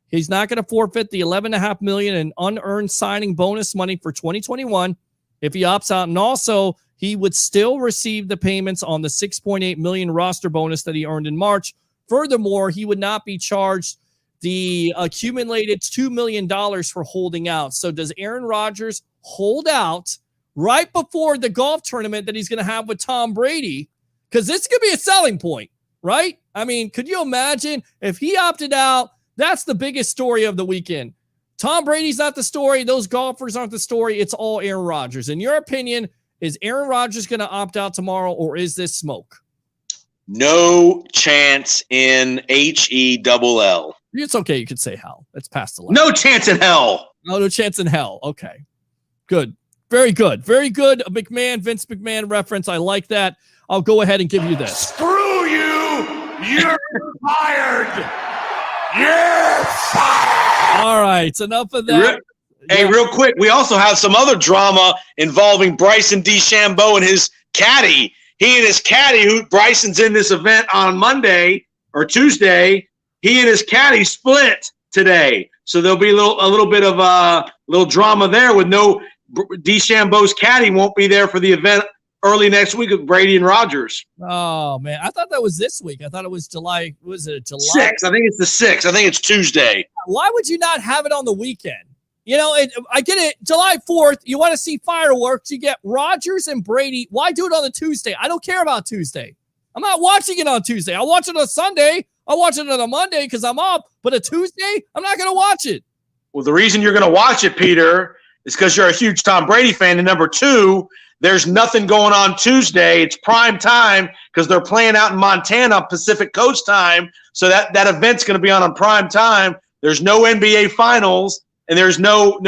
he's not going to forfeit the $11.5 million in unearned signing bonus money for 2021 if he opts out. And also, he would still receive the payments on the $6.8 million roster bonus that he earned in March. Furthermore, he would not be charged the accumulated $2 million for holding out. So does Aaron Rodgers hold out right before the golf tournament that he's going to have with Tom Brady? Because this could be a selling point, right? I mean, could you imagine if he opted out? That's the biggest story of the weekend. Tom Brady's not the story. Those golfers aren't the story. It's all Aaron Rodgers. In your opinion, is Aaron Rodgers going to opt out tomorrow, or is this smoke? No chance in HELL. It's okay. You could say hell. It's past the line. No chance in hell. No chance in hell. Okay. Good. Very good. Very good. A McMahon, Vince McMahon reference. I like that. I'll go ahead and give you this. Screw you. You're fired. You're fired. All right. Enough of that. Hey, real quick. We also have some other drama involving Bryson DeChambeau and his caddy. He and his caddy, who Bryson's in this event on Monday or Tuesday, he and his caddy split today. So there'll be a little bit of little drama there with no DeChambeau's caddy won't be there for the event early next week with Brady and Rodgers. Oh, man. I thought that was this week. I thought it was July. Was it July? 6th. I think it's the 6th. I think it's Tuesday. Why would you not have it on the weekend? I get it. July 4th, you want to see fireworks. You get Rodgers and Brady. Why do it on a Tuesday? I don't care about Tuesday. I'm not watching it on Tuesday. I'll watch it on Sunday. I'll watch it on a Monday because I'm up. But a Tuesday, I'm not going to watch it. Well, the reason you're going to watch it, Peter, is because you're a huge Tom Brady fan. And number two, there's nothing going on Tuesday. It's prime time because they're playing out in Montana, Pacific Coast time. So that event's going to be on prime time. There's no NBA Finals, and there's no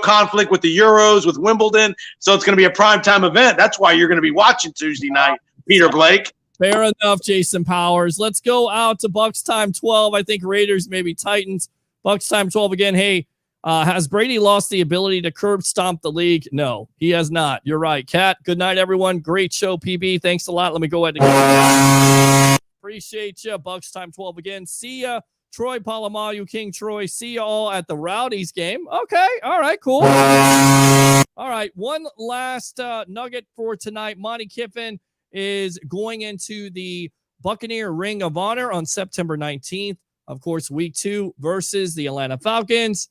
conflict with the Euros, with Wimbledon. So it's going to be a primetime event. That's why you're going to be watching Tuesday night, Peter Blake. Fair enough, Jason Powers. Let's go out to Bucks time 12. I think Raiders, maybe Titans. Bucks time 12 again. Hey, has Brady lost the ability to curb stomp the league? No, he has not. You're right. Kat, good night, everyone. Great show, PB. Thanks a lot. Let me go ahead and appreciate you. Bucks time 12 again. See ya. Troy Polamalu, King Troy. See you all at the Rowdies game. Okay. All right, cool. All right. One last nugget for tonight. Monty Kiffin is going into the Buccaneer Ring of Honor on September 19th. Of course, week 2 versus the Atlanta Falcons.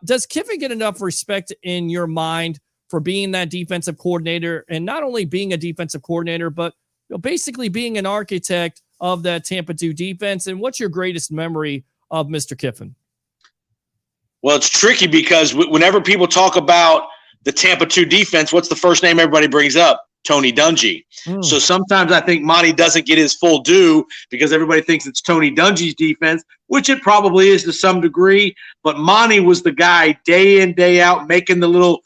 Does Kiffin get enough respect in your mind for being that defensive coordinator, and not only being a defensive coordinator, but basically being an architect of that Tampa 2 defense? And what's your greatest memory of Mr. Kiffin? Well, it's tricky because whenever people talk about the Tampa 2 defense, what's the first name everybody brings up? Tony Dungy. So sometimes I think Monty doesn't get his full due because everybody thinks it's Tony Dungy's defense, which it probably is to some degree. But Monty was the guy day in, day out, making the little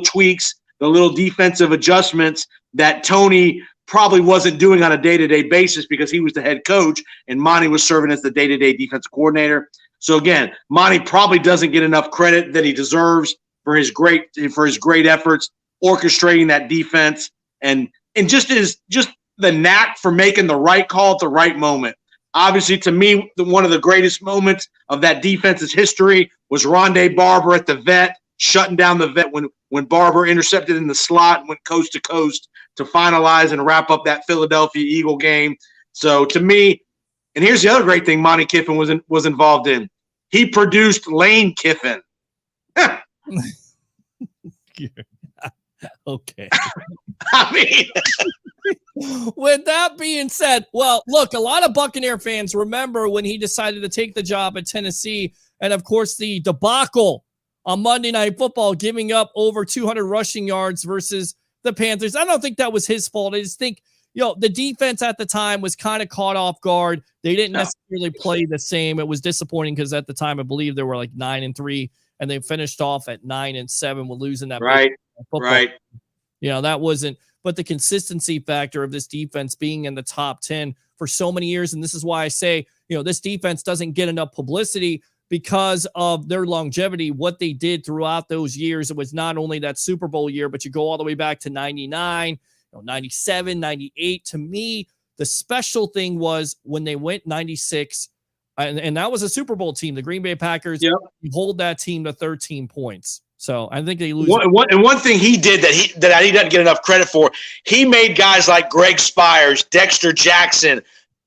tweaks, the little defensive adjustments that Tony probably wasn't doing on a day-to-day basis because he was the head coach and Monty was serving as the day-to-day defensive coordinator. So again, Monty probably doesn't get enough credit that he deserves for his great efforts orchestrating that defense and just the knack for making the right call at the right moment. Obviously, to me, one of the greatest moments of that defense's history was Rondé Barber at the vet, shutting down the vet when Barber intercepted in the slot and went coast to coast to finalize and wrap up that Philadelphia Eagle game. So to me, and here's the other great thing Monty Kiffin was involved in. He produced Lane Kiffin. Okay. I mean, with that being said, well, look, a lot of Buccaneer fans remember when he decided to take the job at Tennessee, and of course the debacle on Monday Night Football, giving up over 200 rushing yards versus the Panthers. I don't think that was his fault. I just think, the defense at the time was kind of caught off guard. They didn't necessarily play the same. It was disappointing because at the time, I believe they were like 9-3, and they finished off at 9-7 with losing that. Right. Football. That wasn't, but the consistency factor of this defense being in the top 10 for so many years. And this is why I say, this defense doesn't get enough publicity because of their longevity, what they did throughout those years. It was not only that Super Bowl year, but you go all the way back to 99, 97, 98. To me, the special thing was when they went 96, and that was a Super Bowl team, the Green Bay Packers. Yep. Hold that team to 13 points. So I think they lose. One thing he did that he doesn't get enough credit for, he made guys like Greg Spires, Dexter Jackson,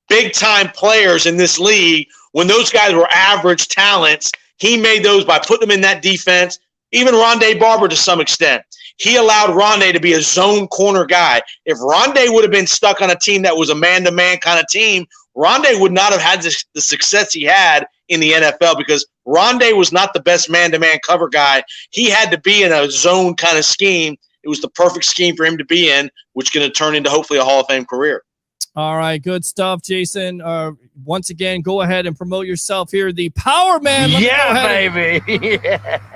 big-time players in this league. When those guys were average talents, he made those by putting them in that defense. Even Rondé Barber to some extent. He allowed Rondé to be a zone corner guy. If Rondé would have been stuck on a team that was a man-to-man kind of team, Rondé would not have had the success he had in the NFL because Rondé was not the best man-to-man cover guy. He had to be in a zone kind of scheme. It was the perfect scheme for him to be in, which is going to turn into hopefully a Hall of Fame career. All right, good stuff, Jason. Once again, go ahead and promote yourself here. The Power Man. Baby.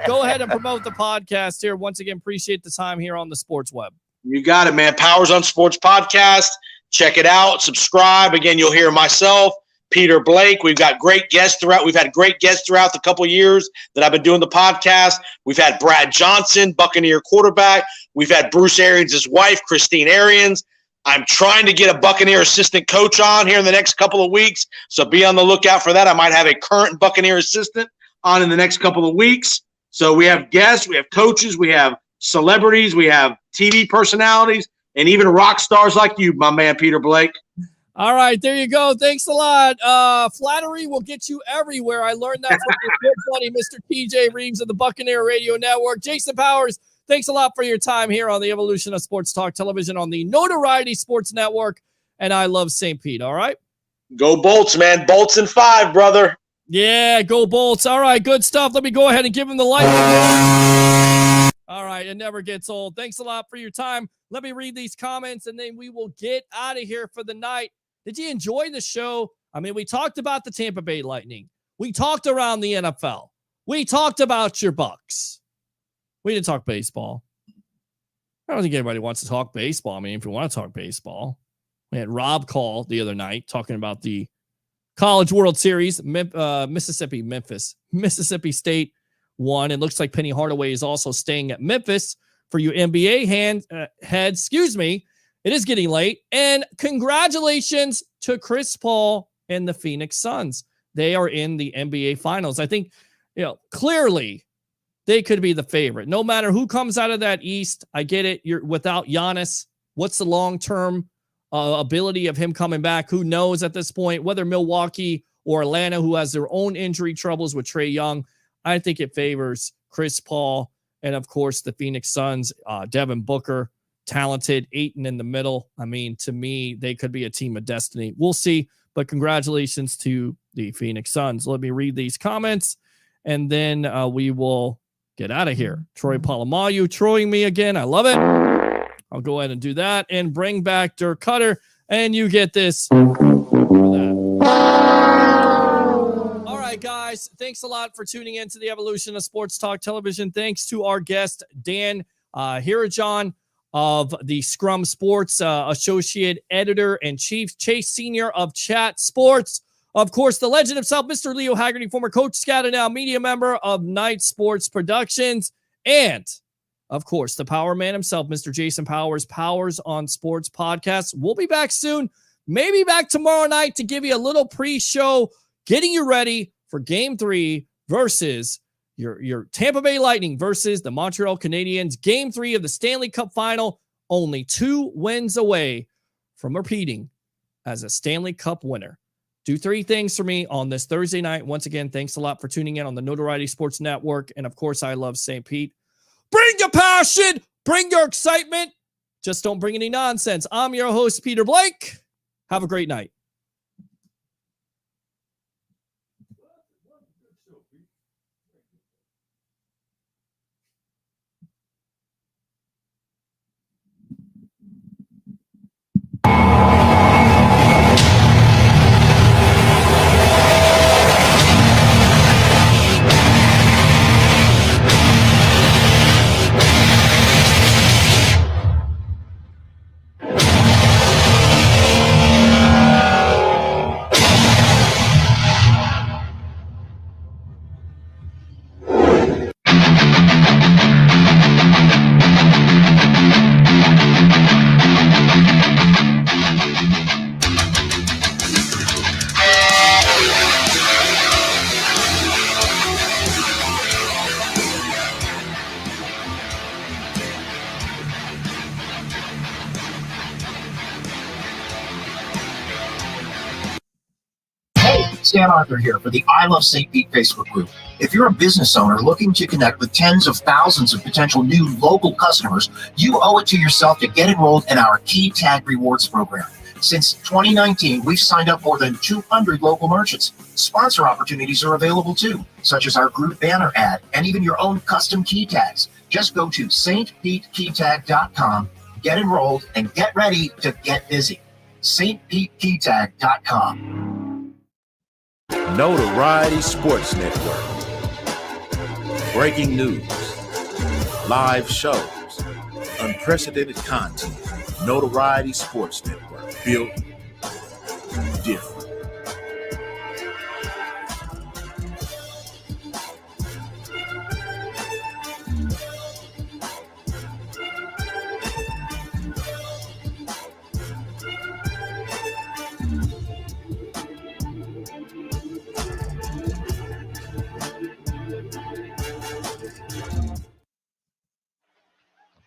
Go ahead and promote the podcast here. Once again, appreciate the time here on the Sports Web. You got it, man. Powers on Sports Podcast. Check it out. Subscribe. Again, you'll hear myself, Peter Blake. We've got great guests throughout. We've had great guests throughout the couple years that I've been doing the podcast. We've had Brad Johnson, Buccaneer quarterback. We've had Bruce Arians' wife, Christine Arians. I'm trying to get a Buccaneer assistant coach on here in the next couple of weeks, so be on the lookout for that. I might have a current Buccaneer assistant on in the next couple of weeks. So we have guests, we have coaches, we have celebrities, we have TV personalities, and even rock stars like you, my man, Peter Blake. All right, there you go. Thanks a lot. Flattery will get you everywhere. I learned that from your good buddy, Mr. TJ Reeves of the Buccaneer Radio Network. Jason Powers, thanks a lot for your time here on the Evolution of Sports Talk Television on the Notoriety Sports Network. And I love St. Pete. All right. Go Bolts, man. Bolts in 5, brother. Yeah, go Bolts. All right, good stuff. Let me go ahead and give him the light. All right, it never gets old. Thanks a lot for your time. Let me read these comments, and then we will get out of here for the night. Did you enjoy the show? I mean, we talked about the Tampa Bay Lightning. We talked around the NFL. We talked about your Bucks. We didn't talk baseball. I don't think anybody wants to talk baseball. I mean, if you want to talk baseball, we had Rob call the other night talking about the College World Series, Mississippi State won. It looks like Penny Hardaway is also staying at Memphis. For you NBA heads, excuse me, it is getting late. And congratulations to Chris Paul and the Phoenix Suns. They are in the NBA Finals. I think, clearly they could be the favorite. No matter who comes out of that East, I get it. You're without Giannis. What's the long-term ability of him coming back? Who knows at this point? Whether Milwaukee or Atlanta, who has their own injury troubles with Trae Young, I think it favors Chris Paul and, of course, the Phoenix Suns. Devin Booker, talented, Ayton in the middle. I mean, to me, they could be a team of destiny. We'll see, but congratulations to the Phoenix Suns. Let me read these comments, and then we will get out of here. Troy Polamalu trolling me again. I love it. I'll go ahead and do that and bring back Dirk Cutter, and you get this. All right, guys. Thanks a lot for tuning in to the Evolution of Sports Talk Television. Thanks to our guest, Dan Hirajan of the Scrum Sports, Associate Editor and Chief Chase Senior of Chat Sports. Of course, the legend himself, Mr. Leo Haggerty, former Coach Scout and now media member of Night Sports Productions. And of course, the power man himself, Mr. Jason Powers, Powers on Sports Podcast. We'll be back soon, maybe back tomorrow night to give you a little pre-show, getting you ready for Game 3 versus your Tampa Bay Lightning versus the Montreal Canadiens. Game 3 of the Stanley Cup Final, only 2 wins away from repeating as a Stanley Cup winner. Do 3 things for me on this Thursday night. Once again, thanks a lot for tuning in on the Notoriety Sports Network. And of course, I love St. Pete. Bring your passion. Bring your excitement. Just don't bring any nonsense. I'm your host, Peter Blake. Have a great night. Stan Arthur here for the I Love St. Pete Facebook group. If you're a business owner looking to connect with tens of thousands of potential new local customers, you owe it to yourself to get enrolled in our Key Tag Rewards program. Since 2019, we've signed up more than 200 local merchants. Sponsor opportunities are available too, such as our group banner ad and even your own custom key tags. Just go to stpetekeytag.com, get enrolled, and get ready to get busy. stpetekeytag.com. Notoriety Sports Network. Breaking news, live shows, unprecedented content. Notoriety Sports Network. Built different.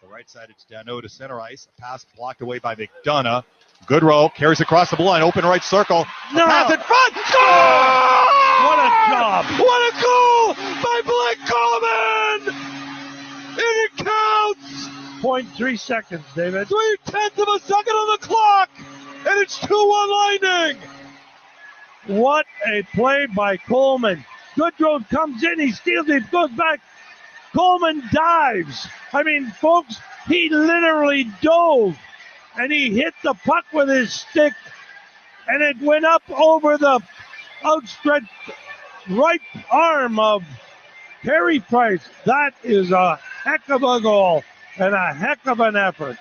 Right side. side, it's Dano to center ice. A pass blocked away by McDonough. Goodrow carries across the blue line, open right circle. No. A pass in front. Score! What a job! What a goal by Blake Coleman! And it counts! 0.3 seconds, David. 0.3 of a second on the clock, and it's 2-1 Lightning. What a play by Coleman. Goodrow comes in, he steals it, goes back. Coleman dives. I mean, folks, he literally dove, and he hit the puck with his stick, and it went up over the outstretched right arm of Carey Price. That is a heck of a goal and a heck of an effort.